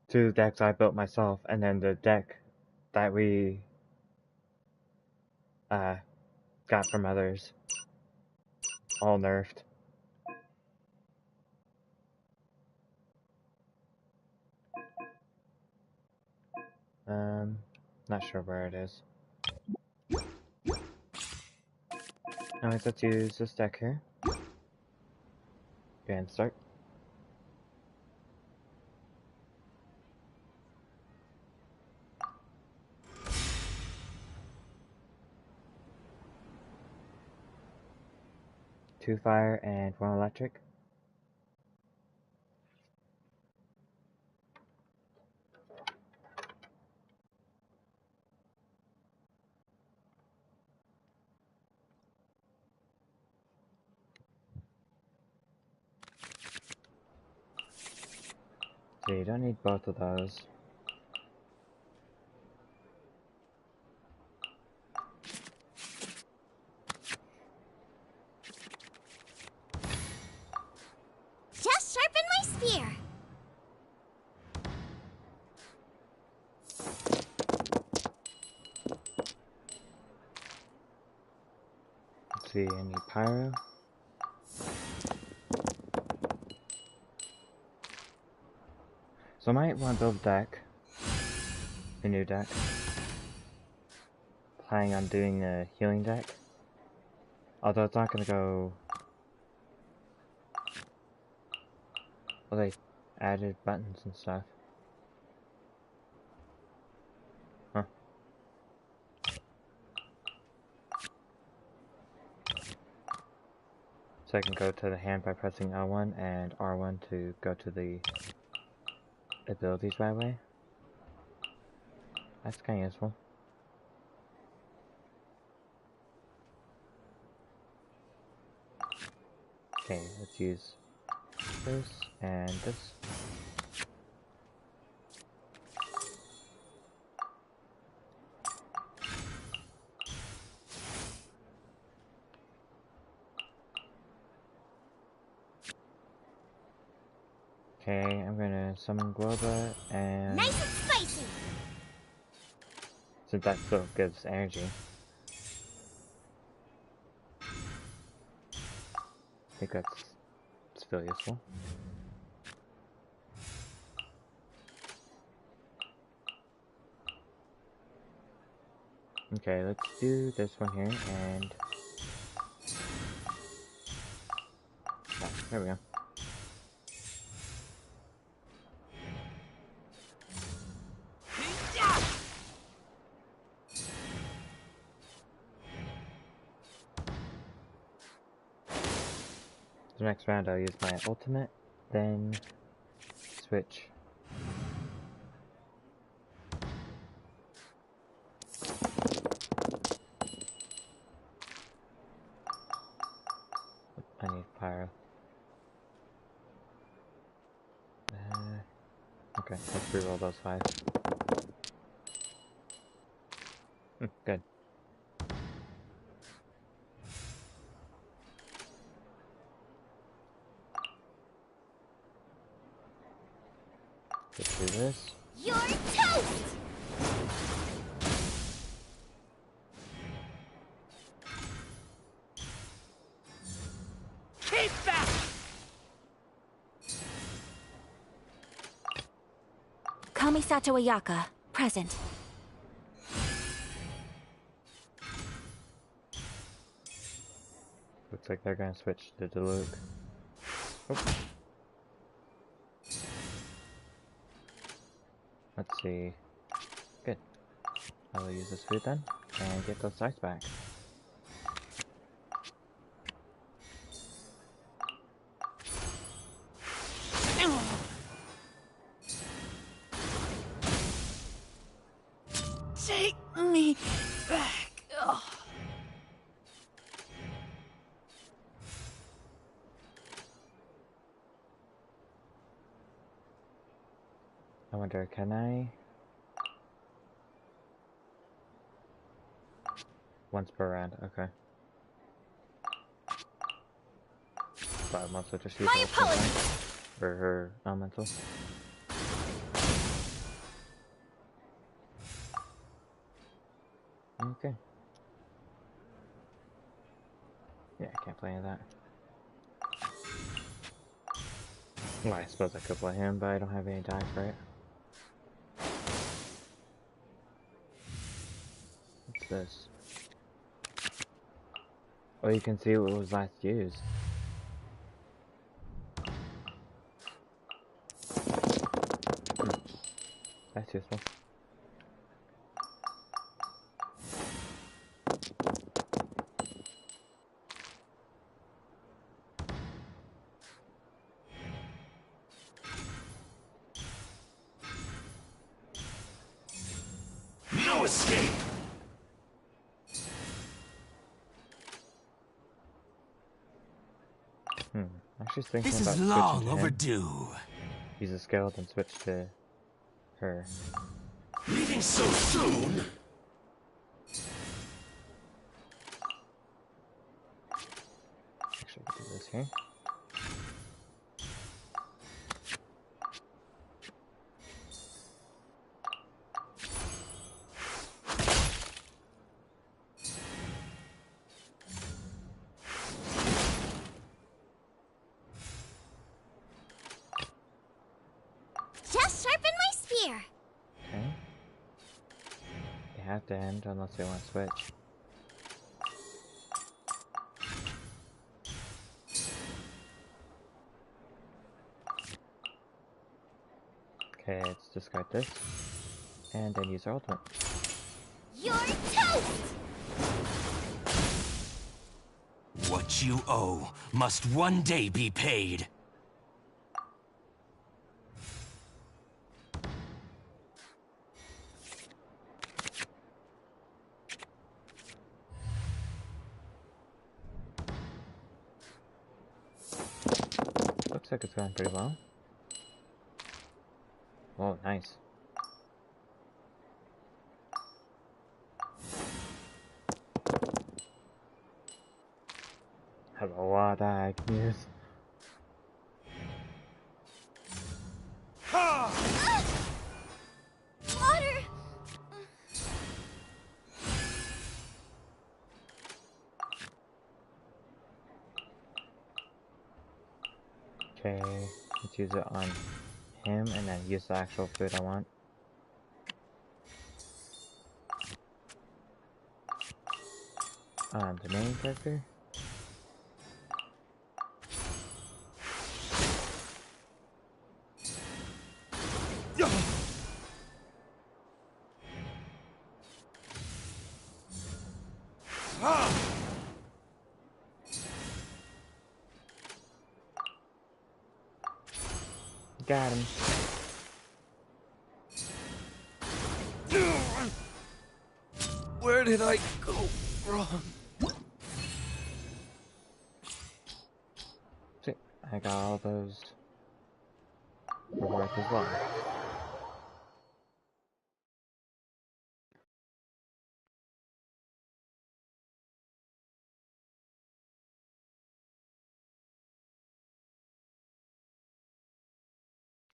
2 decks I built myself, and then the deck that we got from others. All nerfed. Not sure where it is. Anyways, let's use this deck here. And start. Two fire and 1 electric. So you don't need both of those. Just sharpen my spear. Let's see, I need pyro. So I might want to build a deck. A new deck. Planning on doing a healing deck. Although it's not gonna go. Well, they added buttons and stuff. Huh. So I can go to the hand by pressing L1 and R1 to go to the abilities right away. That's kind of useful. Okay, let's use this and this. Okay, I'm gonna summon Globa and... Nice and spicy! Since that still gives energy. I think that's still useful. Okay, let's do this one here and... Oh, there we go. The next round I'll use my ultimate, then switch. I need pyro. Okay, let's reroll those 5. Good. Let's do this. You're toast! Keep that! Kamisato Ayaka, present. Looks like they're gonna switch to Diluc. Oh. Let's see. Good. I will use this food then, and get those dice back. Take me back. Ugh. I wonder, can I? Once per round, okay. But I'm also just using for her elemental. Okay. Yeah, I can't play any of that. Well, I suppose I could play him, but I don't have any die for it. What's this? Oh, you can see what was last used. That's useful. No escape! I was just thinking This about is switching long to him. overdue. Use a skeleton switch to her. Leaving so soon? Actually, I could do this here. Just sharpen my spear! Okay. They have to end unless they want to switch. Okay, let's discard this. And then use our ultimate. You're toast! What you owe must one day be paid. Looks like it's going pretty well. Oh, nice. Have a lot that I can use. Okay, let's use it on him and then use the actual food I want. On the main character. Got him. Where did I go wrong? See, I got all those rewards as well.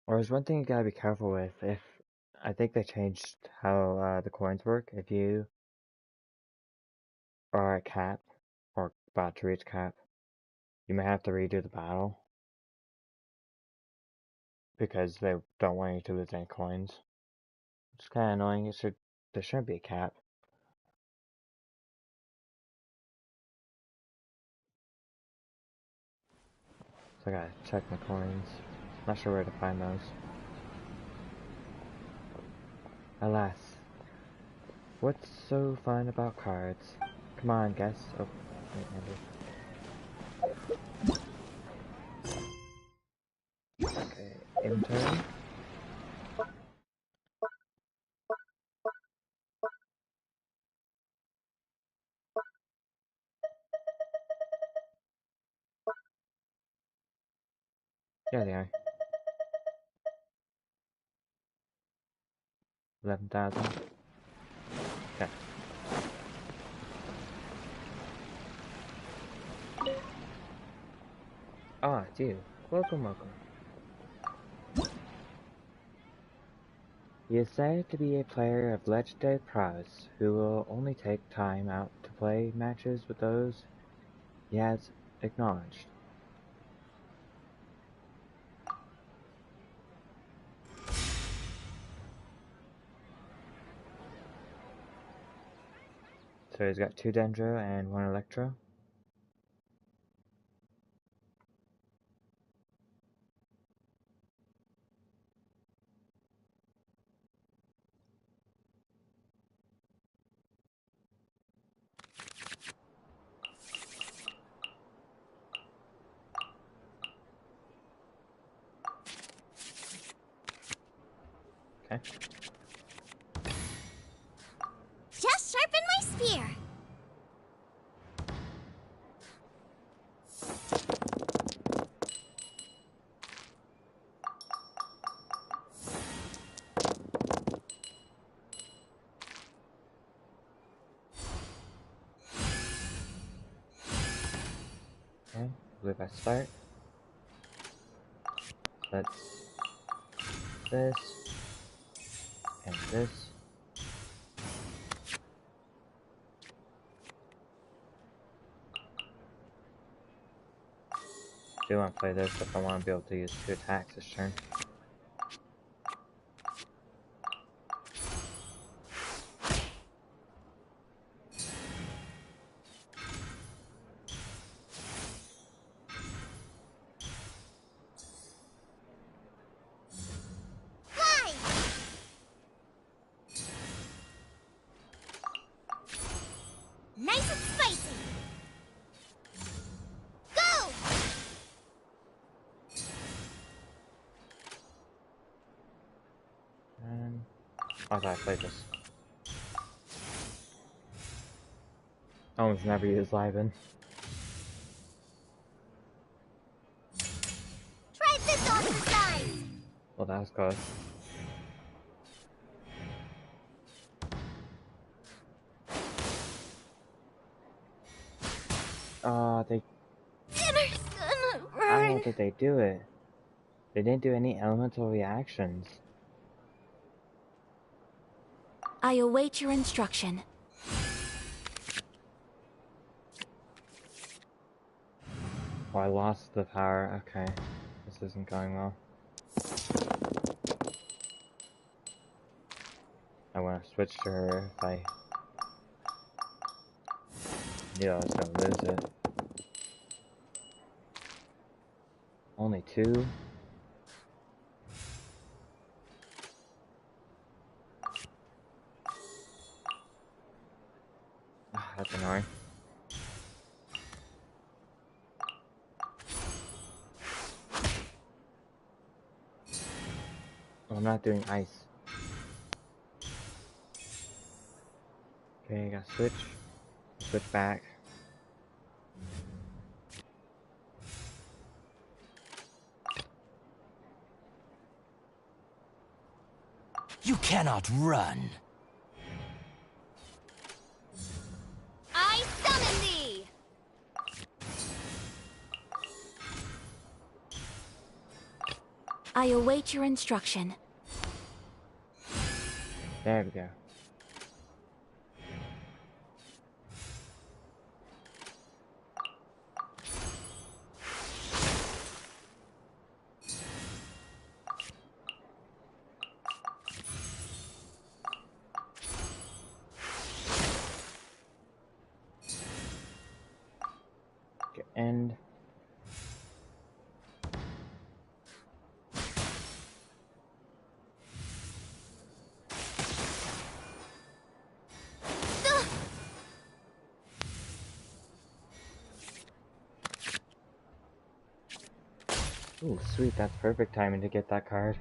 Or there's one thing you gotta be careful with. If I think they changed how the coins work. If you are at cap or about to reach cap, you may have to redo the battle because they don't want you to lose any coins. It's kind of annoying. There shouldn't be a cap. So I gotta check my coins. Not sure where to find those. Alas, what's so fun about cards? Come on, guess. Oh, wait, okay, in turn. Yeah, they are. 11,000. Okay. Ah, it's you. Welcome, welcome. He is said to be a player of legendary prowess who will only take time out to play matches with those he has acknowledged. So he's got 2 Dendro and 1 Electro. Okay. Just sharpen my spear. Okay, I believe I start. That's this and this. I do want to play this if I want to be able to use 2 attacks this turn. Fly! Nice and spicy. Go! And I thought I played this. I almost never use Liven. Try this on the side. Well, that was close. They. Dinner's gonna How burn. did they do it? They didn't do any elemental reactions. I await your instruction. Oh, I lost the power. Okay. This isn't going well. I want to switch to her if I knew I was going to lose it. Only 2? That's annoying. Oh, I'm not doing ice. Okay, I gotta switch. Switch back. You cannot run. I summon thee! I await your instruction. There we go. Okay, end. Ooh, sweet, that's perfect timing to get that card.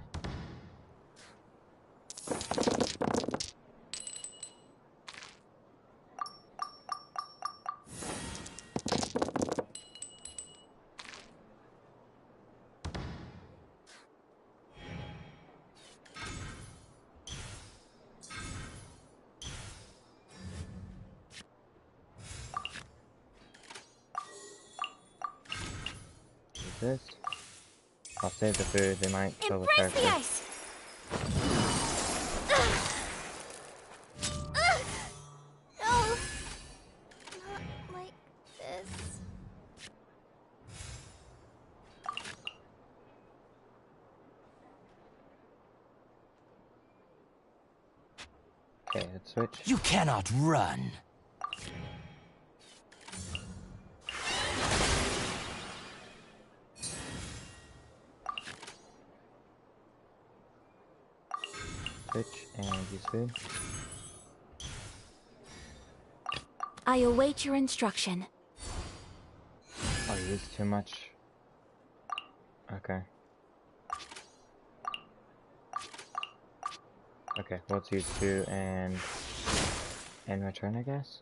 This. I'll save the food, they might kill the Embrace character. the ice! No! Not like this. Okay, let's switch. You cannot run. Switch and use food. I await your instruction. Oh, you used too much. Okay. Okay, let's use 2 and return, I guess.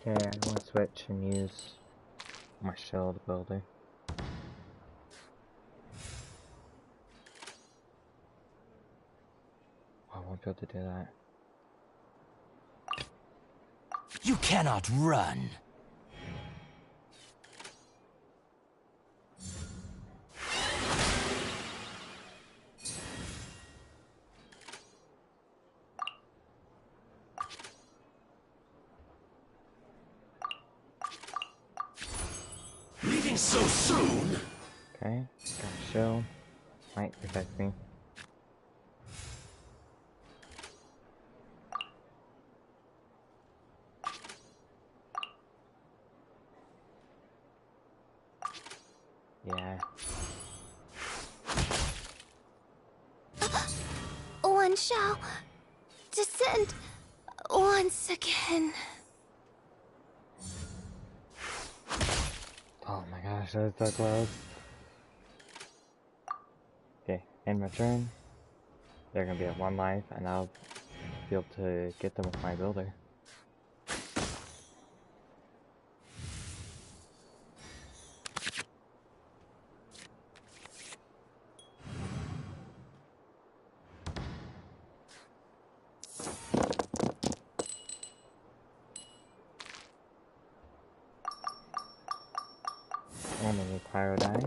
Okay, I want to switch and use my shield ability. I won't be able to do that. You cannot run. Leaving so soon? Okay, got a shield. Might protect me. Yeah. One shall descend once again. Oh my gosh, that was so close. Okay, in return, they're gonna be at 1 life, and I'll be able to get them with my builder. Only need pyro die.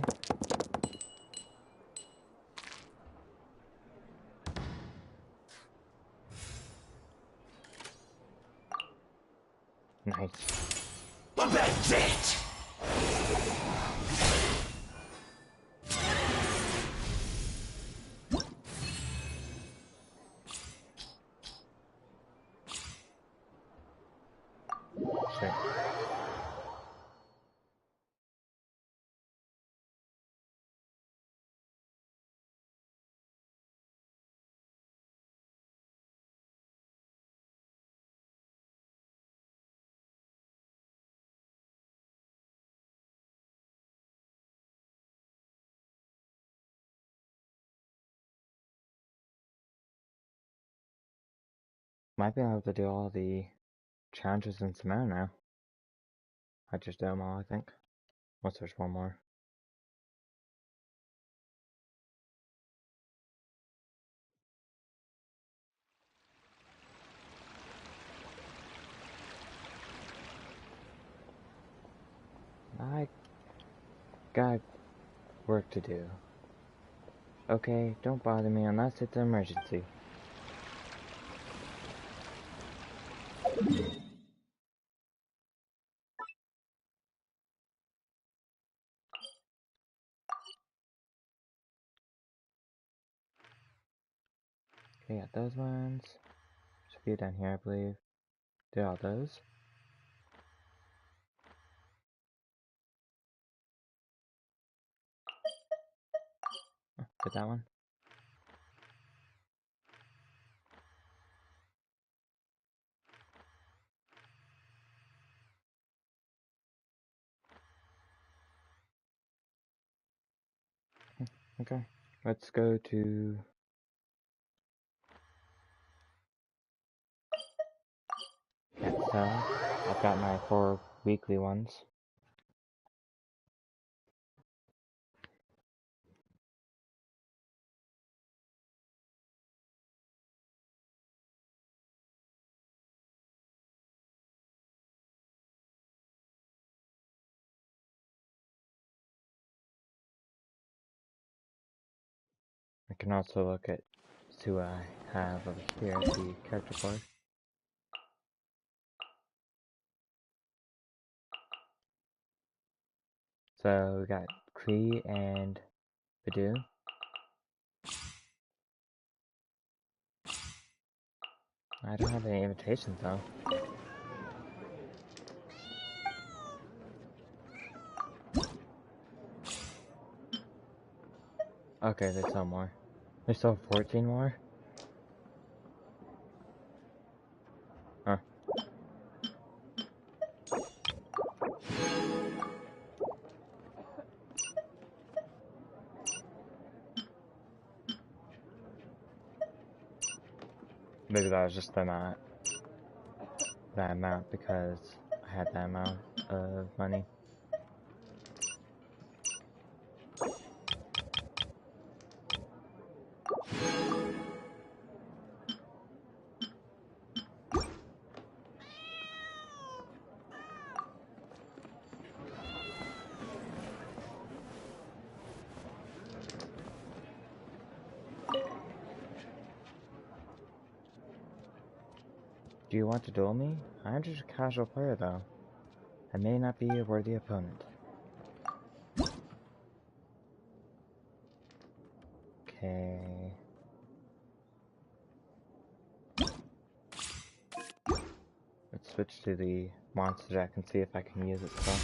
Nice. That's it! Shit. Might be able to do all the challenges in Samara now. I just did them all, I think. Unless there's one more. I got work to do. Okay, don't bother me unless it's an emergency. Okay, got those ones. There's a few down here, I believe. Did all those. Oh, did that one. Okay, let's go to... Can't tell. I've got my 4 weekly ones. I can also look at who I have over here, the character board. So we got Kree and Badu. I don't have any invitations though. Okay, there's still more. There's still 14 more? Huh. Maybe that was just that amount because I had that amount of money. Do you want to duel me? I'm just a casual player though. I may not be a worthy opponent. Okay. Let's switch to the monster deck and see if I can use it still.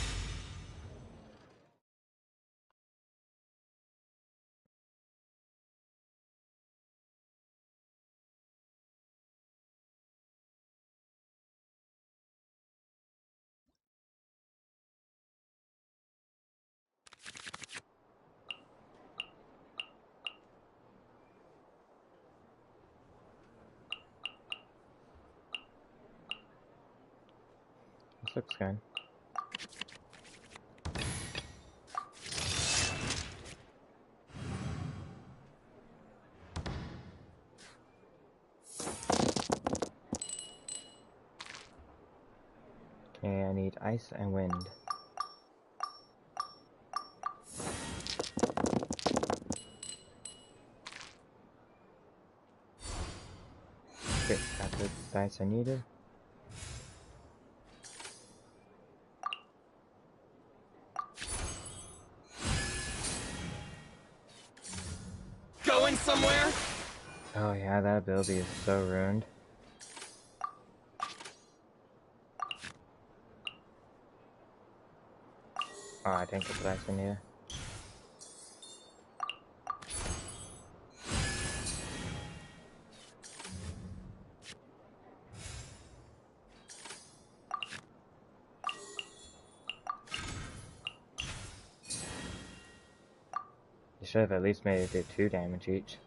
looks good. Okay, I need ice and wind. Okay, got the dice I needed. Going somewhere? Oh yeah, that ability is so ruined. Oh, I didn't get the dice I needed. You should have at least made it do 2 damage each.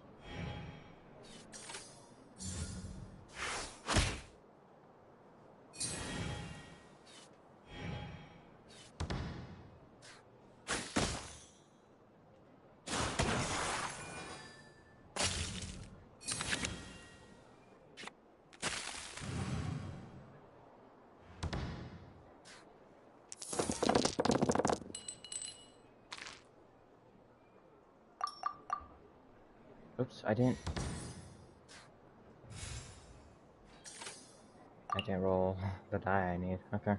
Oops, I didn't roll the die I need. Okay.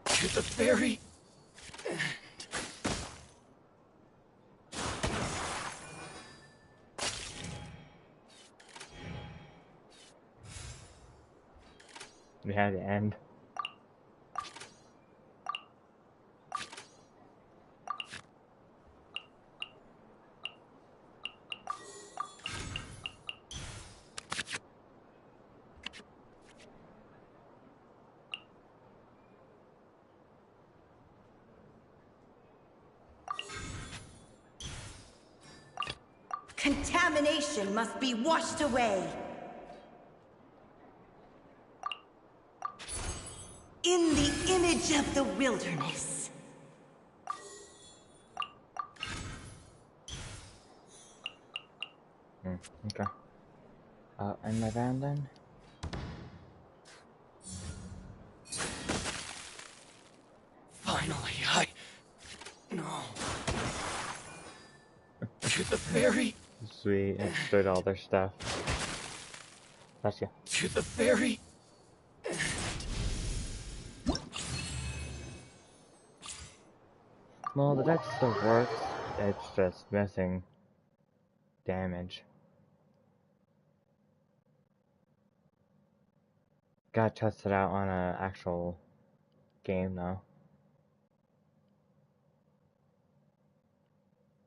To the very end. We had to end. Contamination must be washed away. In the image of the wilderness. Okay. End my round then? Finally, No. To the very... Sweet, it destroyed all their stuff. Bless you. To the very... Well, the deck still works, it's just missing damage. Gotta test it out on an actual game though.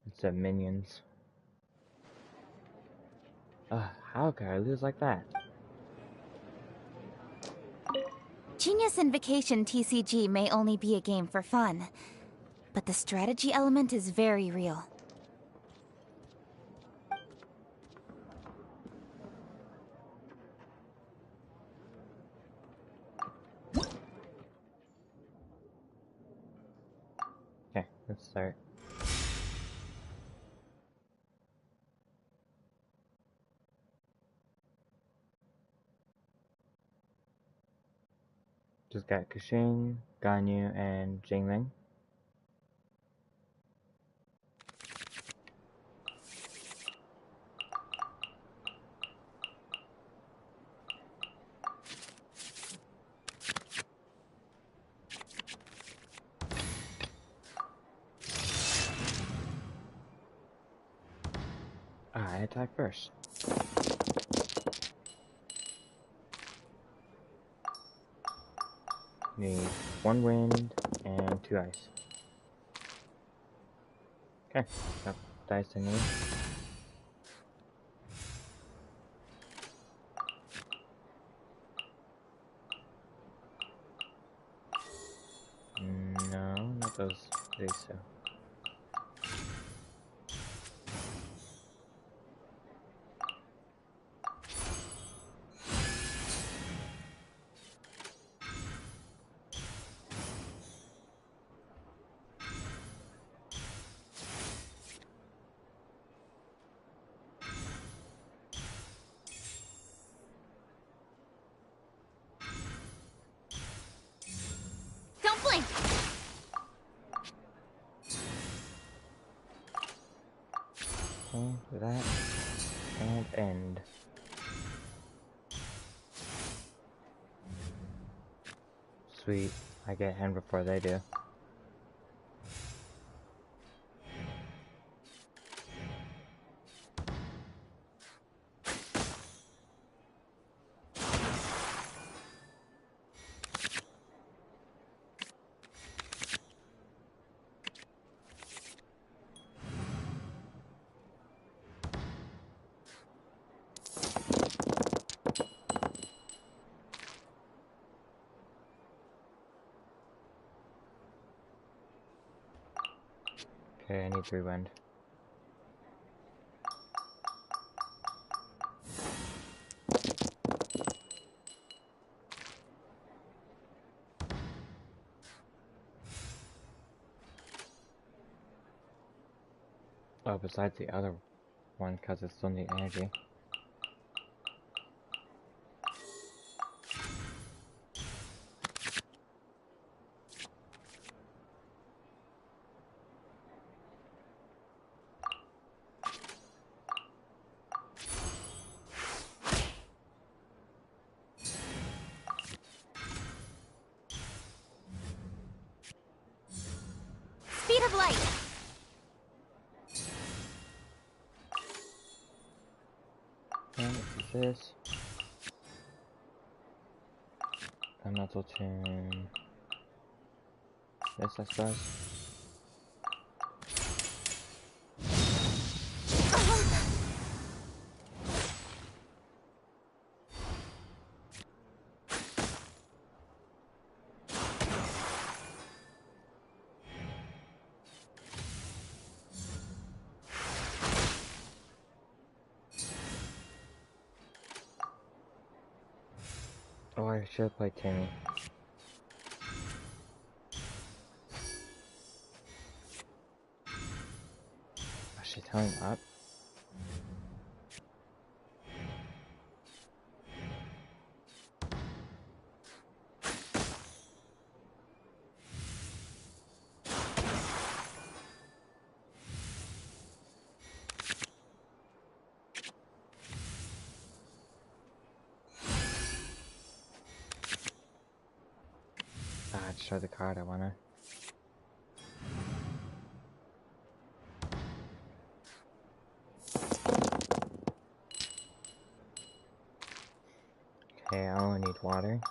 It's a minions. How could I lose like that? Genius Invocation TCG may only be a game for fun, but the strategy element is very real. Okay, let's start. Just got Kushing, Ganyu, and Jingling. I attack first. Need 1 wind and 2 ice. Okay, got dice I need. No, not those. These two. Do that. And end. Sweet. I get hand before they do. Okay, I need 3 wind. Oh, besides the other one, because it's still need energy. Speed of light! And this. I'm not touching this, I suppose. Oh, I should have played Timmy. I should tell him up. Ah, just show the card I wanna. Okay, I only need water.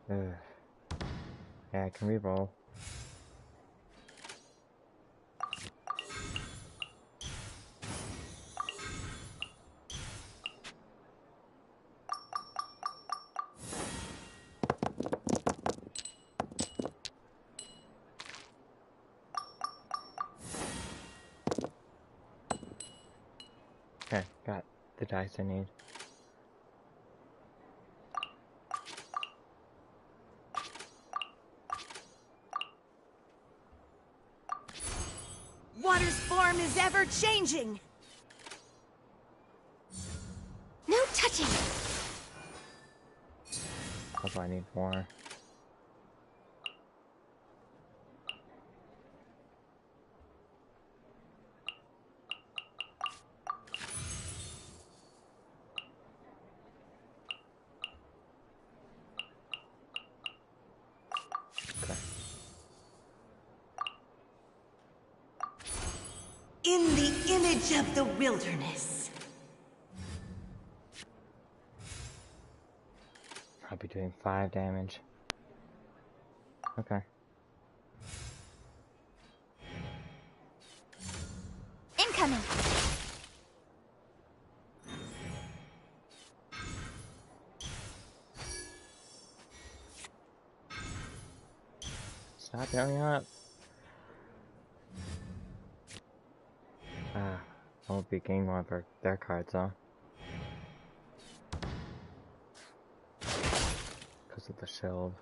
Ugh. Yeah, I can reroll. Okay, got the dice I need. Water's form is ever changing. No touching! Also, I need more. In the image of the wilderness. I'll be doing 5 damage. Okay. Incoming! Stop yelling up. Ah, I won't be getting one of their cards, though. Because of the shield.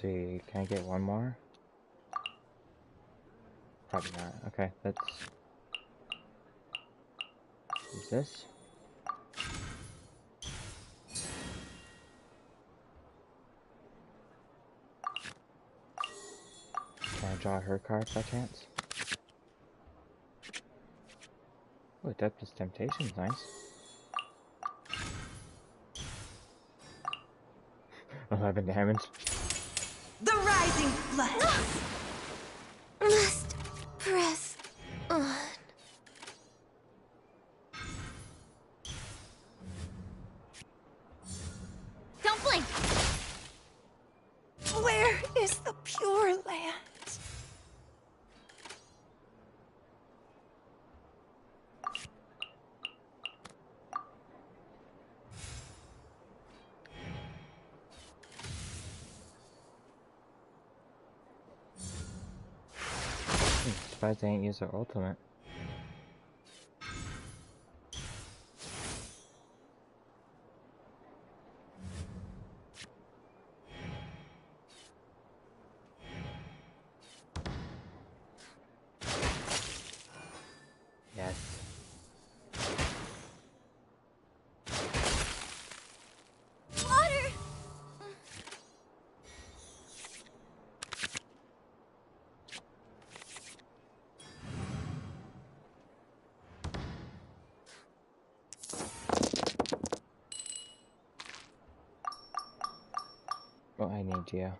see, can I get one more? Probably not. Okay, let's use this. Can I draw her card by chance? Oh, Adeptus Temptation's nice. 11 damage. The rising flood. Must press on. Don't blink! Where is the Pure Land? Surprised they ain't use their ultimate. Yes. Water! Oh, I need you.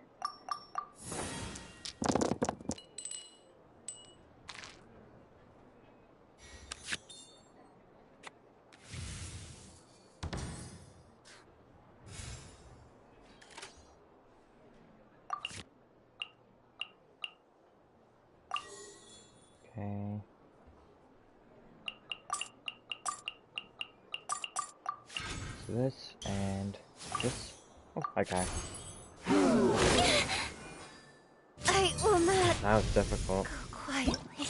Okay. So this and this. Oh, okay. I will not That was difficult. go quietly.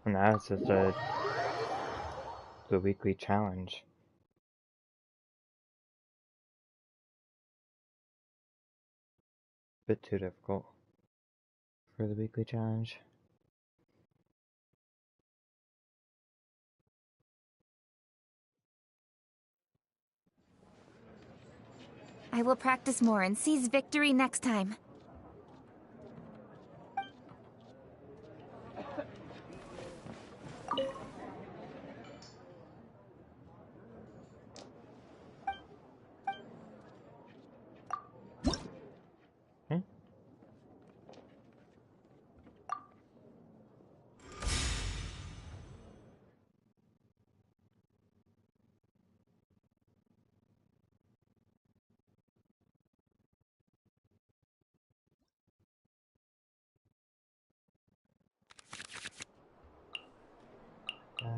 And now it's just the weekly challenge. Bit too difficult for the weekly challenge. I will practice more and seize victory next time.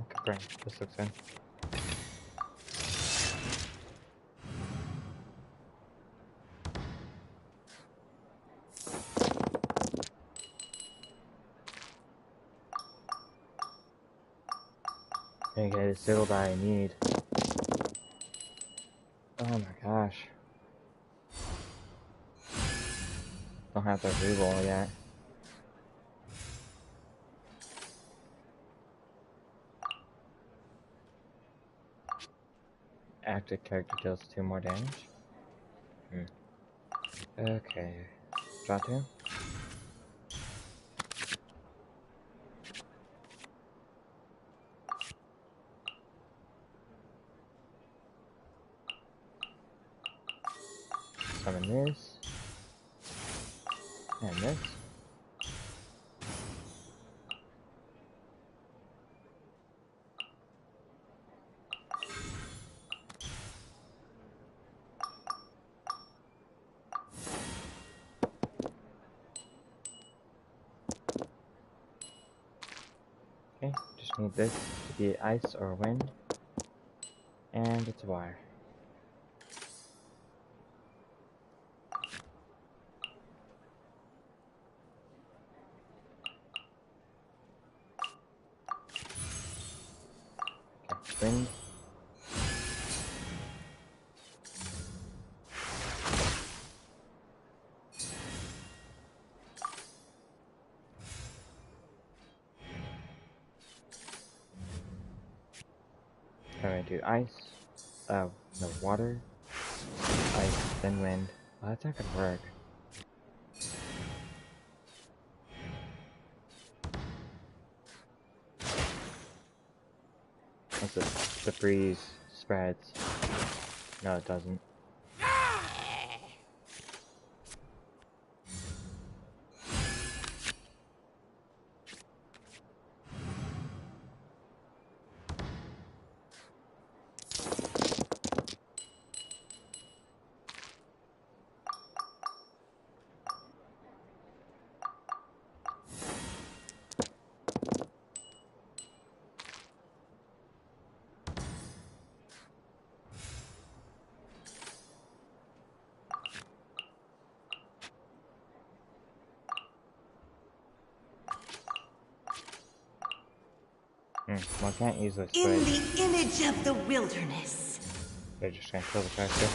Confirm. This looks in. Okay, the sigil that I need. Oh my gosh. Don't have the reroll yet. Active character deals 2 more damage. Okay. Draw 2. Summon this. And this. Okay, just need this to be ice or wind. And it's wire. Okay, wind. do ice, no, water, ice, then wind. Well, that's not gonna work. Once the freeze spreads. No, it doesn't. Well, I can't use this switch. In the image of the wilderness. They're just gonna kill the character.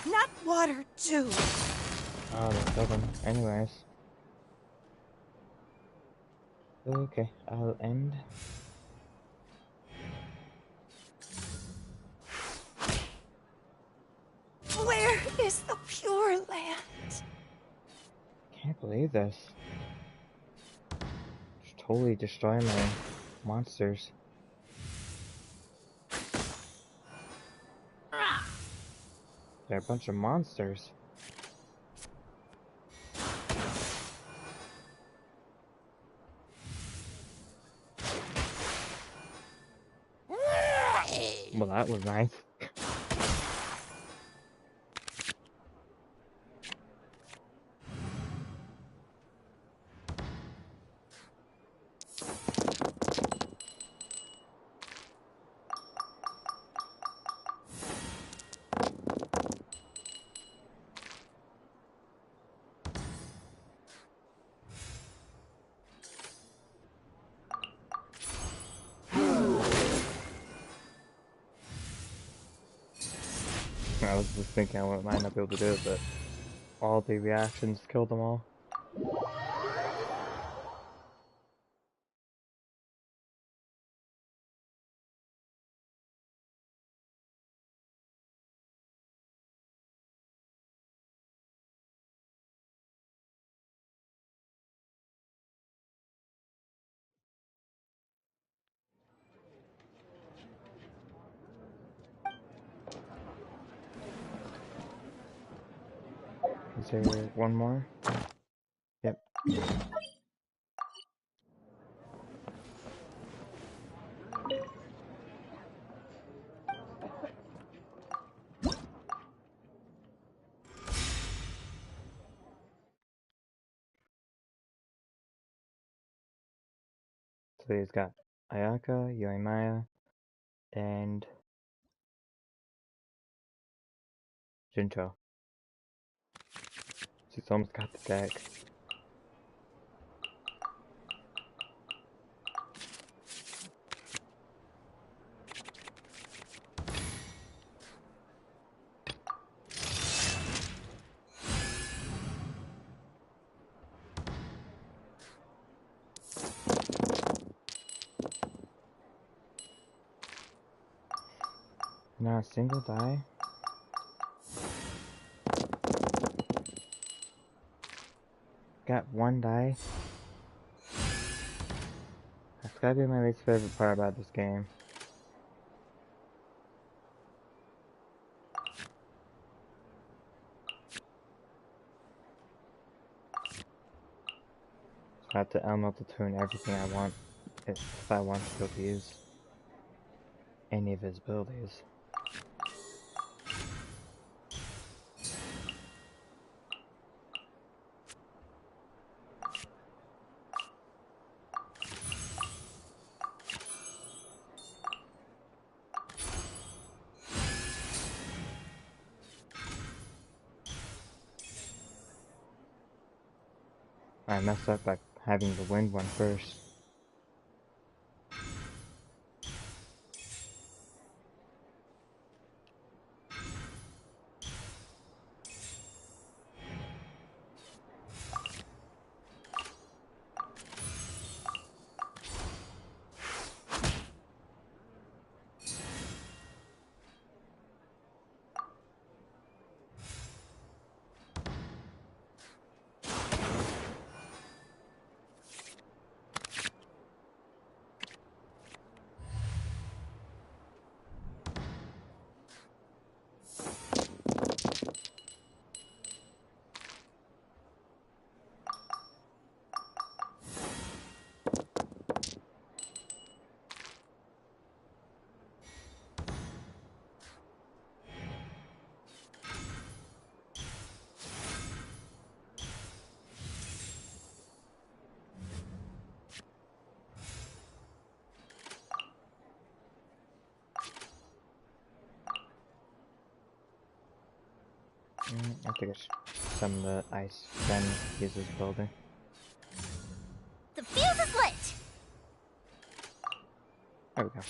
Not water, too. Oh, they killed him. Anyways. Okay, I'll end. Where is the Pure Land? Can't believe this. Just totally destroy my monsters. They're a bunch of monsters. Well, that was nice. I was just thinking I might not be able to do it, but all the reactions killed them all. Is there one more? Yep. So he's got Ayaka, Yoimiya, and Jincho. She's almost got the deck. Not a single die. Got one die. That's gotta be my least favorite part about this game. So I have to multi-tune everything I want if I want to be able to use any of his abilities. I messed up by having the wind one first. I think I should summon the ice then use this building. The fuse is lit! There we go.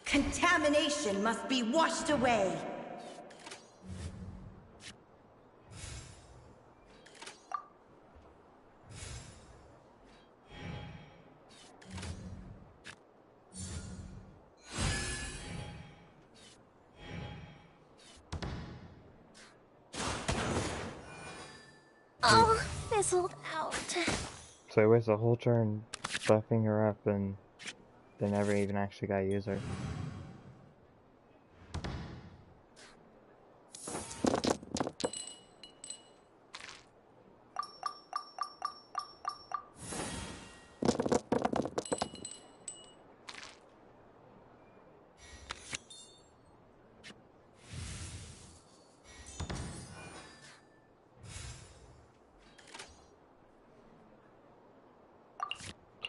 Contamination must be washed away. Oh, fizzled out. So I wasted a whole turn buffing her up and they never even actually got to use her.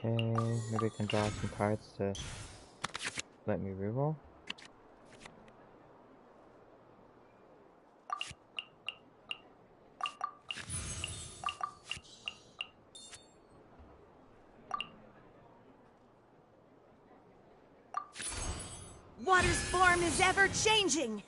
Okay, maybe I can draw some cards to let me reroll. Water's form is ever changing.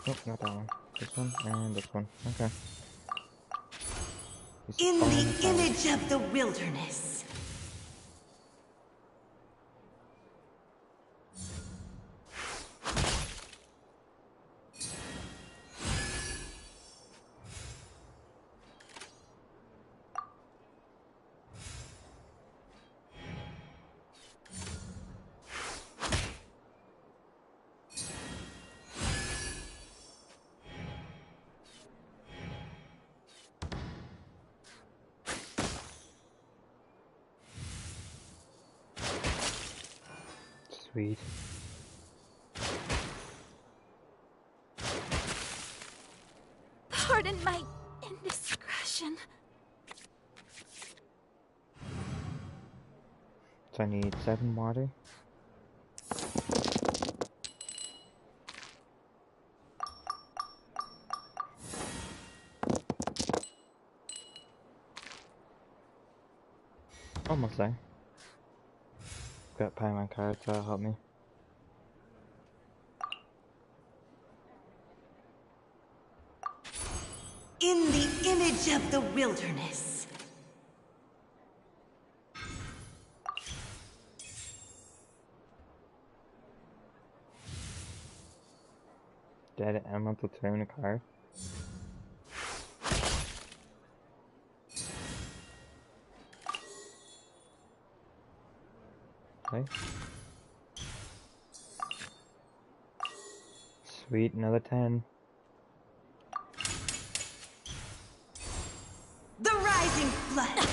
Oh, not that one. This one and this one. Okay. In the image of the wilderness. Sweet. Pardon my indiscretion. So I need 7 water. Almost there. Got Paimon cards, so that'll help me. In the image of the wilderness. Dead elemental turn a card. Okay. Sweet, another 10. The rising flood.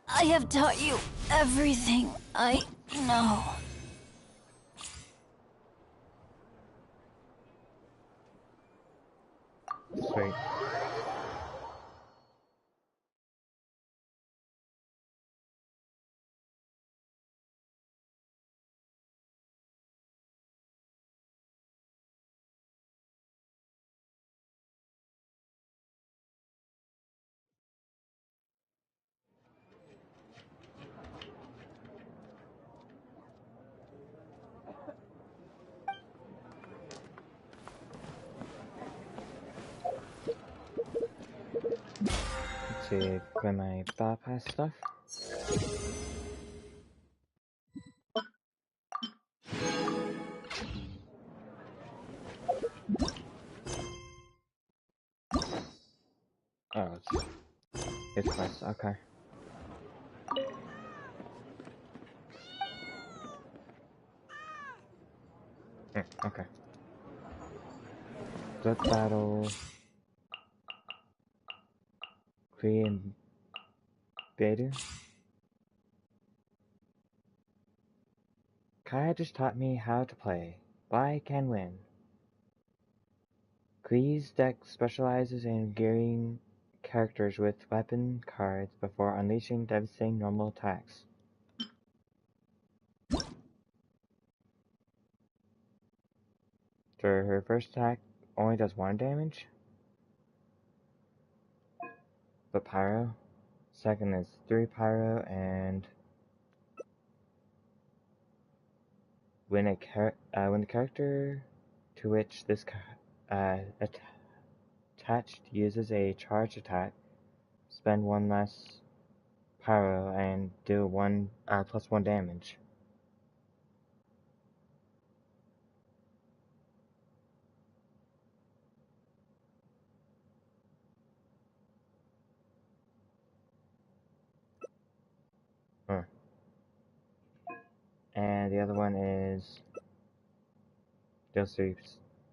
I have taught you everything I know. Sweet. Let's see, play my bypass stuff. Oh, it's quest, okay. Okay. Flip battle. Korean beta. Kaya just taught me how to play. I can win. Klee's deck specializes in gearing characters with weapon cards before unleashing devastating normal attacks. So her first attack only does 1 damage, but Pyro. Second is 3 Pyro, and when the character to which this attached uses a charge attack, spend 1 less Pyro and deal plus 1 damage. And the other one is deals 3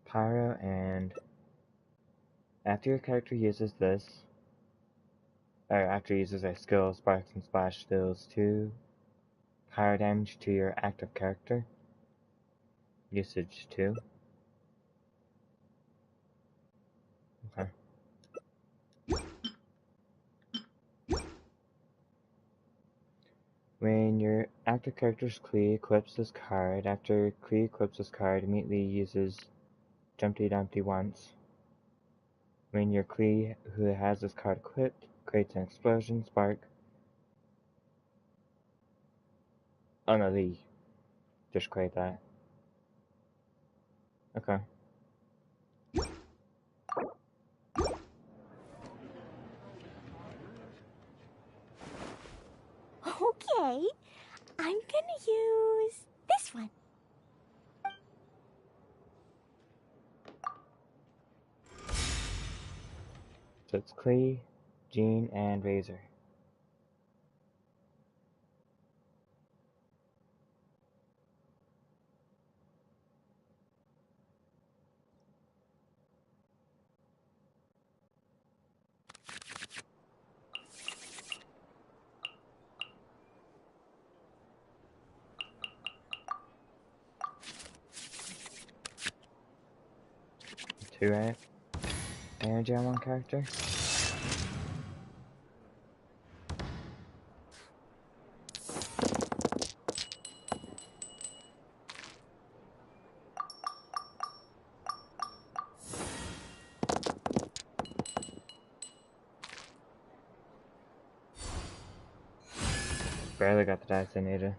Pyro, and after your character uses this, or after it uses a skill, Sparks and Splash deals 2 Pyro damage to your active character. Usage 2. Okay. When your active character's Klee equips this card, after Klee equips this card, immediately uses Jumpty Dumpty once. When your Klee who has this card equipped creates an explosion, spark. Oh no, Lee. Just create that. Okay. Okay, I'm gonna use this one. So it's Klee, Jean, and Razor. Two, right? Energy on one character. Barely got the designator.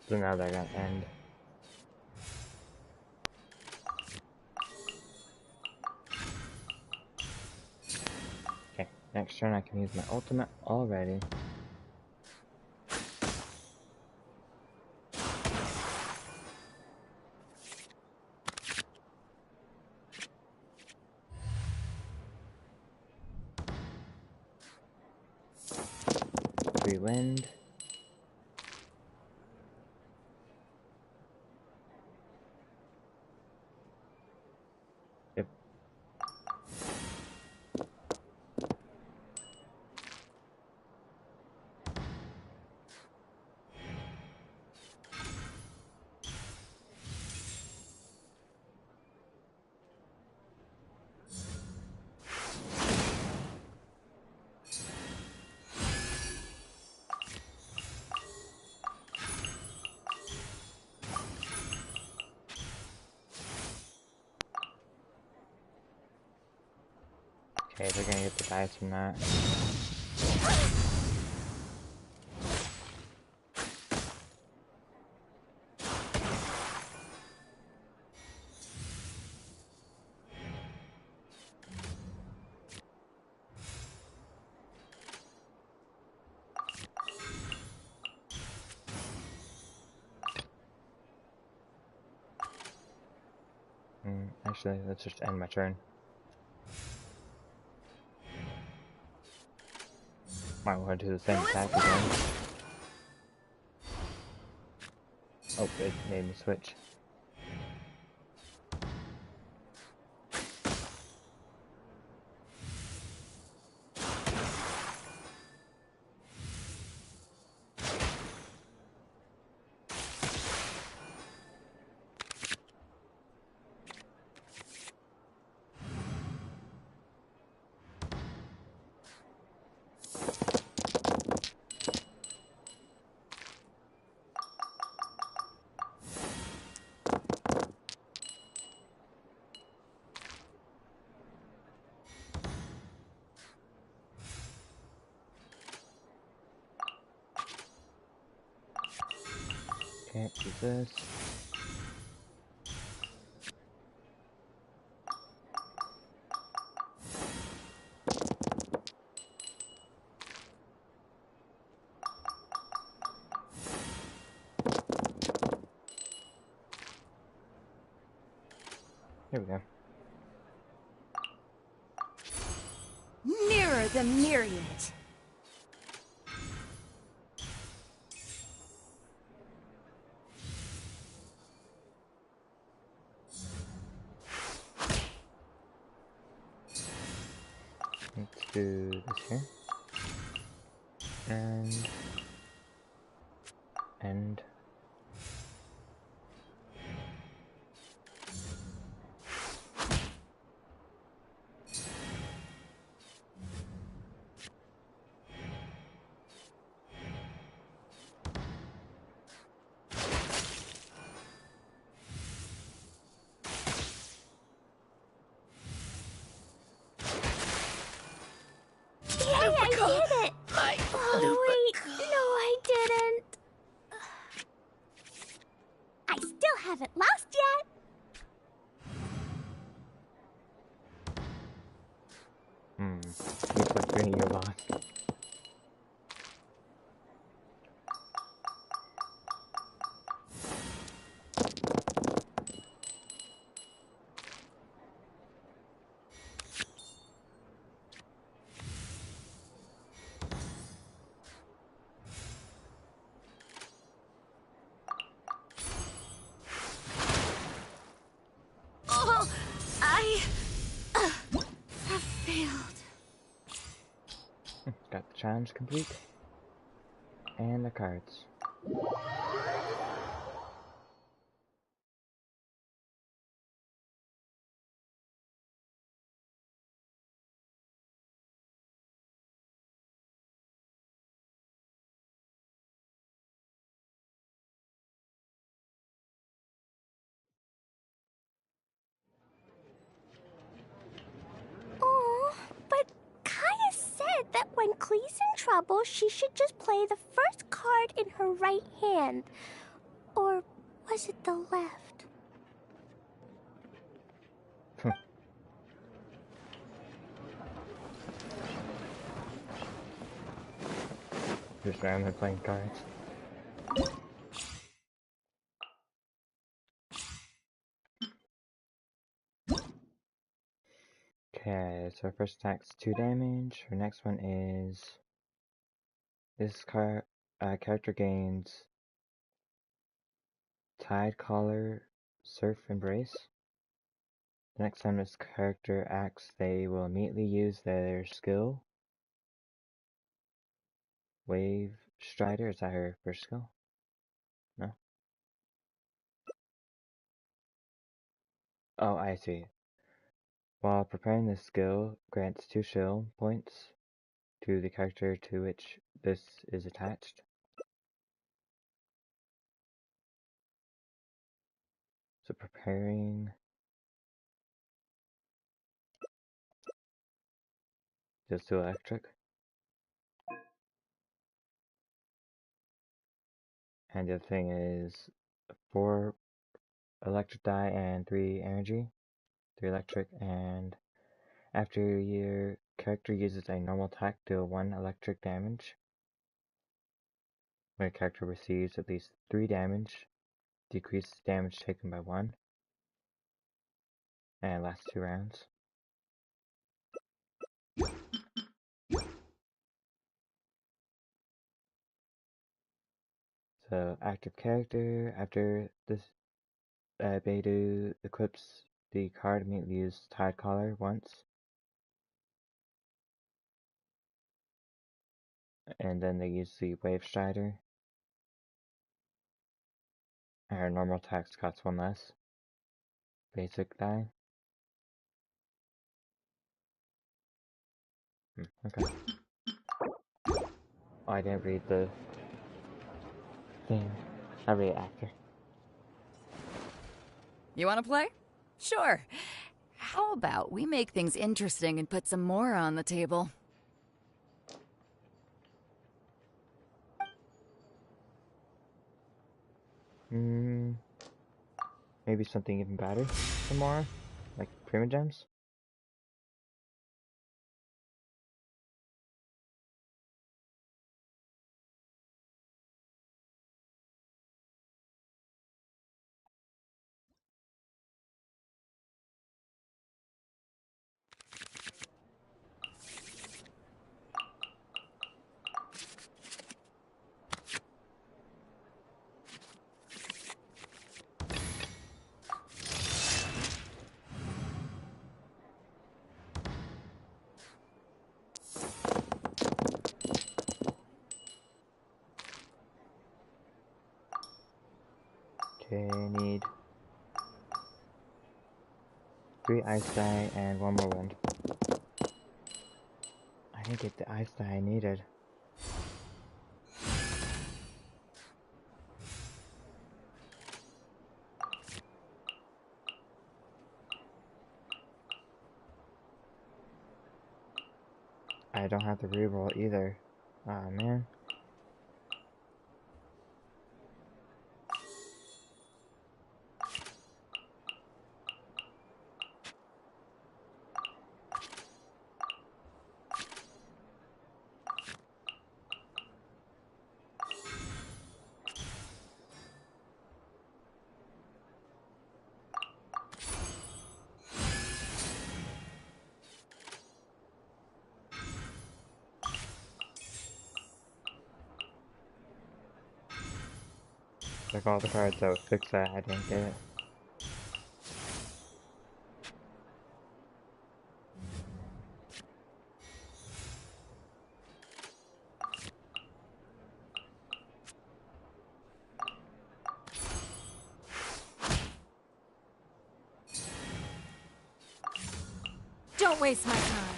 So now they're gonna end. Next turn I can use my ultimate already. Free wind. Yep. Okay, they're gonna get the dice from that. Actually, let's just end my turn. Might want to do the same attack again. Oh, it made me switch. Can't do this. Here we go. Mirror the myriad. Let's do this here. And I did it! Oh, wait. No, I didn't. I still haven't lost yet. looks like bringing your loss. Oh, I have failed. Got the challenge complete. And the cards. Oh, but Kaya said that when Klee's in trouble, she should just play the first card in her right hand. Or was it the left? Just randomly playing cards. Okay, so first attack's 2 damage. Her next one is this character gains Tide Collar, Surf Embrace. The next time this character acts, they will immediately use their skill. Wave Strider, is that her first skill? No? Oh, I see. While preparing this skill, grants 2 shield points to the character to which this is attached. So preparing just to electric. And the other thing is 4 electric die and 3 energy. 3 electric, and after your character uses a normal attack, deal 1 electric damage. When a character receives at least 3 damage, decrease damage taken by 1. And lasts 2 rounds. So active character, after this Beidou equips the card, immediately use Tide Collar once. And then they use the Wave Strider. Our normal attacks cost 1 less. Basic die. Okay. Oh, I didn't read the thing. I read actor. You want to play? Sure. How about we make things interesting and put some more on the table? Maybe something even better tomorrow? Like Prima Gems? Okay, I need 3 ice die and 1 more wind. I didn't get the ice die I needed. I don't have to reroll either. Aw, man. Like all the cards that would fix that, I didn't get it. Don't waste my time.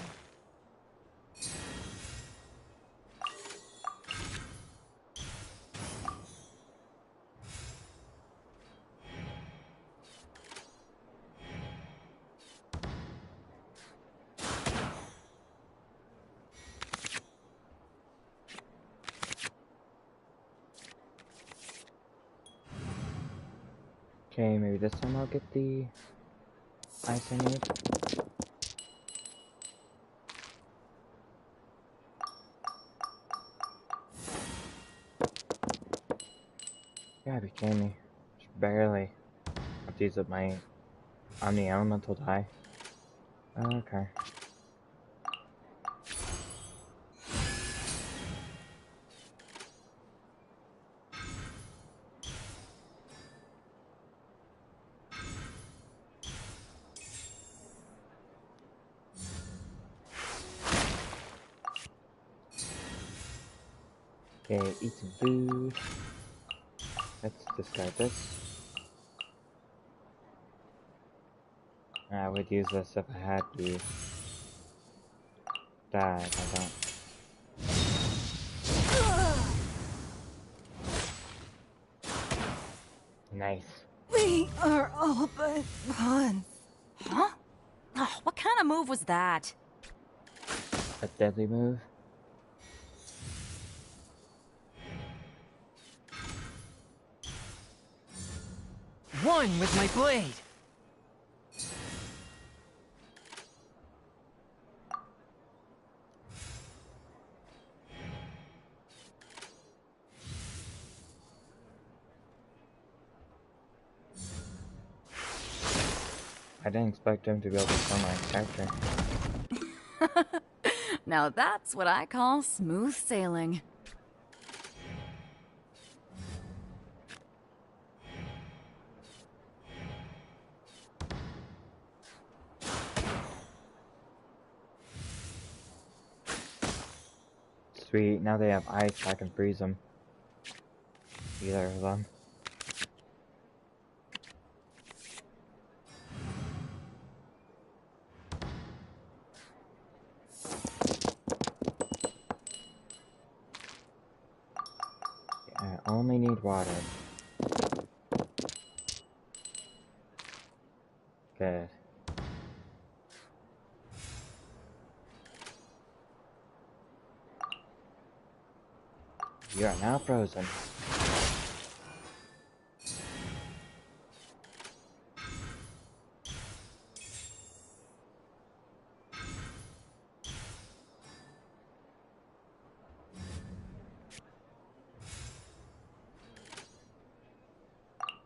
Okay, maybe this time I'll get the ice I need. Jamie. Just barely. I have to use up my Omni Elemental die. Okay. Okay, eat some food. Let's discard this. I would use this if I had the die, I don't. Nice. We are all but one. Huh? Oh, what kind of move was that? A deadly move? One with my blade. I didn't expect him to be able to kill my character. Now that's what I call smooth sailing. Sweet, now they have ice, I can freeze them. Either of them. I only need water. Good. You are now frozen.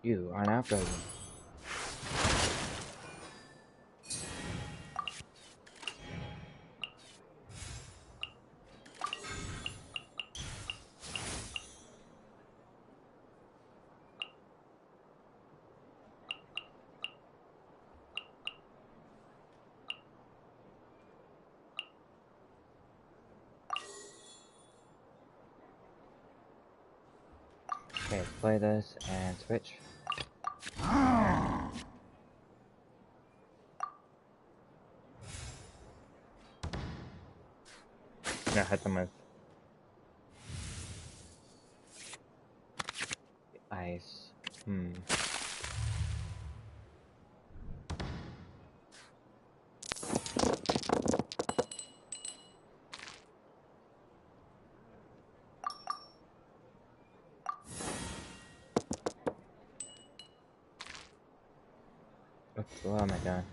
You are now frozen. Okay, let's play this and switch. No, hit them with ice. Oops, what am I doing?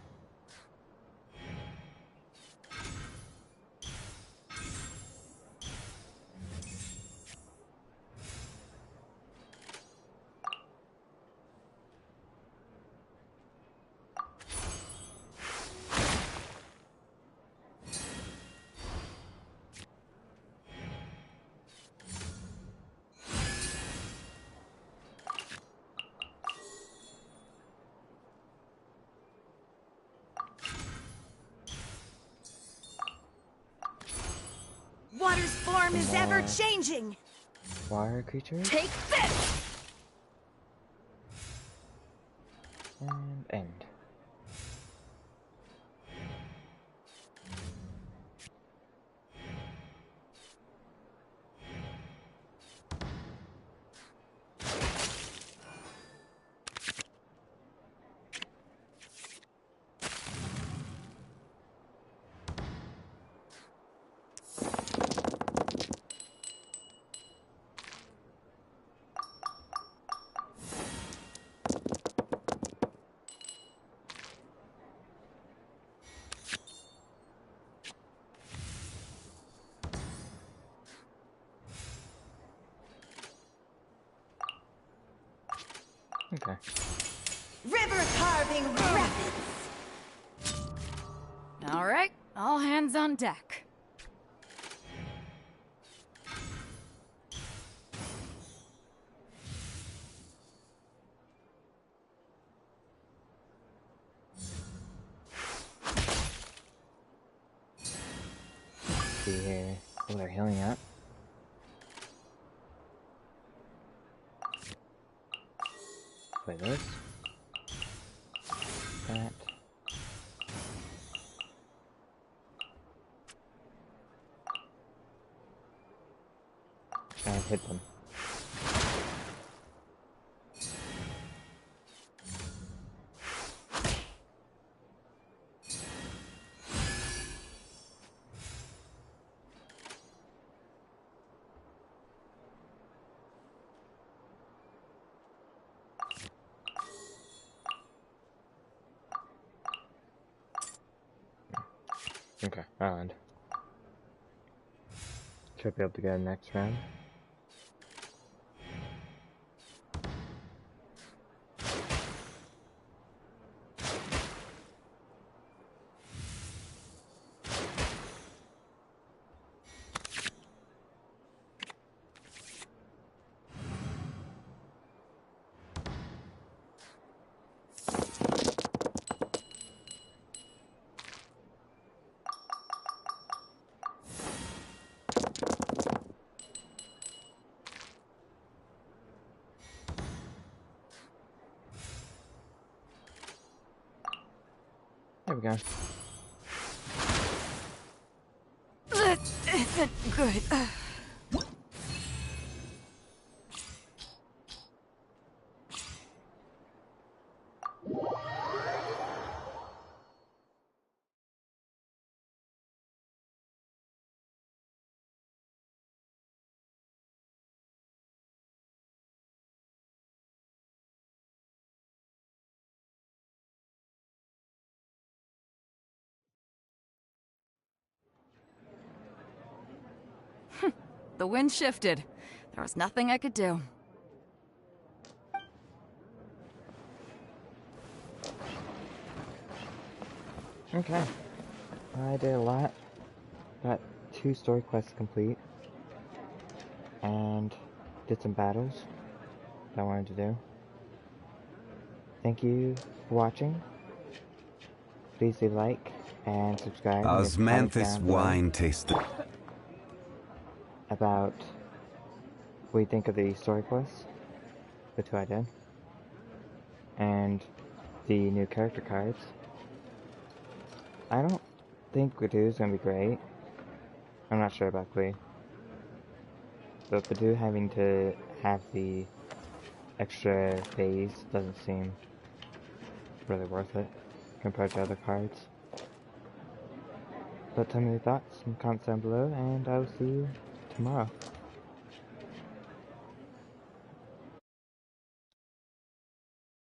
Water's form is More ever changing. water creatures? Take this! And end. Okay. River carving rapids. All right, all hands on deck. Let's see here. Oh, they're healing up. Play this. That. And hit them. Okay, island. Should be able to get a next round. There we go. That isn't good. The wind shifted. There was nothing I could do. Okay. I did a lot. Got 2 story quests complete. And did some battles that I wanted to do. Thank you for watching. Please leave a like and subscribe. And leave a comment Osmanthus down below wine tasted. about what you think of the story quests, the 2 I did, and the new character cards. I don't think Gladue is going to be great. I'm not sure about Glee. But Gladue having to have the extra phase doesn't seem really worth it compared to other cards. But tell me your thoughts in the comments down below, and I will see you tomorrow.